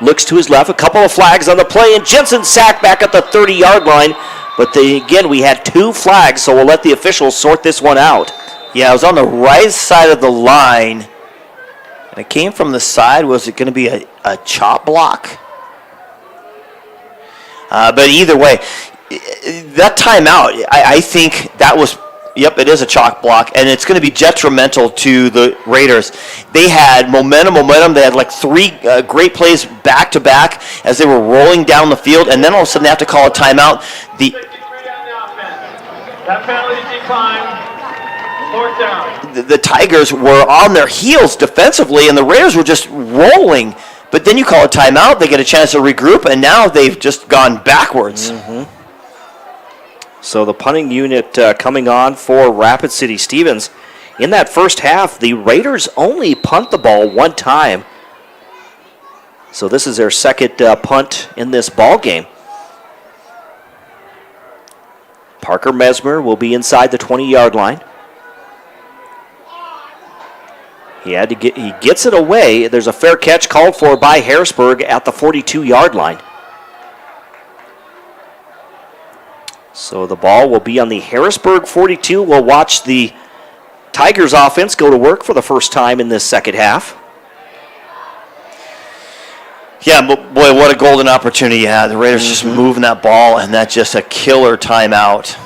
Looks to his left. A couple of flags on the play, and Jensen sacked back at the 30-yard line. But again, we had 2 flags, so we'll let the officials sort this one out. Yeah, it was on the right side of the line. And it came from the side. Was it going to be a chop block? But either way, that timeout, I think that was, yep, it is a chalk block, and it's going to be detrimental to the Raiders. They had momentum. They had 3 great plays back-to-back as they were rolling down the field, and then all of a sudden they have to call a timeout. That penalty declined. Fourth down. The Tigers were on their heels defensively, and the Raiders were just rolling. But then you call a timeout, they get a chance to regroup, and now they've just gone backwards. Mm-hmm. So the punting unit coming on for Rapid City Stevens. In that first half, the Raiders only punt the ball 1 time. So this is their second punt in this ball game. Parker Mesmer will be inside the 20-yard line. He gets it away. There's a fair catch called for by Harrisburg at the 42-yard line. So the ball will be on the Harrisburg 42. We'll watch the Tigers offense go to work for the first time in this second half. Yeah, but boy, what a golden opportunity you had. The Raiders just moving that ball, and that's just a killer timeout.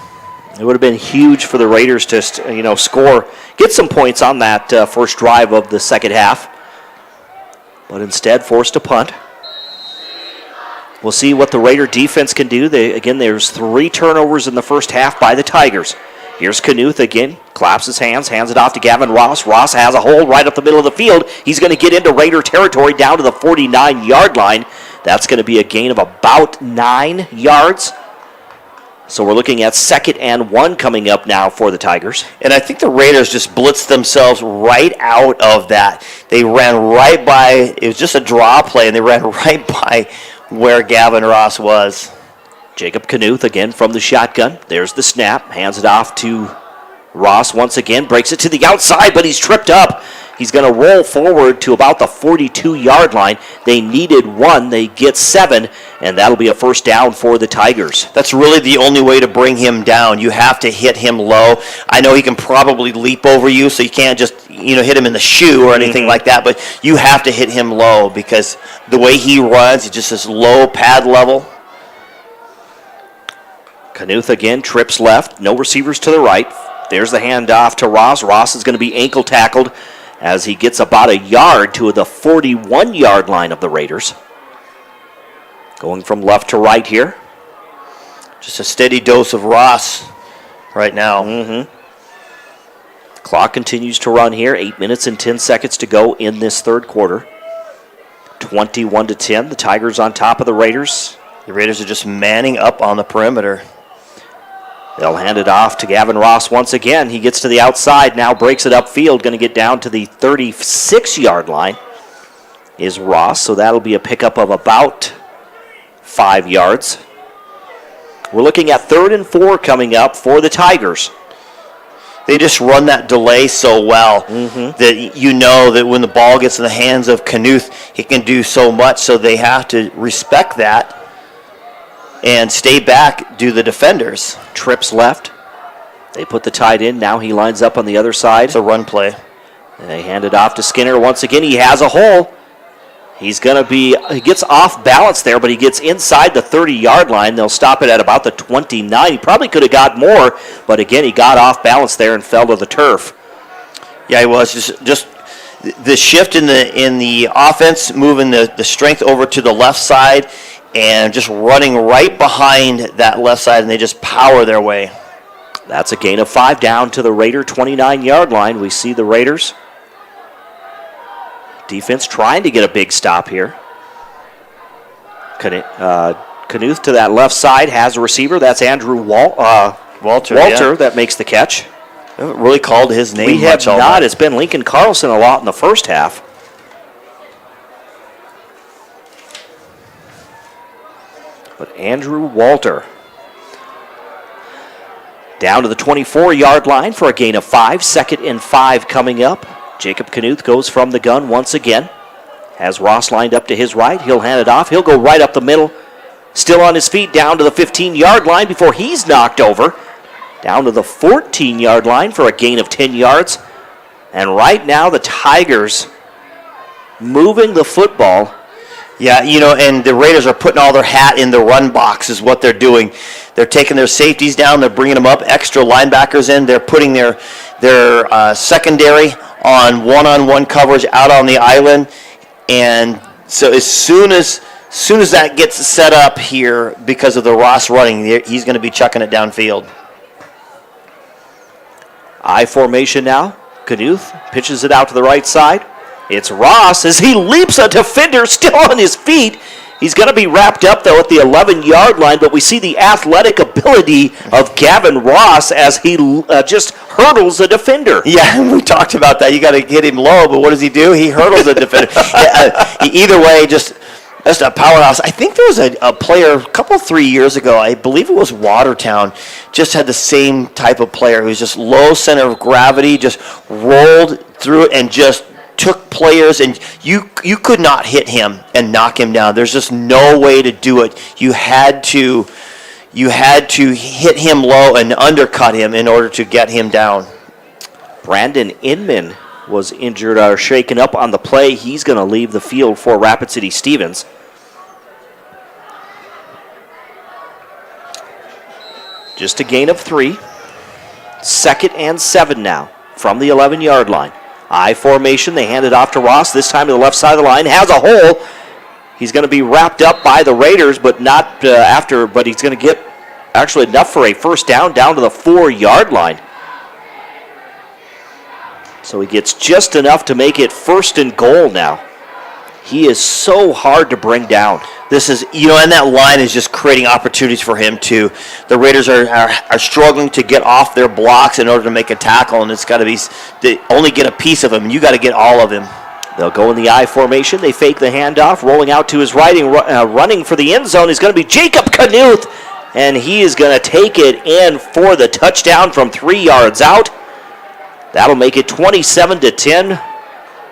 It would have been huge for the Raiders to, score, get some points on that first drive of the second half. But instead, forced to punt. We'll see what the Raider defense can do. There's 3 turnovers in the first half by the Tigers. Here's Knuth again, claps his hands it off to Gavin Ross. Ross has a hole right up the middle of the field. He's going to get into Raider territory down to the 49-yard line. That's going to be a gain of about 9 yards. So we're looking at 2nd and 1 coming up now for the Tigers. And I think the Raiders just blitzed themselves right out of that. They ran right by, it was just a draw play, and they ran right by where Gavin Ross was. Jacob Knuth again from the shotgun. There's the snap. Hands it off to Ross once again. Breaks it to the outside, but he's tripped up. He's going to roll forward to about the 42-yard line. They needed 1. They get 7, and that'll be a first down for the Tigers. That's really the only way to bring him down. You have to hit him low. I know he can probably leap over you, so you can't just hit him in the shoe or anything like that, but you have to hit him low because the way he runs, it's just this low pad level. Knuth again, trips left. No receivers to the right. There's the handoff to Ross. Ross is going to be ankle tackled as he gets about a yard to the 41-yard line of the Raiders. Going from left to right here. Just a steady dose of Ross right now. Clock continues to run here. 8 minutes and 10 seconds to go in this third quarter. 21-10. The Tigers on top of the Raiders. The Raiders are just manning up on the perimeter. They'll hand it off to Gavin Ross once again. He gets to the outside, now breaks it upfield. Going to get down to the 36-yard line is Ross. So that'll be a pickup of about 5 yards. We're looking at 3rd and 4 coming up for the Tigers. They just run that delay so well that you know that when the ball gets in the hands of Knuth, he can do so much. So they have to respect that and stay back, do the defenders. Trips left. They put the tight end. Now he lines up on the other side. It's a run play. And they hand it off to Skinner once again. He has a hole. He gets off balance there, but he gets inside the 30-yard line. They'll stop it at about the 29. He probably could have got more, but again, he got off balance there and fell to the turf. Yeah, he was. Just the shift in the offense, moving the strength over to the left side, and just running right behind that left side, and they just power their way. That's a gain of 5 down to the Raider 29-yard line. We see the Raiders defense trying to get a big stop here. Knuth to that left side has a receiver. That's Andrew Walter that makes the catch. We haven't really called his name We much have not. It's been Lincoln Carlson a lot in the first half. But Andrew Walter down to the 24-yard line for a gain of 5. 2nd and 5 coming up. Jacob Knuth goes from the gun once again. Has Ross lined up to his right. He'll hand it off. He'll go right up the middle. Still on his feet down to the 15-yard line before he's knocked over. Down to the 14-yard line for a gain of 10 yards. And right now the Tigers moving the football. Yeah, and the Raiders are putting all their hat in the run box is what they're doing. They're taking their safeties down. They're bringing them up. Extra linebackers in. They're putting their secondary on one-on-one coverage out on the island. And so as soon as that gets set up here because of the Ross running, he's going to be chucking it downfield. I formation now. Knuth pitches it out to the right side. It's Ross as he leaps a defender still on his feet. He's going to be wrapped up, though, at the 11-yard line, but we see the athletic ability of Gavin Ross as he just hurdles a defender. Yeah, we talked about that. You got to get him low, but what does he do? He hurdles a defender. Either way, just Just a powerhouse. I think there was a player a couple, 3 years ago, I believe it was Watertown, just had the same type of player who's just low center of gravity, just rolled through it and just took players, and you could not hit him and knock him down. There's just no way to do it. You had to hit him low and undercut him in order to get him down. Brandon Inman was injured or shaken up on the play. He's going to leave the field for Rapid City Stevens. Just a gain of 3. 2nd and 7 now from the 11-yard line. I formation. They hand it off to Ross. This time to the left side of the line. Has a hole. He's going to be wrapped up by the Raiders, but not after. But he's going to get actually enough for a first down to the 4-yard line. So he gets just enough to make it 1st and goal now. He is so hard to bring down. This is, and that line is just creating opportunities for him too. The Raiders are struggling to get off their blocks in order to make a tackle, and it's got to be, they only get a piece of him, and you got to get all of him. They'll go in the I formation. They fake the handoff. Rolling out to his right, running for the end zone is going to be Jacob Knuth, and he is going to take it in for the touchdown from 3 yards out. That'll make it 27-10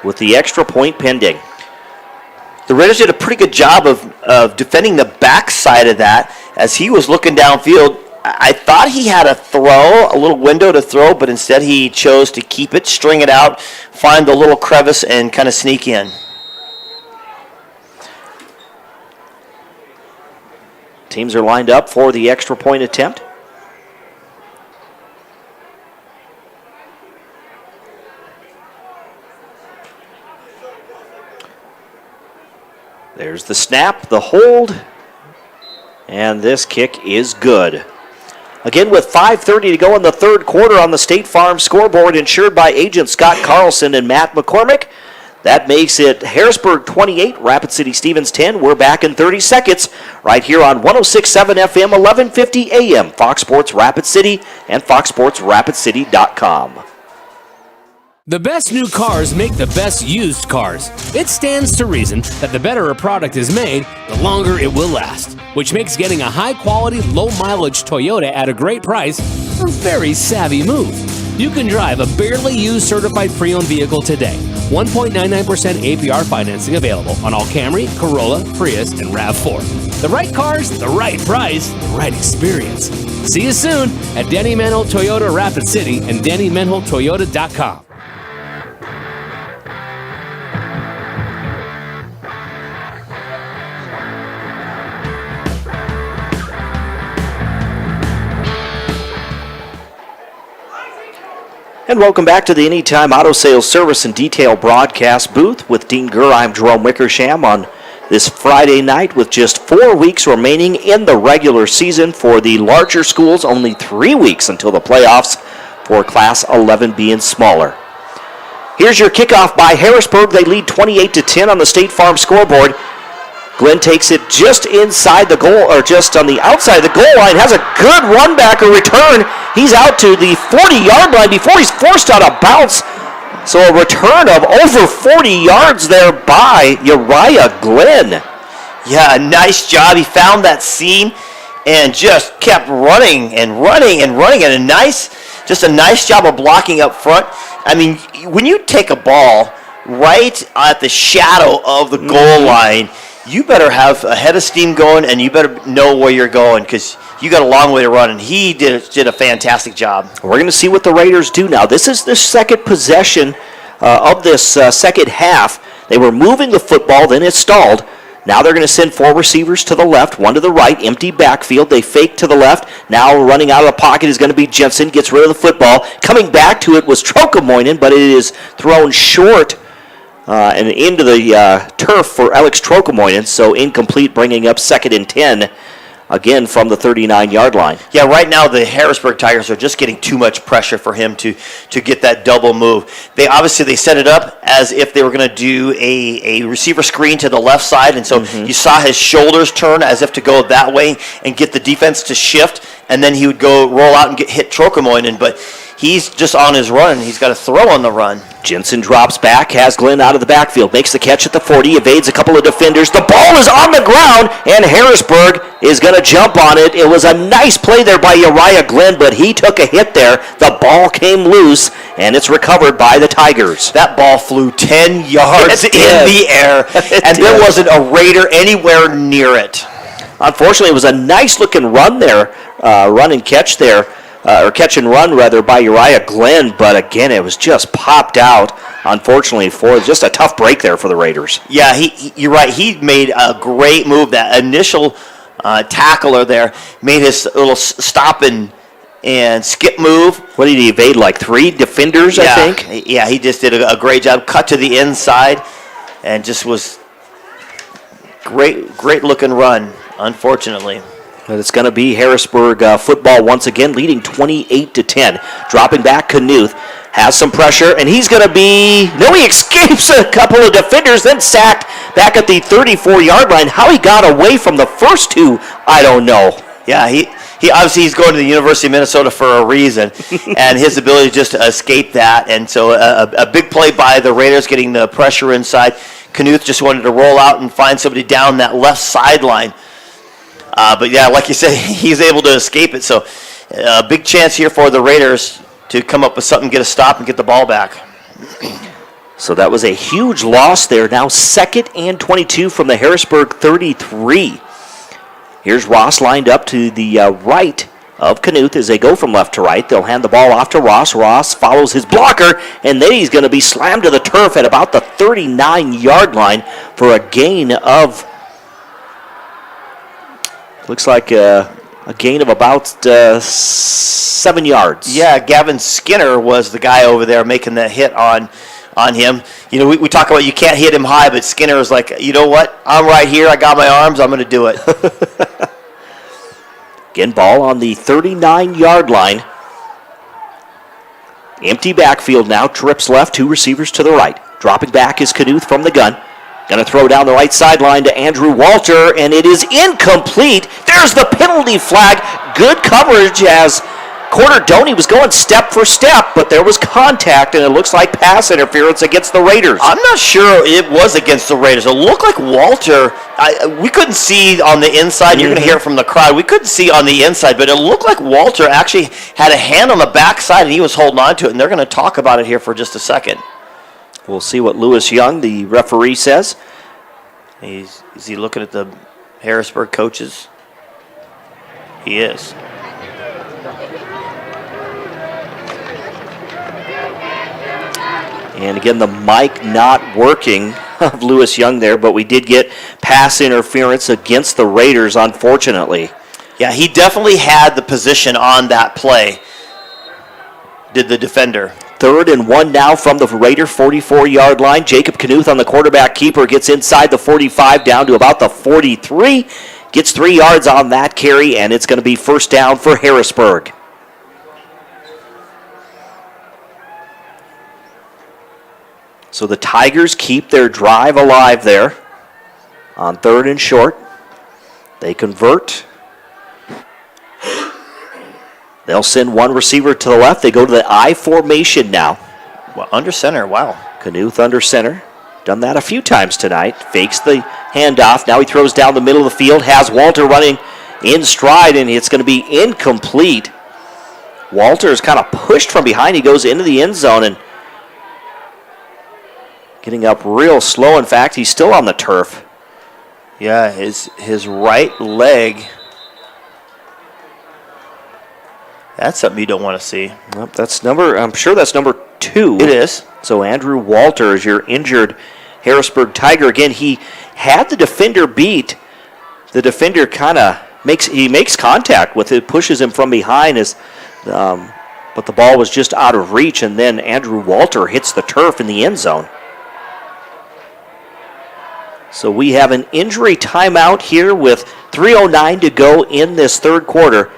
with the extra point pending. The Raiders did a pretty good job of defending the backside of that as he was looking downfield. I thought he had a little window to throw, but instead he chose to keep it, string it out, find the little crevice, and kind of sneak in. Teams are lined up for the extra point attempt. There's the snap, the hold, and this kick is good. Again, with 5:30 to go in the third quarter on the State Farm scoreboard, insured by agent Scott Carlson and Matt McCormick. That makes it Harrisburg 28, Rapid City Stevens 10. We're back in 30 seconds right here on 106.7 FM, 1150 AM, Fox Sports Rapid City and foxsportsrapidcity.com. The best new cars make the best used cars. It stands to reason that the better a product is made, the longer it will last, which makes getting a high-quality, low-mileage Toyota at a great price a very savvy move. You can drive a barely used certified pre-owned vehicle today. 1.99% APR financing available on all Camry, Corolla, Prius, and RAV4. The right cars, the right price, the right experience. See you soon at Denny Menho Toyota Rapid City and DennyMenhoToyota.com. And welcome back to the Anytime Auto Sales Service and Detail broadcast booth with Dean Gurr. I'm Jerome Wickersham on this Friday night with just 4 weeks remaining in the regular season for the larger schools. Only 3 weeks until the playoffs for Class 11B and smaller. Here's your kickoff by Harrisburg. They lead 28-10 on the State Farm scoreboard. Glenn takes it just inside the goal, or just on the outside of the goal line, has a good run back or return. He's out to the 40-yard line before he's forced out of bounds. So a return of over 40 yards there by Uriah Glenn. Yeah, a nice job. He found that seam and just kept running and running and running. And just a nice job of blocking up front. I mean, when you take a ball right at the shadow of the goal line, you better have a head of steam going, and you better know where you're going because you got a long way to run, and he did a fantastic job. We're going to see what the Raiders do now. This is the second possession of this second half. They were moving the football, then it stalled. Now they're going to send 4 receivers to the left, 1 to the right, empty backfield. They fake to the left. Now running out of the pocket is going to be Jensen, gets rid of the football. Coming back to it was Trokomoinen, but it is thrown short and into the turf for Alex Trokomoinen, so incomplete, bringing up 2nd and 10, again from the 39-yard line. Yeah, right now the Harrisburg Tigers are just getting too much pressure for him to get that double move. They set it up as if they were going to do a receiver screen to the left side, and so you saw his shoulders turn as if to go that way and get the defense to shift, and then he would go roll out and hit Trokomoinen, but he's just on his run. He's got to throw on the run. Jensen drops back, has Glenn out of the backfield, makes the catch at the 40, evades a couple of defenders. The ball is on the ground, and Harrisburg is going to jump on it. It was a nice play there by Uriah Glenn, but he took a hit there. The ball came loose, and it's recovered by the Tigers. That ball flew 10 yards in the air, and there wasn't a Raider anywhere near it. Unfortunately, it was a nice-looking run there, run and catch there. Or catch and run, rather, by Uriah Glenn. But, again, it was just popped out, unfortunately, for just a tough break there for the Raiders. Yeah, you're right. He made a great move. That initial tackler there made his little stop and skip move. What did he evade, like 3 defenders, I think? Yeah, he just did a great job. Cut to the inside and just was great-looking run, unfortunately. But it's going to be Harrisburg football once again, leading 28-10. Dropping back, Knuth has some pressure, and he's going to be... No, he escapes a couple of defenders, then sacked back at the 34-yard line. How he got away from the first 2, I don't know. Yeah, he obviously he's going to the University of Minnesota for a reason, and his ability just to escape that. And so a big play by the Raiders getting the pressure inside. Knuth just wanted to roll out and find somebody down that left sideline. But, yeah, like you said, he's able to escape it. So a big chance here for the Raiders to come up with something, get a stop, and get the ball back. So that was a huge loss there. Now 2nd and 22 from the Harrisburg 33. Here's Ross lined up to the right of Knuth as they go from left to right. They'll hand the ball off to Ross. Ross follows his blocker, and then he's going to be slammed to the turf at about the 39-yard line for a gain of... Looks like a gain of about 7 yards. Yeah, Gavin Skinner was the guy over there making that hit on him. You know, we talk about you can't hit him high, but Skinner was like, you know what? I'm right here. I got my arms. I'm going to do it. Again, ball on the 39-yard line. Empty backfield now. Trips left, 2 receivers to the right. Dropping back is Knuth from the gun. Going to throw down the right sideline to Andrew Walter, and it is incomplete. There's the penalty flag. Good coverage as Corderdoni was going step for step, but there was contact, and it looks like pass interference against the Raiders. I'm not sure it was against the Raiders. It looked like Walter, we couldn't see on the inside. You're going to hear it from the crowd. We couldn't see on the inside, but it looked like Walter actually had a hand on the backside, and he was holding on to it, and they're going to talk about it here for just a second. We'll see what Lewis Young, the referee, says. Is he looking at the Harrisburg coaches? He is. And again, the mic not working of Lewis Young there, but we did get pass interference against the Raiders, unfortunately. Yeah, he definitely had the position on that play, did the defender. 3rd and 1 now from the Raider 44-yard line. Jacob Knuth on the quarterback keeper gets inside the 45 down to about the 43. Gets 3 yards on that carry, and it's going to be first down for Harrisburg. So the Tigers keep their drive alive there on 3rd and short. They convert. They'll send 1 receiver to the left. They go to the I formation now. Well, under center, wow. Knuth under center. Done that a few times tonight. Fakes the handoff. Now he throws down the middle of the field. Has Walter running in stride, and it's going to be incomplete. Walter is kind of pushed from behind. He goes into the end zone and getting up real slow. In fact, he's still on the turf. Yeah, his right leg. That's something you don't want to see. Well, I'm sure that's number 2. It is. So Andrew Walter is your injured Harrisburg Tiger. Again, he had the defender beat. The defender kind of makes contact with it, pushes him from behind, but the ball was just out of reach, and then Andrew Walter hits the turf in the end zone. So we have an injury timeout here with 3:09 to go in this 3rd quarter.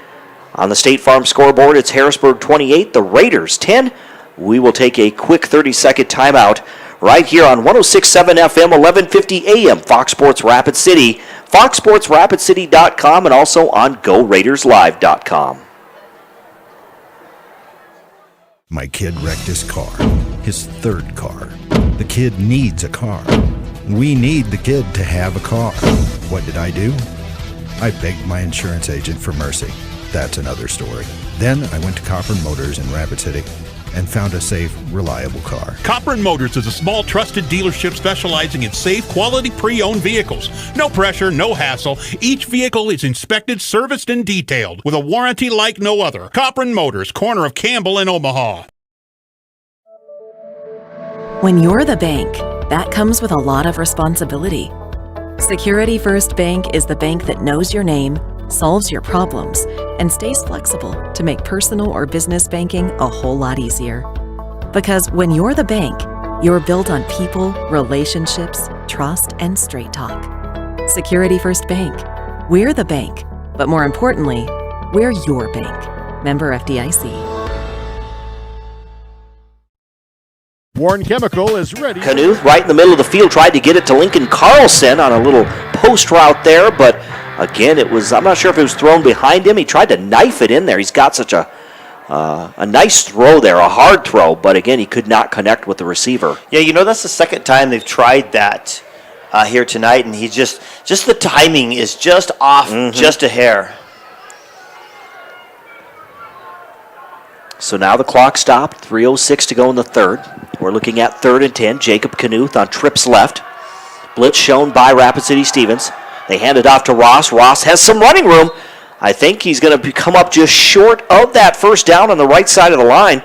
On the State Farm scoreboard, it's Harrisburg 28, the Raiders 10. We will take a quick 30-second timeout right here on 106.7 FM, 1150 AM, Fox Sports Rapid City, foxsportsrapidcity.com, and also on GoRaidersLive.com. 3:09 to go in this 3rd quarter. On the State Farm scoreboard, it's Harrisburg 28, the Raiders 10. We will take a quick 30-second timeout right here on 106.7 FM, 1150 AM, Fox Sports Rapid City.com, and also on GoRaidersLive.com. My kid wrecked his car, his third car. The kid needs a car. We need the kid to have a car. What did I do? I begged my insurance agent for mercy. That's another story. Then I went to Copper Motors in Rapid City and found a safe, reliable car. Copper & Motors is a small, trusted dealership specializing in safe, quality pre-owned vehicles. No pressure, no hassle. Each vehicle is inspected, serviced, and detailed with a warranty like no other. Copper & Motors, corner of Campbell and Omaha. When you're the bank, that comes with a lot of responsibility. Security First Bank is the bank that knows your name, solves your problems, and stays flexible to make personal or business banking a whole lot easier. Because when you're the bank, you're built on people, relationships, trust, and straight talk. Security First Bank. We're the bank, but more importantly, we're your bank. Member FDIC. Warren Chemical is ready. Knuth, right in the middle of the field, tried to get it to Lincoln Carlson on a little post route there, but again, I'm not sure if it was thrown behind him. He tried to knife it in there. He's got such a nice throw there, a hard throw, but again, he could not connect with the receiver. Yeah, that's the second time they've tried that here tonight, and he's just the timing is just off just a hair. So now the clock stopped, 3:06 to go in the third. We're looking at 3rd and 10. Jacob Knuth on trips left. Blitz shown by Rapid City Stevens. They hand it off to Ross. Ross has some running room. I think he's going to come up just short of that first down on the right side of the line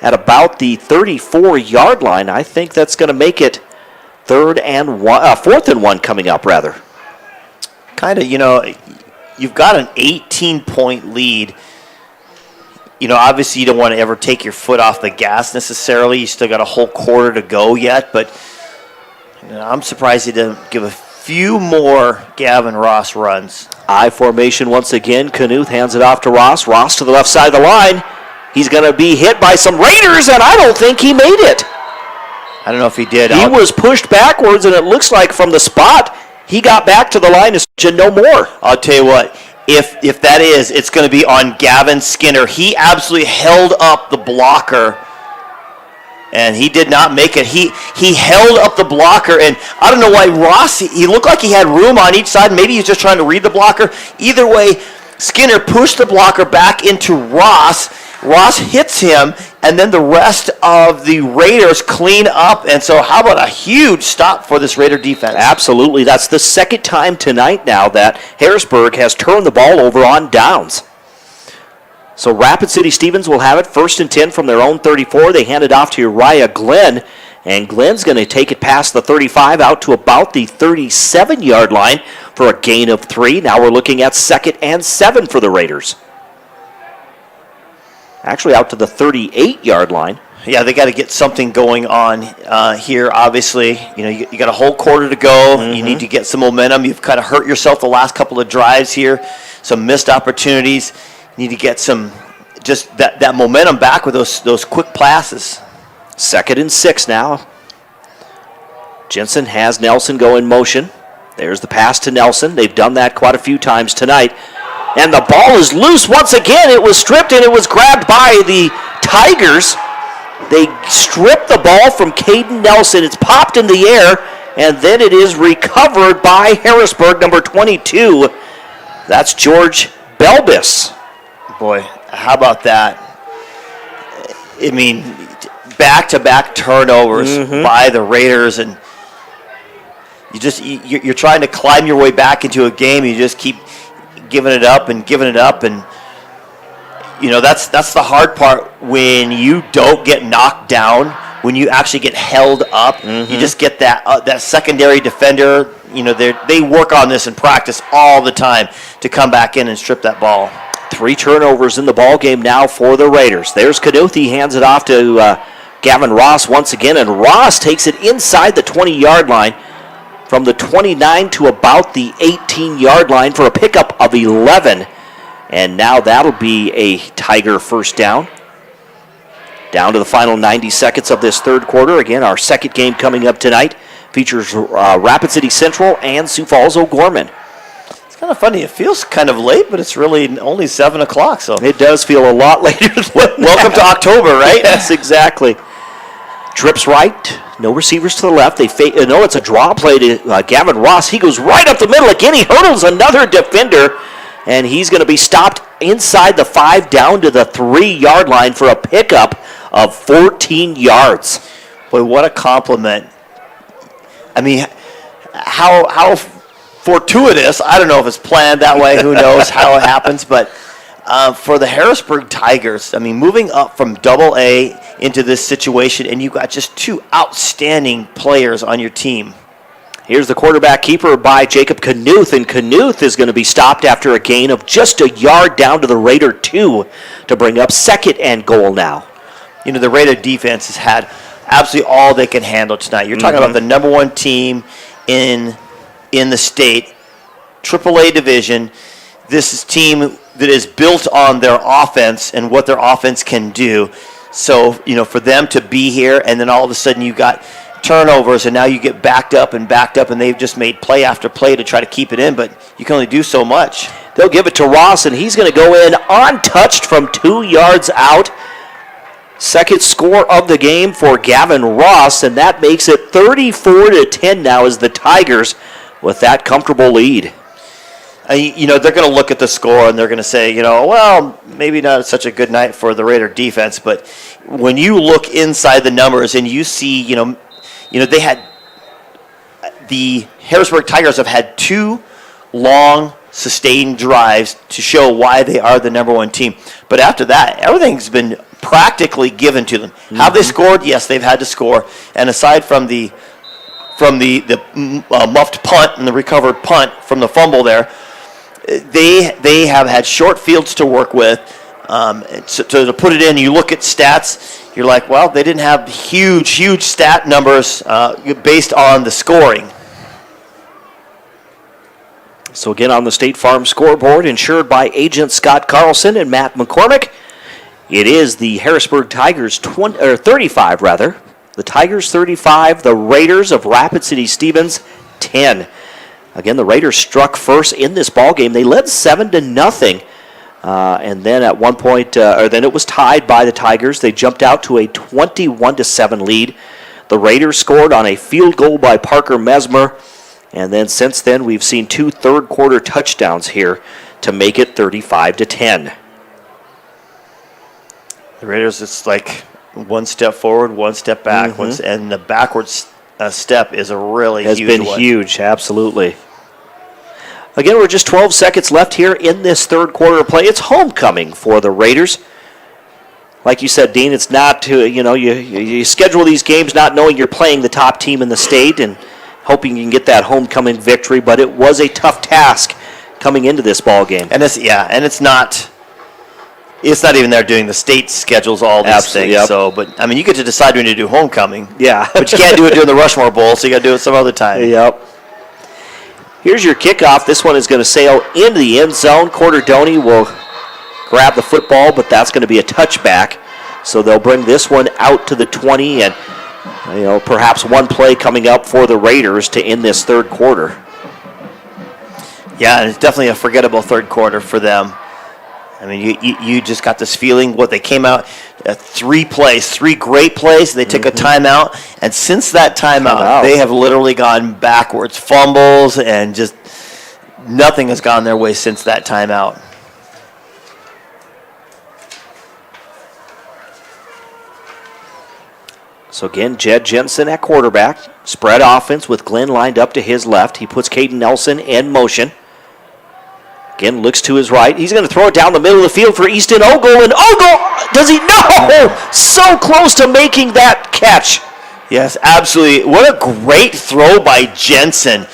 at about the 34-yard line. I think that's going to make it 4th and 1 coming up, rather. Kind of, you've got an 18-point lead. Obviously you don't want to ever take your foot off the gas necessarily. You still got a whole quarter to go yet, but I'm surprised he didn't give a few more Gavin Ross runs. I formation once again. Knuth hands it off to Ross. Ross to the left side of the line. He's going to be hit by some Raiders, and I don't think he made it. I don't know if he did. He was pushed backwards, and it looks like from the spot, he got back to the line and no more. I'll tell you what. If that is, it's going to be on Gavin Skinner. He absolutely held up the blocker, and he did not make it. He held up the blocker, and I don't know why Ross, he looked like he had room on each side. Maybe he's just trying to read the blocker. Either way, Skinner pushed the blocker back into Ross. Ross hits him, and then the rest of the Raiders clean up. And so how about a huge stop for this Raider defense? Absolutely. That's the second time tonight now that Harrisburg has turned the ball over on downs. So Rapid City Stevens will have it 1st and 10 from their own 34. They hand it off to Uriah Glenn, and Glenn's going to take it past the 35 out to about the 37-yard line for a gain of 3. Now we're looking at 2nd and 7 for the Raiders. Actually out to the 38-yard line. Yeah, they got to get something going on here, obviously. You got a whole quarter to go. You need to get some momentum. You've kind of hurt yourself the last couple of drives here. Some missed opportunities. You need to get some, just that momentum back with those quick passes. 2nd and 6 now. Jensen has Nelson go in motion. There's the pass to Nelson. They've done that quite a few times tonight. And the ball is loose once again. It was stripped and it was grabbed by the Tigers. They stripped the ball from Caden Nelson. It's popped in the air, and then it is recovered by Harrisburg, number 22. That's George Belbis. Boy, how about that? I mean, back-to-back turnovers by the Raiders, and you're trying to climb your way back into a game. You just keep giving it up, and that's the hard part when you don't get knocked down, when you actually get held up. You just get that secondary defender. They work on this in practice all the time to come back in and strip that ball. 3 turnovers in the ball game now for the Raiders. There's Knuth. He hands it off to Gavin Ross once again, and Ross takes it inside the 20-yard line from the 29 to about the 18-yard line for a pickup of 11. And now that'll be a Tiger first down. Down to the final 90 seconds of this third quarter. Again, our second game coming up tonight features Rapid City Central and Sioux Falls O'Gorman. It's kind of funny. It feels kind of late, but it's really only 7 o'clock. So it does feel a lot later than welcome to October, right? Yes, exactly. Trips right, no receivers to the left. No, it's a draw play to Gavin Ross. He goes right up the middle again. He hurdles another defender, and he's going to be stopped inside the 5 down to the 3-yard line for a pickup of 14 yards. Boy, what a compliment. I mean, how fortuitous. I don't know if it's planned that way. Who knows how it happens, but for the Harrisburg Tigers, I mean, moving up from Double-A into this situation, and you got just 2 outstanding players on your team. Here's the quarterback keeper by Jacob Knuth, and Knuth is going to be stopped after a gain of just a yard down to the Raider 2 to bring up 2nd and goal now. You know, the Raider defense has had absolutely all they can handle tonight. You're talking about the number 1 team in the state, AAA division. This is a team that is built on their offense and what their offense can do. So, you know, for them to be here, and then all of a sudden you got turnovers, and now you get backed up, and they've just made play after play to try to keep it in, but you can only do so much. They'll give it to Ross, and he's going to go in untouched from 2 yards out. Second score of the game for Gavin Ross, and that makes it 34-10 now as the Tigers with that comfortable lead. You know, they're going to look at the score and they're going to say, you know, well, maybe not such a good night for the Raider defense, but when you look inside the numbers and you see, you know, they had the Harrisburg Tigers have had 2 long, sustained drives to show why they are the number 1 team. But after that, everything's been practically given to them. Have they scored? Yes, they've had to score. And aside from the muffed punt and the recovered punt from the fumble there, they have had short fields to work with. So to put it in, you look at stats, you're like, well, they didn't have huge stat numbers based on the scoring. So again, on the State Farm scoreboard, insured by agent Scott Carlson and Matt McCormick, it is the Harrisburg Tigers 35 rather. The Tigers 35, the Raiders of Rapid City Stevens 10. Again, the Raiders struck first in this ball game. They led 7-0, and then at one point, then it was tied by the Tigers. They jumped out to a 21-7 lead. The Raiders scored on a field goal by Parker Mesmer, and then since then we've seen 2 third-quarter touchdowns here to make it 35-10. The Raiders, it's like 1 step forward, 1 step back, and the backwards step is a really huge one. Has been huge, absolutely. Again, we're just 12 seconds left here in this third quarter of play. It's homecoming for the Raiders. Like you said, Dean, it's not you schedule these games not knowing you're playing the top team in the state and hoping you can get that homecoming victory, but it was a tough task coming into this ball game. And it's not even they're doing the state schedules all these things. Yep. So, but I mean, you get to decide when to do homecoming. Yeah, but you can't do it during the Rushmore Bowl, so you got to do it some other time. Yep. Here's your kickoff. This one is going to sail into the end zone. Corderdoni will grab the football, but that's going to be a touchback. So they'll bring this one out to the 20, and perhaps one play coming up for the Raiders to end this third quarter. Yeah, and it's definitely a forgettable third quarter for them. I mean, you just got this feeling. They came out 3 great plays. They took a timeout, and since that timeout, they have literally gone backwards, fumbles, and just nothing has gone their way since that timeout. So again, Jed Jensen at quarterback. Spread offense with Glenn lined up to his left. He puts Caden Nelson in motion. Again, looks to his right. He's going to throw it down the middle of the field for Easton Ogle. And Ogle, does he? No! So close to making that catch. Yes, absolutely. What a great throw by Jensen.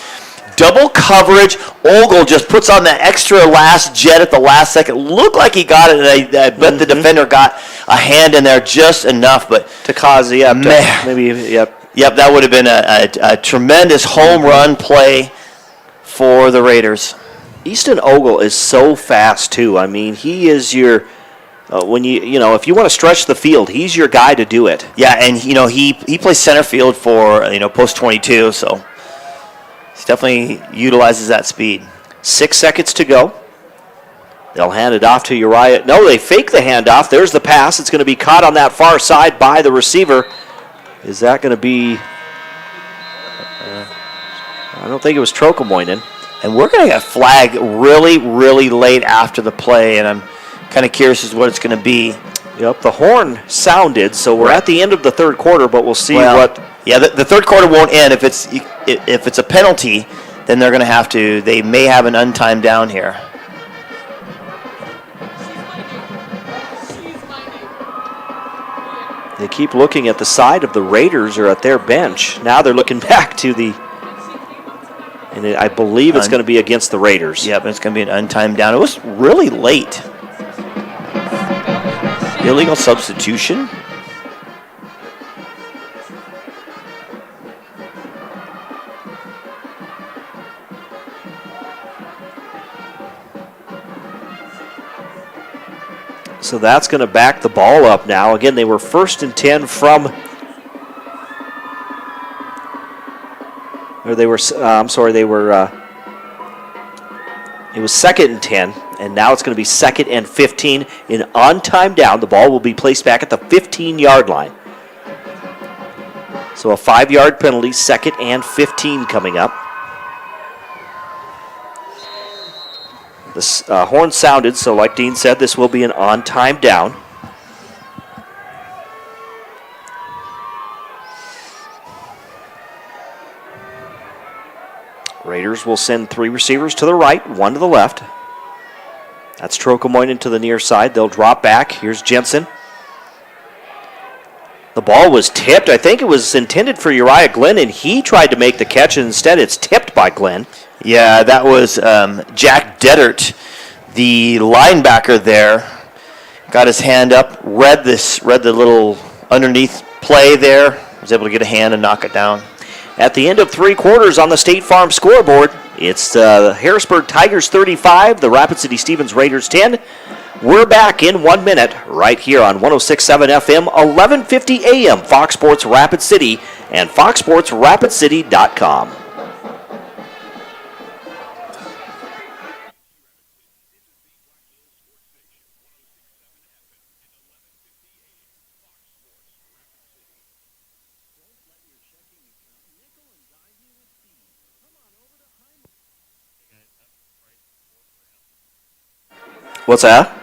Double coverage. Ogle just puts on that extra last jet at the last second. Looked like he got it, and I bet the defender got a hand in there just enough. But to cause, Yep, that would have been a tremendous home run play for the Raiders. Easton Ogle is so fast too. I mean, he is your if you want to stretch the field, he's your guy to do it. Yeah, and he plays center field for post 22, so he definitely utilizes that speed. 6 seconds to go. They'll hand it off to Uriah. No, they fake the handoff. There's the pass. It's going to be caught on that far side by the receiver. Is that going to be... I don't think it was Trokemoinen. And we're going to get a flag really, really late after the play, and I'm kind of curious as to what it's going to be. Yep, the horn sounded, so we're at the end of the third quarter, but we'll see what... Yeah, the third quarter won't end. If it's a penalty, then they're going to have to... They may have an untimed down here. They keep looking at the side of the Raiders or at their bench. Now they're looking back to the... And I believe it's going to be against the Raiders. Yep, it's going to be an untimed down. It was really late. Illegal substitution. So that's going to back the ball up now. Again, they were 1st and 10 from... Or they were, I'm sorry, they were... it was 2nd and 10, and now it's going to be 2nd and 15. In on-time down, the ball will be placed back at the 15-yard line. So a 5-yard penalty, 2nd and 15 coming up. The horn sounded, so like Dean said, this will be an on-time down. Raiders will send 3 receivers to the right, 1 to the left. That's Trokemoinen to the near side. They'll drop back. Here's Jensen. The ball was tipped. I think it was intended for Uriah Glenn, and he tried to make the catch, and instead it's tipped by Glenn. Yeah, that was Jack Deddert, the linebacker there. Got his hand up, read the little underneath play there. Was able to get a hand and knock it down. At the end of 3 quarters on the State Farm scoreboard, it's the Harrisburg Tigers 35, the Rapid City Stevens Raiders 10. We're back in 1 minute right here on 106.7 FM, 1150 AM, Fox Sports Rapid City, and foxsportsrapidcity.com. What's that?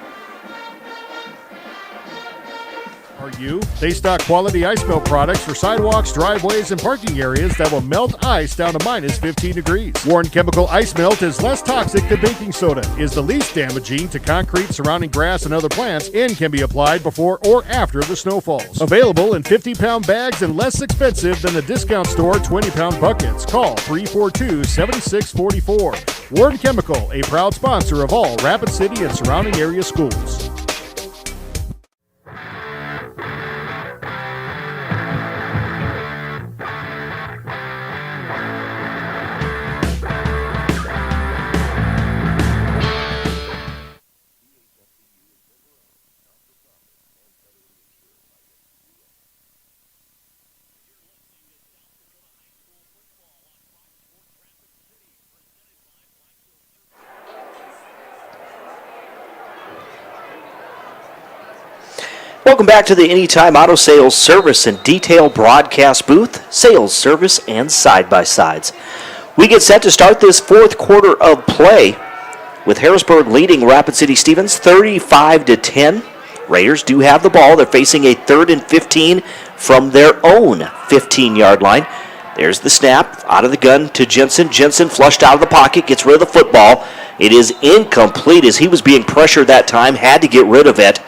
Are you? They stock quality ice melt products for sidewalks, driveways, and parking areas that will melt ice down to minus 15 degrees. Warren Chemical Ice Melt is less toxic than baking soda, is the least damaging to concrete surrounding grass and other plants, and can be applied before or after the snow falls. Available in 50-pound bags and less expensive than the discount store 20-pound buckets. Call 342-7644. Warren Chemical, a proud sponsor of all Rapid City and surrounding area schools. Welcome back to the Anytime Auto Sales Service and Detail Broadcast Booth, Sales, Service, and Side-by-Sides. We get set to start this 4th quarter of play with Harrisburg leading Rapid City Stevens 35-10. Raiders do have the ball. They're facing a 3rd and 15 from their own 15-yard line. There's the snap out of the gun to Jensen. Jensen flushed out of the pocket, gets rid of the football. It is incomplete as he was being pressured that time, had to get rid of it.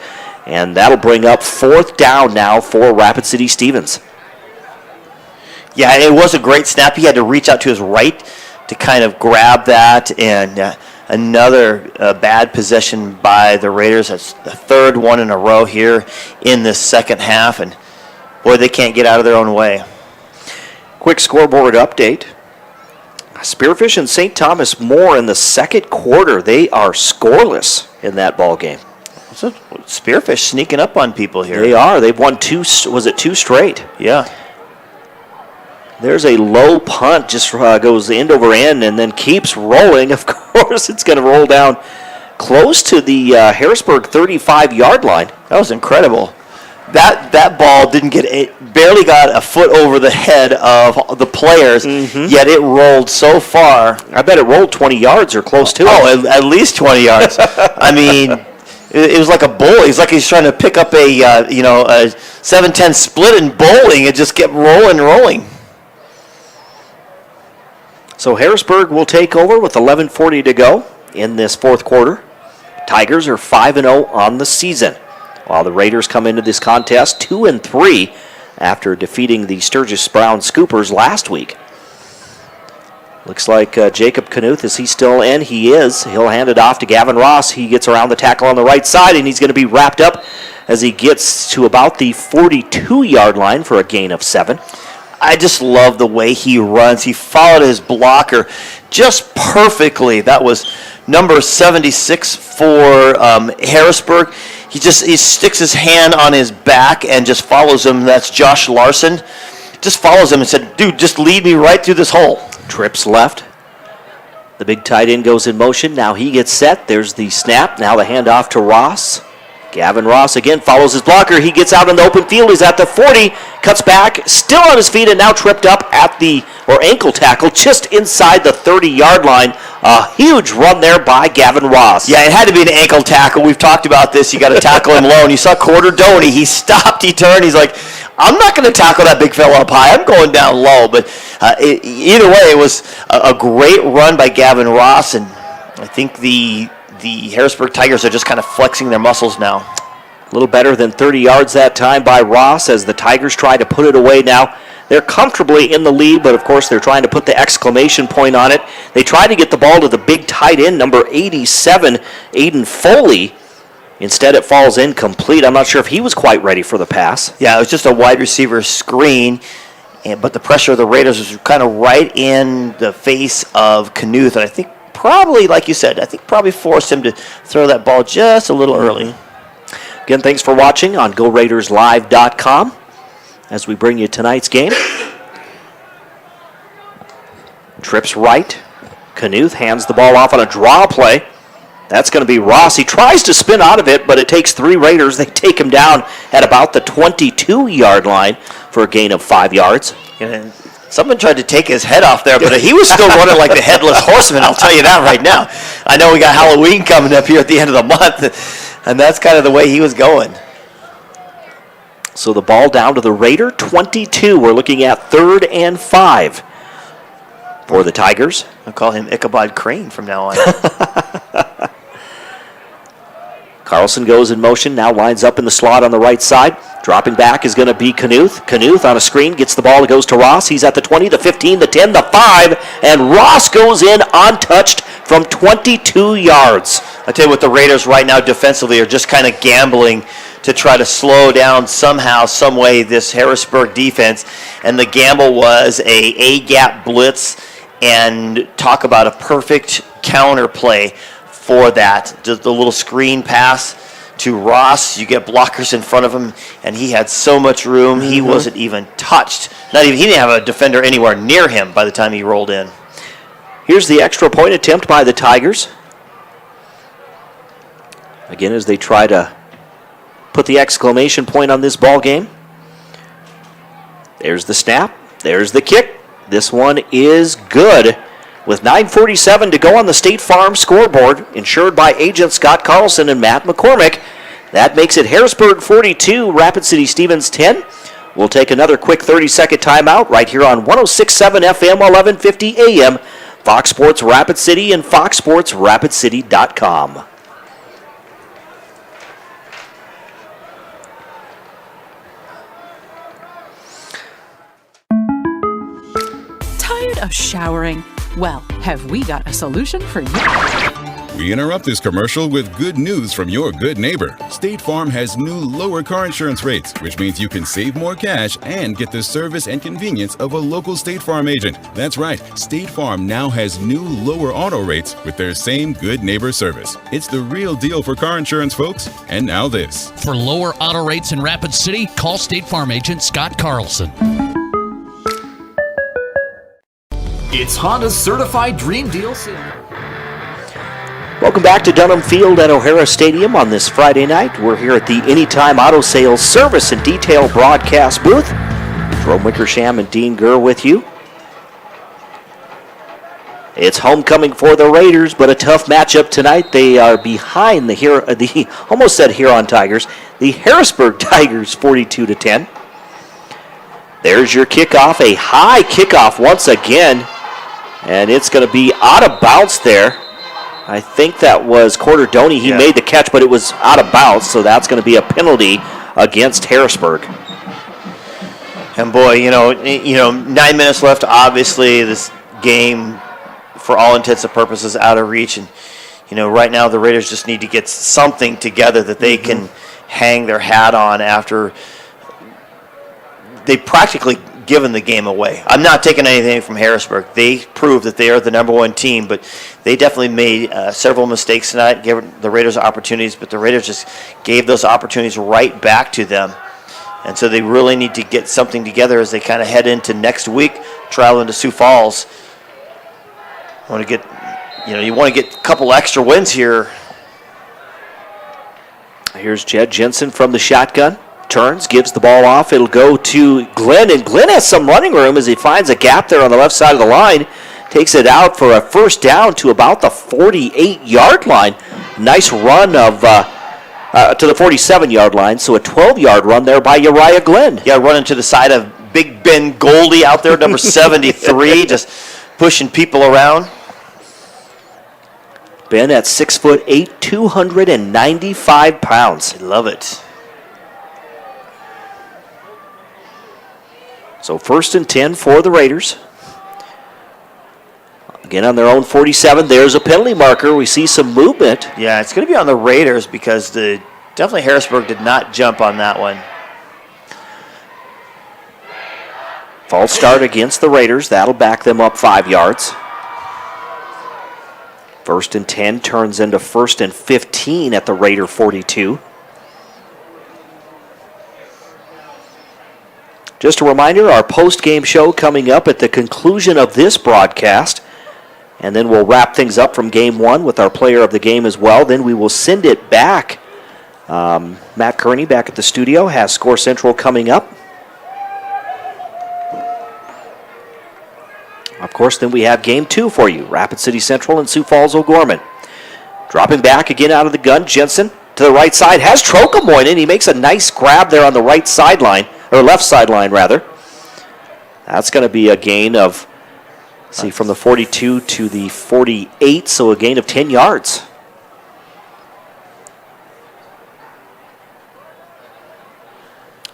And that'll bring up 4th down now for Rapid City Stevens. Yeah, it was a great snap. He had to reach out to his right to kind of grab that. And another bad possession by the Raiders. That's the 3rd one in a row here in this second half. And, boy, they can't get out of their own way. Quick scoreboard update. Spearfish and St. Thomas More in the 2nd quarter. They are scoreless in that ball game. Spearfish sneaking up on people here. They are. They've won 2 straight. Yeah. There's a low punt, just goes end over end and then keeps rolling. Of course, it's going to roll down close to the Harrisburg 35-yard line. That was incredible. That ball barely got a foot over the head of the players, yet it rolled so far. I bet it rolled 20 yards or close to it. Oh, at least 20 yards. I mean, it was like a bull. He's like he's trying to pick up a 7-10 split in bowling. It just kept rolling. So Harrisburg will take over with 11:40 to go in this fourth quarter. Tigers are 5-0 on the season, while the Raiders come into this contest 2-3 after defeating the Sturgis Brown Scoopers last week. Looks like Jacob Knuth, is he still in? He is. He'll hand it off to Gavin Ross. He gets around the tackle on the right side, and he's going to be wrapped up as he gets to about the 42-yard line for a gain of 7. I just love the way he runs. He followed his blocker just perfectly. That was number 76 for Harrisburg. He sticks his hand on his back and just follows him. That's Josh Larson. Just follows him and said, dude, just lead me right through this hole. Trips left. The big tight end goes in motion. Now he gets set. There's the snap. Now the handoff to Ross. Gavin Ross again follows his blocker. He gets out in the open field. He's at the 40, cuts back, still on his feet, and now tripped up at the ankle tackle just inside the 30-yard line. A huge run there by Gavin Ross. Yeah, it had to be an ankle tackle. We've talked about this. You got to tackle him low. And you saw Corder Doney. He stopped. He turned. He's like, I'm not going to tackle that big fella up high. I'm going down low. But either way, it was a great run by Gavin Ross, and I think the Harrisburg Tigers are just kind of flexing their muscles now. A little better than 30 yards that time by Ross as the Tigers try to put it away now. They're comfortably in the lead, but of course they're trying to put the exclamation point on it. They try to get the ball to the big tight end, number 87, Aiden Foley. Instead, it falls incomplete. I'm not sure if he was quite ready for the pass. Yeah, it was just a wide receiver screen, but the pressure of the Raiders was kind of right in the face of Knuth, and I think probably, like you said, forced him to throw that ball just a little early. Again, thanks for watching on GoRaidersLive.com as we bring you tonight's game. Trips right. Knuth hands the ball off on a draw play. That's going to be Ross. He tries to spin out of it, but it takes 3 Raiders. They take him down at about the 22-yard line for a gain of 5 yards. And someone tried to take his head off there, but he was still running like the headless horseman, I'll tell you that right now. I know we got Halloween coming up here at the end of the month, and that's kind of the way he was going. So the ball down to the Raider 22. We're looking at 3rd and 5 for the Tigers. I'll call him Ichabod Crane from now on. Carlson goes in motion, now lines up in the slot on the right side. Dropping back is going to be Knuth. Knuth on a screen, gets the ball, it goes to Ross. He's at the 20, the 15, the 10, the 5, and Ross goes in untouched from 22 yards. I tell you what, the Raiders right now defensively are just kind of gambling to try to slow down somehow, some way this Harrisburg defense, and the gamble was a A-gap blitz, and talk about a perfect counter play for that. Just the little screen pass to Ross. You get blockers in front of him, and he had so much room. He wasn't even touched. He didn't have a defender anywhere near him by the time he rolled in. Here's the extra point attempt by the Tigers. Again, as they try to put the exclamation point on this ball game. There's the snap. There's the kick. This one is good. With 9:47 to go on the State Farm scoreboard, insured by agent Scott Carlson and Matt McCormick, that makes it Harrisburg 42, Rapid City Stevens 10. We'll take another quick 30-second timeout right here on 106.7 FM, 1150 AM, Fox Sports Rapid City and foxsportsrapidcity.com. Tired of showering? Well, have we got a solution for you? We interrupt this commercial with good news from your good neighbor. State Farm has new lower car insurance rates, which means you can save more cash and get the service and convenience of a local State Farm agent. That's right, State Farm now has new lower auto rates with their same good neighbor service. It's the real deal for car insurance, folks. And now this. For lower auto rates in Rapid City, call State Farm agent Scott Carlson. It's Honda's certified Dream Deal sale. Welcome back to Dunham Field at O'Hara Stadium on this Friday night. We're here at the Anytime Auto Sales Service and Detail broadcast booth. Jerome Wickersham and Dean Gurr with you. It's homecoming for the Raiders, but a tough matchup tonight. They are behind the almost said Huron Tigers, the Harrisburg Tigers, 42-10. There's your kickoff, a high kickoff once again, and it's going to be out of bounds there. I think that was Corderdoni. He made the catch, but it was out of bounds, so that's going to be a penalty against Harrisburg. And boy, 9 minutes left. Obviously, this game, for all intents and purposes, out of reach. And right now the Raiders just need to get something together that they can hang their hat on after they practically given the game away. I'm not taking anything from Harrisburg. They proved that they are the number one team, but they definitely made several mistakes tonight, gave the Raiders opportunities, but the Raiders just gave those opportunities right back to them. And so they really need to get something together as they kind of head into next week, traveling to Sioux Falls. You want to get a couple extra wins here. Here's Jed Jensen from the shotgun. Turns, gives the ball off. It'll go to Glenn, and Glenn has some running room as he finds a gap there on the left side of the line. Takes it out for a first down to about the 48-yard line. Nice run to the 47-yard line, so a 12-yard run there by Uriah Glenn. Yeah, running to the side of Big Ben Goldie out there, number 73, just pushing people around. Ben at 6'8", 295 pounds. I love it. So 1st and 10 for the Raiders. Again on their own 47. There's a penalty marker. We see some movement. Yeah, it's going to be on the Raiders because definitely Harrisburg did not jump on that one. False start against the Raiders. That'll back them up 5 yards. 1st and 10 turns into 1st and 15 at the Raider 42. Just a reminder, our post-game show coming up at the conclusion of this broadcast. And then we'll wrap things up from Game 1 with our player of the game as well. Then we will send it back. Matt Kearney back at the studio has Score Central coming up. Of course, then we have Game 2 for you. Rapid City Central and Sioux Falls O'Gorman. Dropping back again out of the gun. Jensen to the right side has Trocamoinen. He makes a nice grab there on the right sideline. Or left sideline, rather. That's going to be a gain of, from the 42 to the 48, so a gain of 10 yards.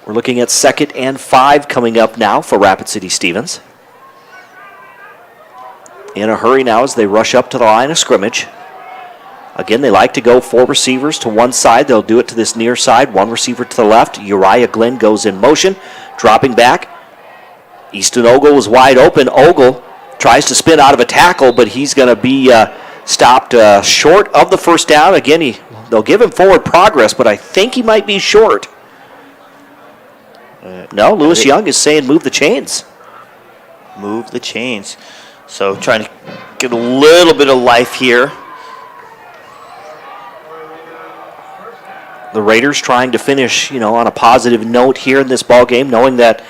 We're looking at 2nd and 5 coming up now for Rapid City Stevens. In a hurry now as they rush up to the line of scrimmage. Again, they like to go 4 receivers to one side. They'll do it to this near side. 1 receiver to the left. Uriah Glenn goes in motion. Dropping back. Easton Ogle was wide open. Ogle tries to spin out of a tackle, but he's going to be stopped short of the first down. Again, they'll give him forward progress, but I think he might be short. No, Lewis Young is saying move the chains. Move the chains. So trying to get a little bit of life here. The Raiders trying to finish, on a positive note here in this ball game, knowing that,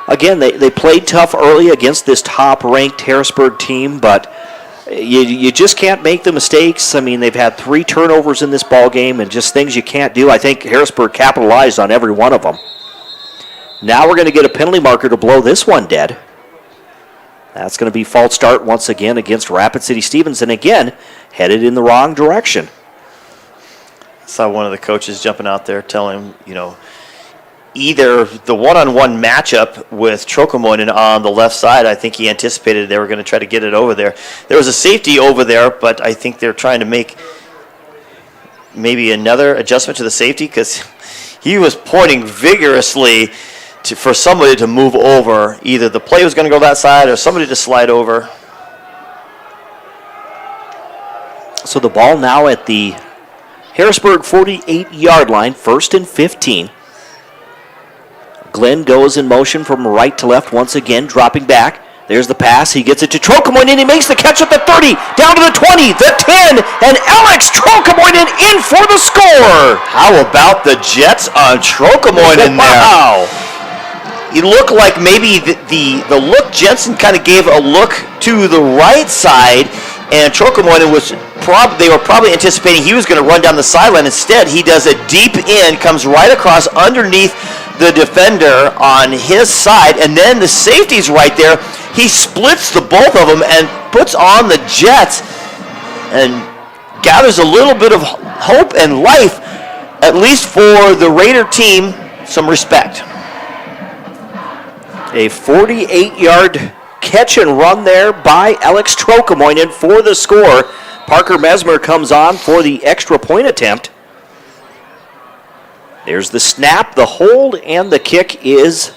again, they played tough early against this top-ranked Harrisburg team, but you just can't make the mistakes. I mean, they've had 3 turnovers in this ball game and just things you can't do. I think Harrisburg capitalized on every one of them. Now we're going to get a penalty marker to blow this one dead. That's going to be false start once again against Rapid City Stevens, and again, headed in the wrong direction. I saw one of the coaches jumping out there telling him, either the one-on-one matchup with Trocamoinen on the left side, I think he anticipated they were going to try to get it over there. There was a safety over there, but I think they're trying to make maybe another adjustment to the safety because he was pointing vigorously for somebody to move over. Either the play was going to go that side or somebody to slide over. So the ball now at the Harrisburg 48-yard line, 1st and 15. Glenn goes in motion from right to left once again, dropping back. There's the pass. He gets it to Trocamoinen. He makes the catch at the 30, down to the 20, the 10, and Alex Trocamoinen in for the score. How about the Jets on Trocamoinen there? Wow. He looked like maybe the look, Jensen kind of gave a look to the right side, and Trocamoinen they were probably anticipating he was going to run down the sideline. Instead, he does a deep in, comes right across underneath the defender on his side, and then the safety's right there. He splits the both of them and puts on the Jets and gathers a little bit of hope and life, at least for the Raider team, some respect. A 48-yard catch and run there by Alex Trocamoinen for the score. Parker Mesmer comes on for the extra point attempt. There's the snap, the hold, and the kick is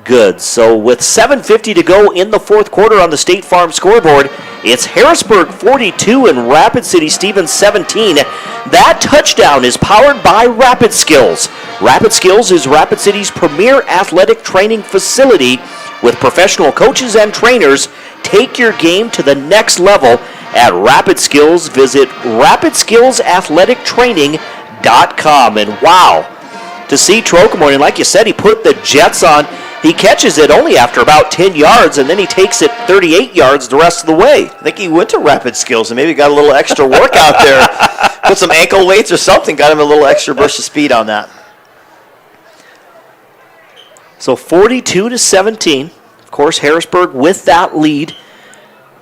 good. So with 7:50 to go in the fourth quarter on the State Farm scoreboard, it's Harrisburg 42 and Rapid City Stevens 17. That touchdown is powered by Rapid Skills. Rapid Skills is Rapid City's premier athletic training facility with professional coaches and trainers. Take your game to the next level at Rapid Skills. Visit rapidskillsathletictraining.com. And wow, to see Trocamoinen, like you said, he put the Jets on. He catches it only after about 10 yards, and then he takes it 38 yards the rest of the way. I think he went to Rapid Skills and maybe got a little extra work out there. Put some ankle weights or something, got him a little extra burst of speed on that. So 42-17. Of course, Harrisburg with that lead.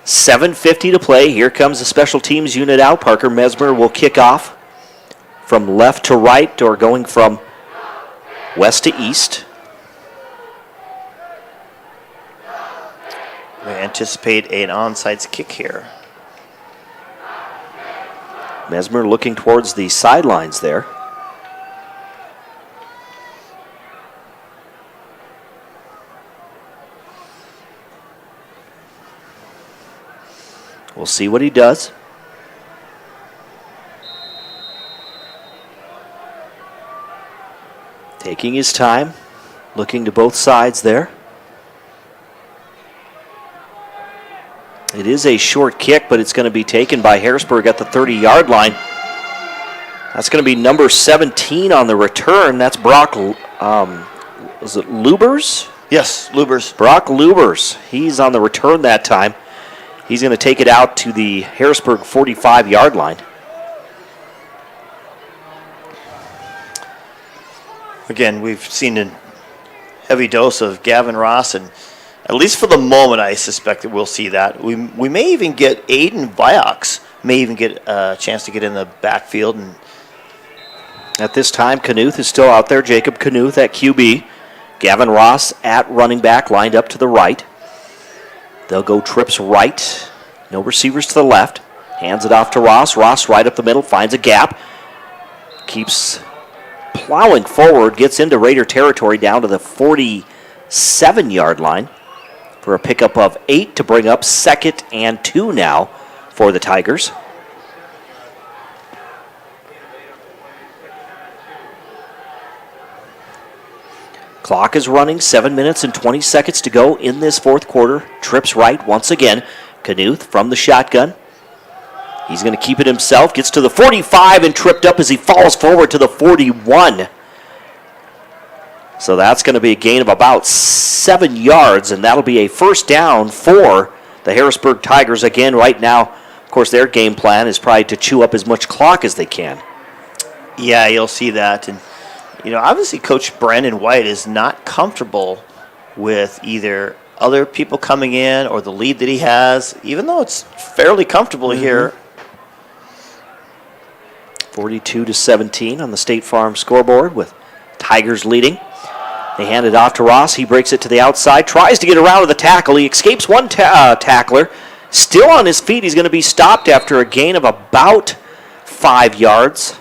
7:50 to play. Here comes the special teams unit out. Parker Mesmer will kick off from left to right or going from west to east. We anticipate an onside kick here. Mesmer looking towards the sidelines there. We'll see what he does. Taking his time, looking to both sides there. It is a short kick, but it's going to be taken by Harrisburg at the 30-yard line. That's going to be number 17 on the return. That's Brock, was it Lubers? Yes, Lubers. Brock Lubers. He's on the return that time. He's going to take it out to the Harrisburg 45-yard line. Again, we've seen a heavy dose of Gavin Ross, and at least for the moment, I suspect that we'll see that. We may even get Aiden Viox, may even get a chance to get in the backfield. And at this time, Knuth is still out there. Jacob Knuth at QB. Gavin Ross at running back, lined up to the right. They'll go trips right. No receivers to the left. Hands it off to Ross. Ross right up the middle, finds a gap. Keeps plowing forward, gets into Raider territory down to the 47-yard line for a pickup of 8 to bring up 2nd and 2 now for the Tigers. Clock is running, 7 minutes and 20 seconds to go in this fourth quarter. Trips right once again. Knuth from the shotgun. He's going to keep it himself. Gets to the 45 and tripped up as he falls forward to the 41. So that's going to be a gain of about 7 yards, and that'll be a first down for the Harrisburg Tigers. Again, right now, of course, their game plan is probably to chew up as much clock as they can. Yeah, you'll see that. And, obviously Coach Brandon White is not comfortable with either other people coming in or the lead that he has, even though it's fairly comfortable here. 42-17 on the State Farm scoreboard with Tigers leading. They hand it off to Ross. He breaks it to the outside, tries to get around with a tackle. He escapes one tackler. Still on his feet. He's going to be stopped after a gain of about 5 yards.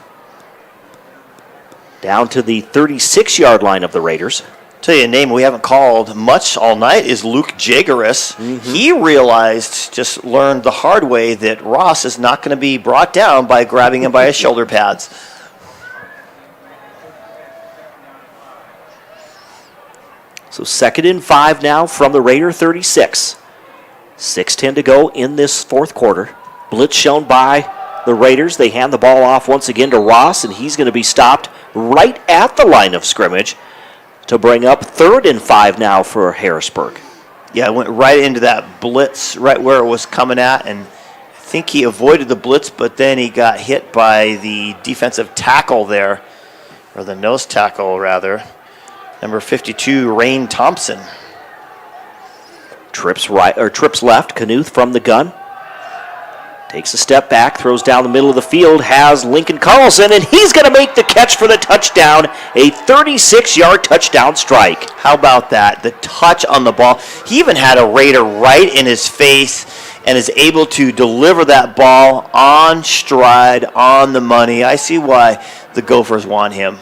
Down to the 36-yard line of the Raiders. Tell you a name we haven't called much all night is Luke Jageris. He learned the hard way that Ross is not going to be brought down by grabbing him by his shoulder pads. So 2nd and 5 now from the Raider 36. 6:10 to go in this fourth quarter. Blitz shown by the Raiders. They hand the ball off once again to Ross, and he's going to be stopped right at the line of scrimmage to bring up 3rd and 5 now for Harrisburg. Yeah, it went right into that blitz, right where it was coming at, and I think he avoided the blitz, but then he got hit by the defensive tackle there, or the nose tackle, rather. Number 52, Rain Thompson. Trips right or trips left. Knuth from the gun. Takes a step back, throws down the middle of the field, has Lincoln Carlson, and he's going to make the catch for the touchdown. A 36-yard touchdown strike. How about that? The touch on the ball. He even had a Raider right in his face and is able to deliver that ball on stride, on the money. I see why the Gophers want him.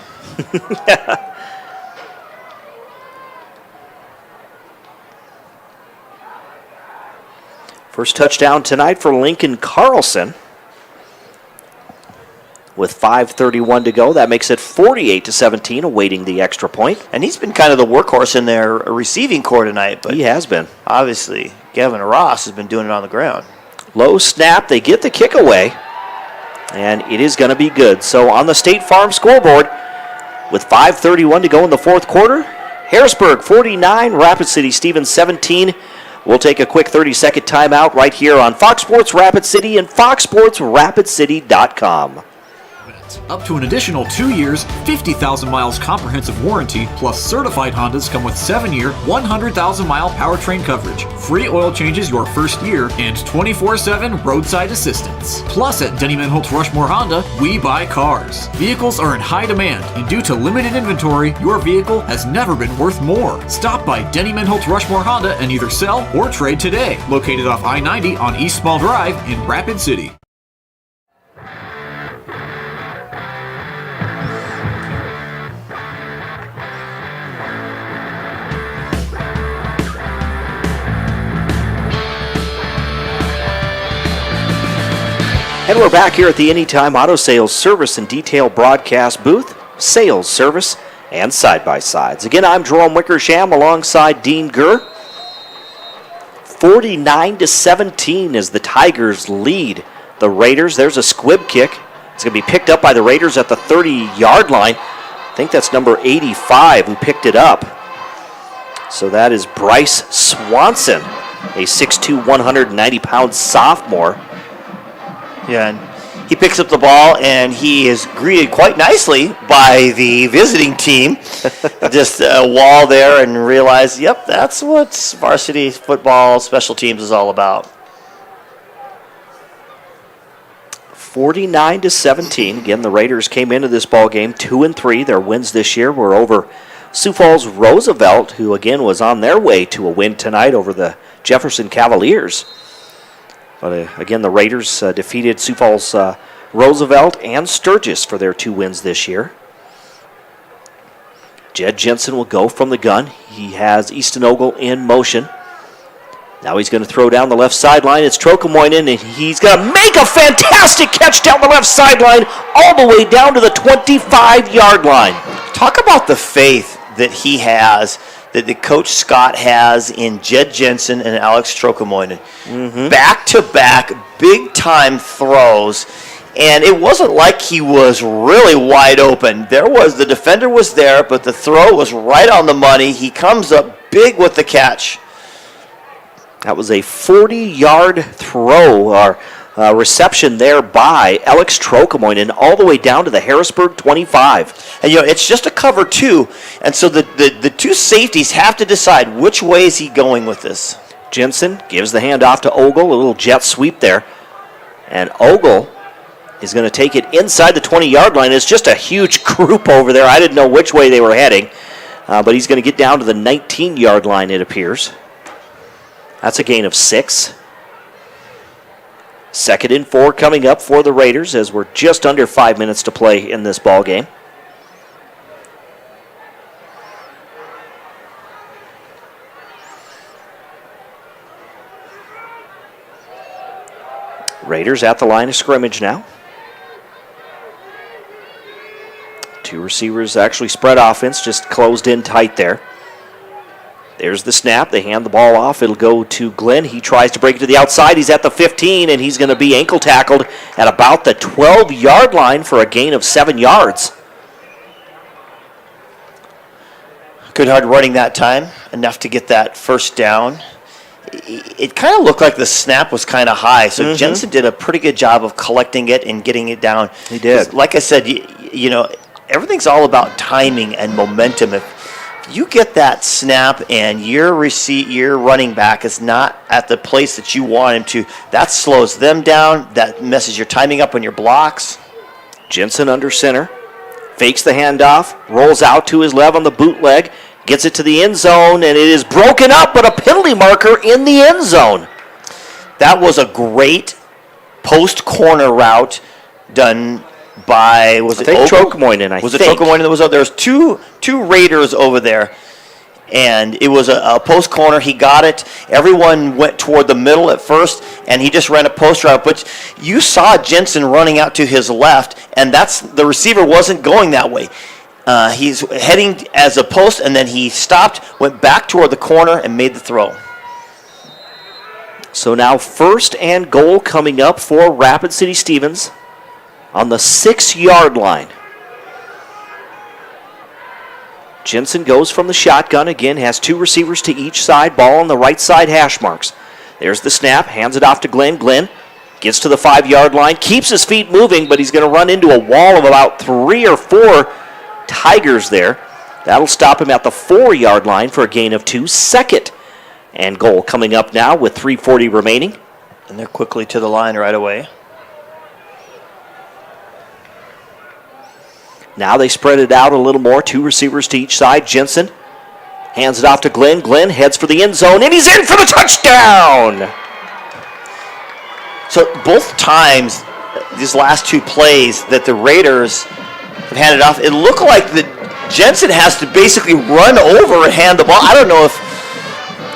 First touchdown tonight for Lincoln Carlson. With 5:31 to go, that makes it 48-17, awaiting the extra point. And he's been kind of the workhorse in their receiving core tonight. But he has been. Obviously, Gavin Ross has been doing it on the ground. Low snap, they get the kick away, and it is going to be good. So on the State Farm scoreboard, with 5:31 to go in the fourth quarter, Harrisburg 49, Rapid City Stevens 17. We'll take a quick 30-second timeout right here on Fox Sports Rapid City and foxsportsrapidcity.com. Up to an additional 2 years, 50,000 miles comprehensive warranty, plus certified Hondas come with 7-year, 100,000-mile powertrain coverage, free oil changes your first year, and 24/7 roadside assistance. Plus at Denny Manholtz Rushmore Honda, we buy cars. Vehicles are in high demand, and due to limited inventory, your vehicle has never been worth more. Stop by Denny Manholtz Rushmore Honda and either sell or trade today. Located off I-90 on East Small Drive in Rapid City. And we're back here at the Anytime Auto Sales Service and Detail broadcast booth, sales, service, and side-by-sides. Again, I'm Jerome Wickersham alongside Dean Gurr. 49-17 as the Tigers lead the Raiders. There's a squib kick. It's going to be picked up by the Raiders at the 30-yard line. I think that's number 85 who picked it up. So that is Bryce Swanson, a 6'2", 190-pound sophomore. Yeah, and he picks up the ball, and he is greeted quite nicely by the visiting team. Just a wall there, and realize, yep, that's what varsity football special teams is all about. 49-17. Again, the Raiders came into this ball game 2-3. Their wins this year were over Sioux Falls Roosevelt, who again was on their way to a win tonight over the Jefferson Cavaliers. But again, the Raiders defeated Sioux Falls Roosevelt and Sturgis for their 2 wins this year. Jed Jensen will go from the gun. He has Easton Ogle in motion. Now he's going to throw down the left sideline. It's Trocamoinen, and he's going to make a fantastic catch down the left sideline all the way down to the 25-yard line. Talk about the faith that he has, that the coach Scott has in Jed Jensen and Alex Trocamoinen. Back-to-back, big-time throws, and it wasn't like he was really wide open. The defender was there, but the throw was right on the money. He comes up big with the catch. That was a 40-yard throw or reception there by Alex Trocamoinen all the way down to the Harrisburg 25. And, it's just a cover 2, and so the 2 safeties have to decide which way is he going with this. Jensen gives the handoff to Ogle, a little jet sweep there. And Ogle is going to take it inside the 20-yard line. It's just a huge group over there. I didn't know which way they were heading, but he's going to get down to the 19-yard line, it appears. That's a gain of 6. 2nd and 4 coming up for the Raiders as we're just under 5 minutes to play in this ball game. Raiders at the line of scrimmage now. 2 receivers, actually spread offense, just closed in tight there. There's the snap. They hand the ball off. It'll go to Glenn. He tries to break it to the outside. He's at the 15, and he's going to be ankle tackled at about the 12-yard line for a gain of 7 yards. Good hard running that time, enough to get that first down. It kind of looked like the snap was kind of high, so Jensen did a pretty good job of collecting it and getting it down. He did. Like I said, you know, everything's all about timing and momentum. If you get that snap and your running back is not at the place that you want him to, that slows them down. That messes your timing up on your blocks. Jensen under center, fakes the handoff, rolls out to his left on the bootleg, gets it to the end zone, and it is broken up, but a penalty marker in the end zone. That was a great post-corner route done by, was it Trokemoinen, Was it Trokemoinen that was out there? There was two Raiders over there, and it was a post corner. He got it. Everyone went toward the middle at first, and he just ran a post route. But you saw Jensen running out to his left, and the receiver wasn't going that way. He's heading as a post, and then he stopped, went back toward the corner, and made the throw. So now 1st and goal coming up for Rapid City Stevens on the 6-yard line. Jensen goes from the shotgun again, has 2 receivers to each side, ball on the right side hash marks. There's the snap, hands it off to Glenn. Glenn gets to the 5-yard line, keeps his feet moving, but he's going to run into a wall of about 3 or 4 Tigers there. That'll stop him at the 4-yard line for a gain of 2. 2nd and goal coming up now with 3:40 remaining. And they're quickly to the line right away. Now they spread it out a little more. 2 receivers to each side. Jensen hands it off to Glenn. Glenn heads for the end zone, and he's in for the touchdown! So both times, these last 2 plays that the Raiders have handed off, it looked like that Jensen has to basically run over and hand the ball. I don't know if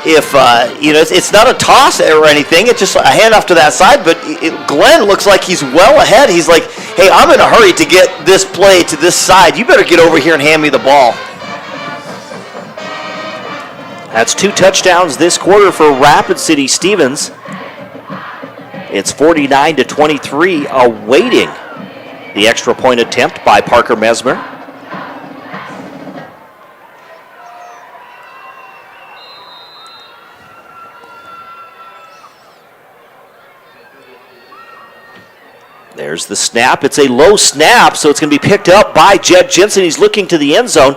it's not a toss or anything. It's just a handoff to that side, but Glenn looks like he's well ahead. He's like, hey, I'm in a hurry to get this play to this side. You better get over here and hand me the ball. That's 2 touchdowns this quarter for Rapid City Stevens. It's 49-23, awaiting the extra point attempt by Parker Mesmer. There's the snap. It's a low snap, so it's going to be picked up by Jed Jensen. He's looking to the end zone.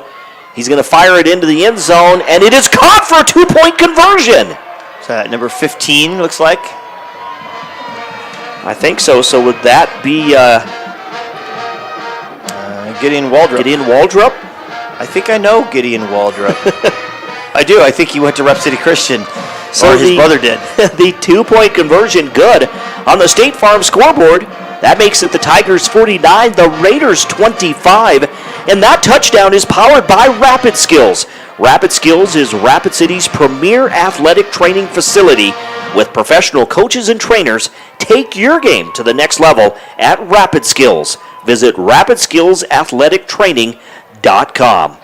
He's going to fire it into the end zone, and it is caught for a 2-point conversion. Is that number 15, looks like? I think so. So would that be Gideon Waldrop? Gideon Waldrop? I think I know Gideon Waldrop. I do. I think he went to Rep City Christian, or his brother did. The 2-point conversion good on the State Farm scoreboard. That makes it the Tigers 49, the Raiders 25. And that touchdown is powered by Rapid Skills. Rapid Skills is Rapid City's premier athletic training facility with professional coaches and trainers. Take your game to the next level at Rapid Skills. Visit rapidskillsathletictraining.com.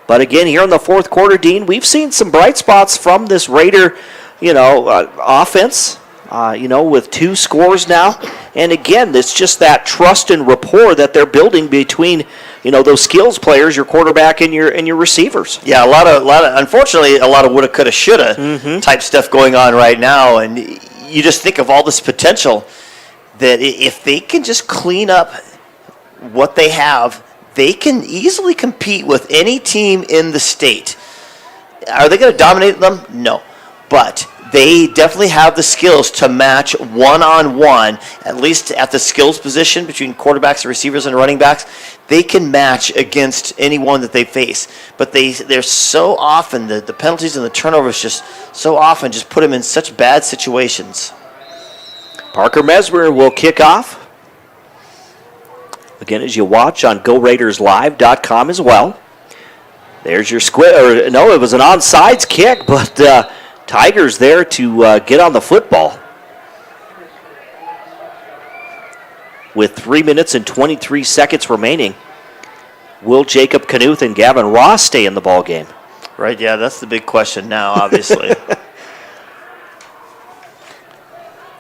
But again, here in the 4th quarter, Dean, we've seen some bright spots from this Raider, offense. With 2 scores now. And again, it's just that trust and rapport that they're building between, those skills players, your quarterback and your receivers. Yeah, a lot of unfortunately, a lot of woulda, coulda, shoulda type stuff going on right now. And you just think of all this potential that if they can just clean up what they have, they can easily compete with any team in the state. Are they going to dominate them? No. But they definitely have the skills to match one-on-one, at least at the skills position between quarterbacks and receivers and running backs. They can match against anyone that they face. But they're so often, the penalties and the turnovers just so often just put them in such bad situations. Parker Mesmer will kick off. Again, as you watch on GoRaidersLive.com as well. There's your it was an onside kick, but Tigers there to get on the football. With 3 minutes and 23 seconds remaining, will Jacob Knuth and Gavin Ross stay in the ball game? Right, yeah, that's the big question now, obviously.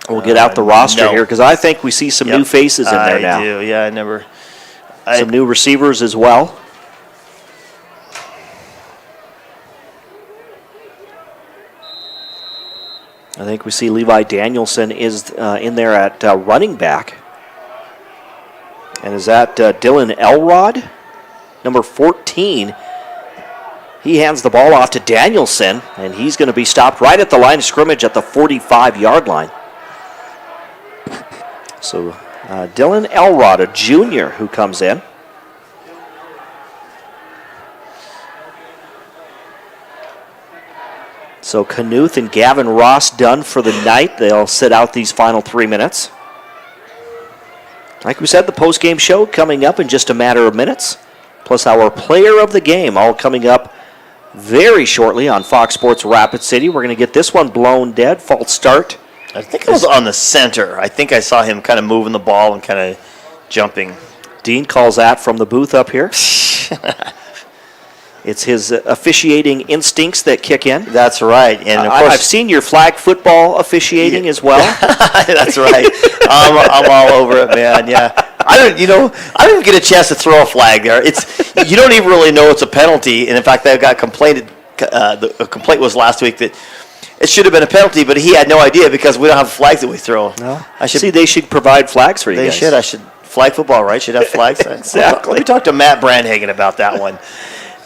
We'll get out the roster here because I think we see some new faces in there now. I do, yeah, Some new receivers as well. I think we see Levi Danielson is in there at running back. And is that Dylan Elrod, number 14? He hands the ball off to Danielson, and he's going to be stopped right at the line of scrimmage at the 45-yard line. So Dylan Elrod, a junior who comes in. So Knuth and Gavin Ross done for the night. They'll sit out these final 3 minutes. Like we said, the post-game show coming up in just a matter of minutes, plus our player of the game all coming up very shortly on Fox Sports Rapid City. We're going to get this one blown dead, false start. I think it was on the center. I think I saw him kind of moving the ball and kind of jumping. Dean calls that from the booth up here. It's his officiating instincts that kick in. That's right. And of course, I've seen your flag football officiating as well. That's right. I'm all over it, man. Yeah. I didn't get a chance to throw a flag there. You don't even really know it's a penalty. And in fact, I got complained. The complaint was last week that it should have been a penalty, but he had no idea because we don't have flags that we throw. No. They should provide flags for you guys. They should. Flag football, right? Should have flags. Exactly. Let me talk to Matt Brandhagen about that one.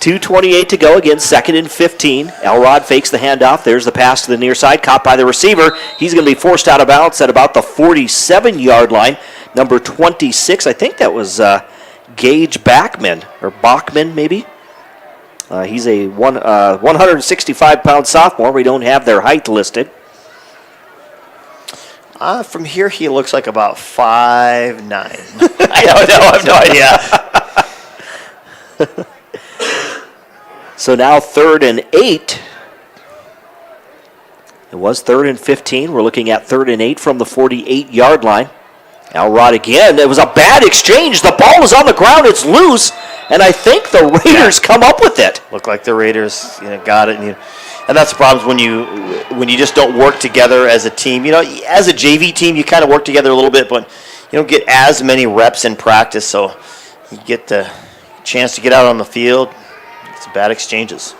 2:28 to go. Again, 2nd and 15. Elrod fakes the handoff. There's the pass to the near side. Caught by the receiver. He's going to be forced out of bounds at about the 47-yard line. Number 26. I think that was Gage Bachman, or Bachman maybe. He's a 165-pound sophomore. We don't have their height listed. From here, he looks like about 5'9". I have no idea. So now 3rd and 8. It was 3rd and 15. We're looking at 3rd and 8 from the 48-yard line. Elrod again. It was a bad exchange. The ball is on the ground. It's loose. And I think the Raiders come up with it. Look like the Raiders got it. And that's the problem when you just don't work together as a team. As a JV team, you kind of work together a little bit, but you don't get as many reps in practice. So you get the chance to get out on the field. It's bad exchanges.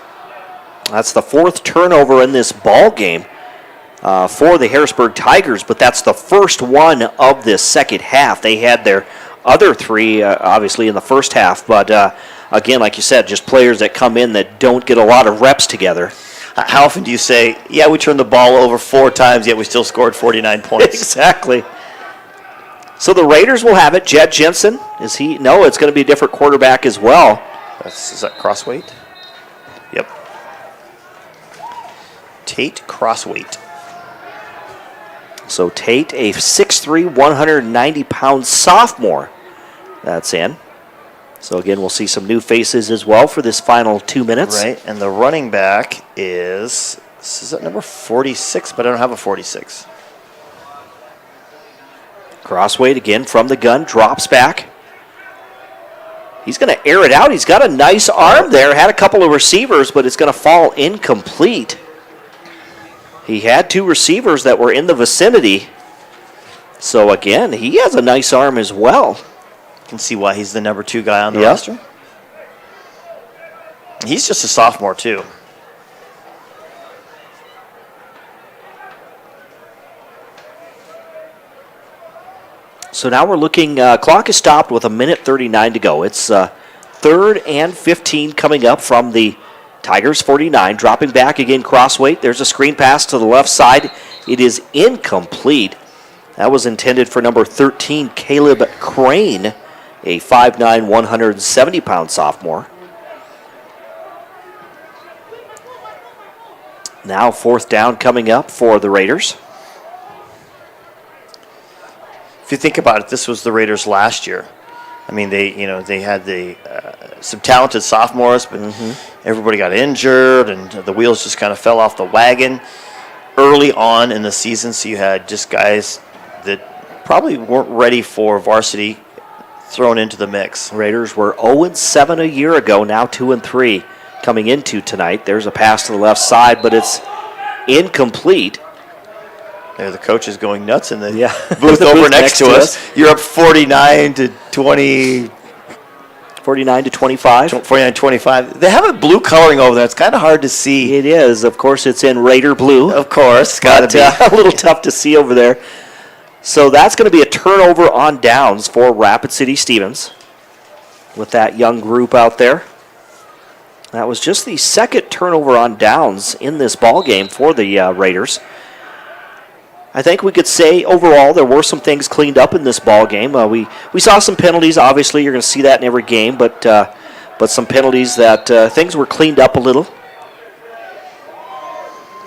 That's the 4th turnover in this ball game for the Harrisburg Tigers, but that's the first one of this second half. They had their other 3, obviously, in the first half, but again, like you said, just players that come in that don't get a lot of reps together. How often do you say, yeah, we turned the ball over 4 times, yet we still scored 49 points? Exactly. So the Raiders will have it. Jed Jensen, is he? No, it's going to be a different quarterback as well. Is that Crossweight? Yep. Tate Crossweight. So Tate, a 6'3", 190-pound sophomore. That's in. So again, we'll see some new faces as well for this final 2 minutes. Right, and the running back is that number 46, but I don't have a 46. Crossweight again from the gun, drops back. He's going to air it out. He's got a nice arm there. Had a couple of receivers, but it's going to fall incomplete. He had 2 receivers that were in the vicinity. So again, he has a nice arm as well. You can see why he's the number 2 guy on the roster. He's just a sophomore too. So now we're looking, clock is stopped with 1:39 to go. It's 3rd and 15 coming up from the Tigers 49. Dropping back again, Crossweight. There's a screen pass to the left side. It is incomplete. That was intended for number 13, Caleb Crane, a 5'9", 170-pound sophomore. Now 4th down coming up for the Raiders. If you think about it, this was the Raiders last year. I mean, they had some talented sophomores, but everybody got injured, and the wheels just kind of fell off the wagon early on in the season. So you had just guys that probably weren't ready for varsity thrown into the mix. Raiders were 0-7 a year ago, now 2-3. coming into tonight. There's a pass to the left side, but it's incomplete. There, the coach is going nuts in the booth over next to us. You're up 49 to 20. 49 to 25. 49-25. They have a blue coloring over there. It's kind of hard to see. It is. Of course, it's in Raider blue. Of course. Got to be. A little tough to see over there. So that's going to be a turnover on downs for Rapid City Stevens with that young group out there. That was just the second turnover on downs in this ball game for the Raiders. I think we could say overall there were some things cleaned up in this ball game. We saw some penalties. Obviously, you're going to see that in every game, but some penalties that things were cleaned up a little.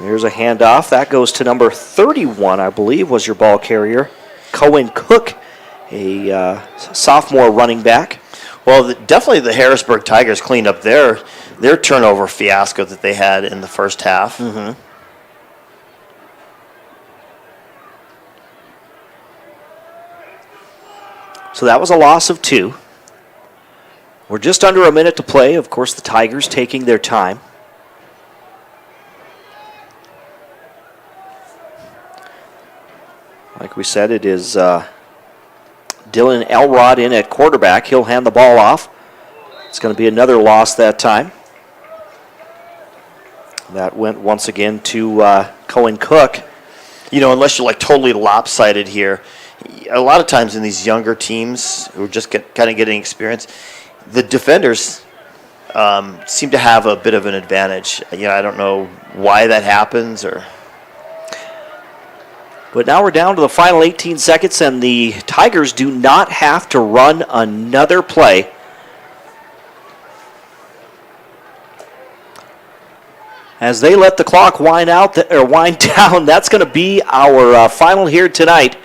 There's a handoff. That goes to number 31, I believe, was your ball carrier. Cohen Cook, a sophomore running back. Well, definitely the Harrisburg Tigers cleaned up their turnover fiasco that they had in the first half. Mm-hmm. So that was a loss of 2. We're just under a minute to play. Of course, the Tigers taking their time. Like we said, it is Dylan Elrod in at quarterback. He'll hand the ball off. It's going to be another loss that time. That went once again to Cohen Cook. You know, unless you're like totally lopsided here, a lot of times in these younger teams who are just kind of getting experience, the defenders seem to have a bit of an advantage. You know, I don't know why that happens or. But now we're down to the final 18 seconds, and the Tigers do not have to run another play. As they let the clock wind down, that's going to be our final here tonight.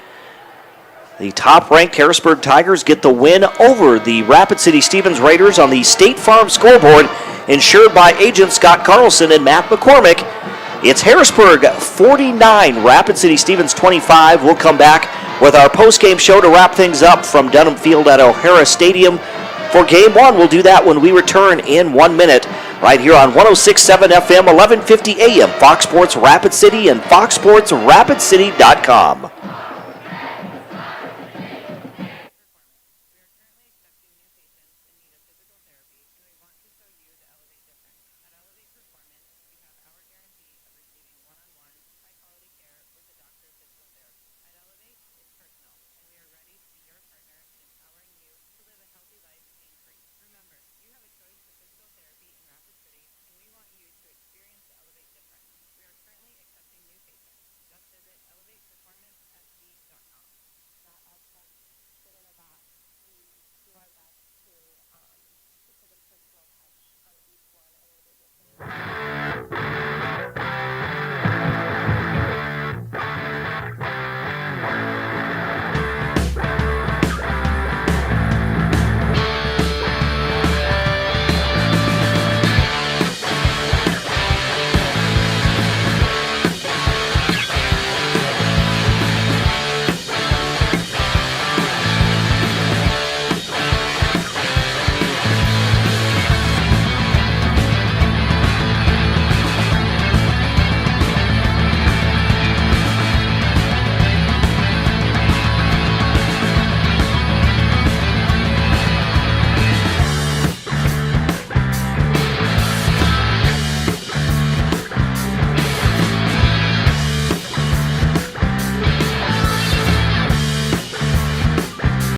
The top-ranked Harrisburg Tigers get the win over the Rapid City Stevens Raiders on the State Farm scoreboard, insured by agents Scott Carlson and Matt McCormick. It's Harrisburg 49, Rapid City Stevens 25. We'll come back with our post-game show to wrap things up from Dunham Field at O'Hara Stadium. For Game 1, we'll do that when we return in 1 minute, right here on 106.7 FM, 1150 AM, Fox Sports Rapid City and foxsportsrapidcity.com.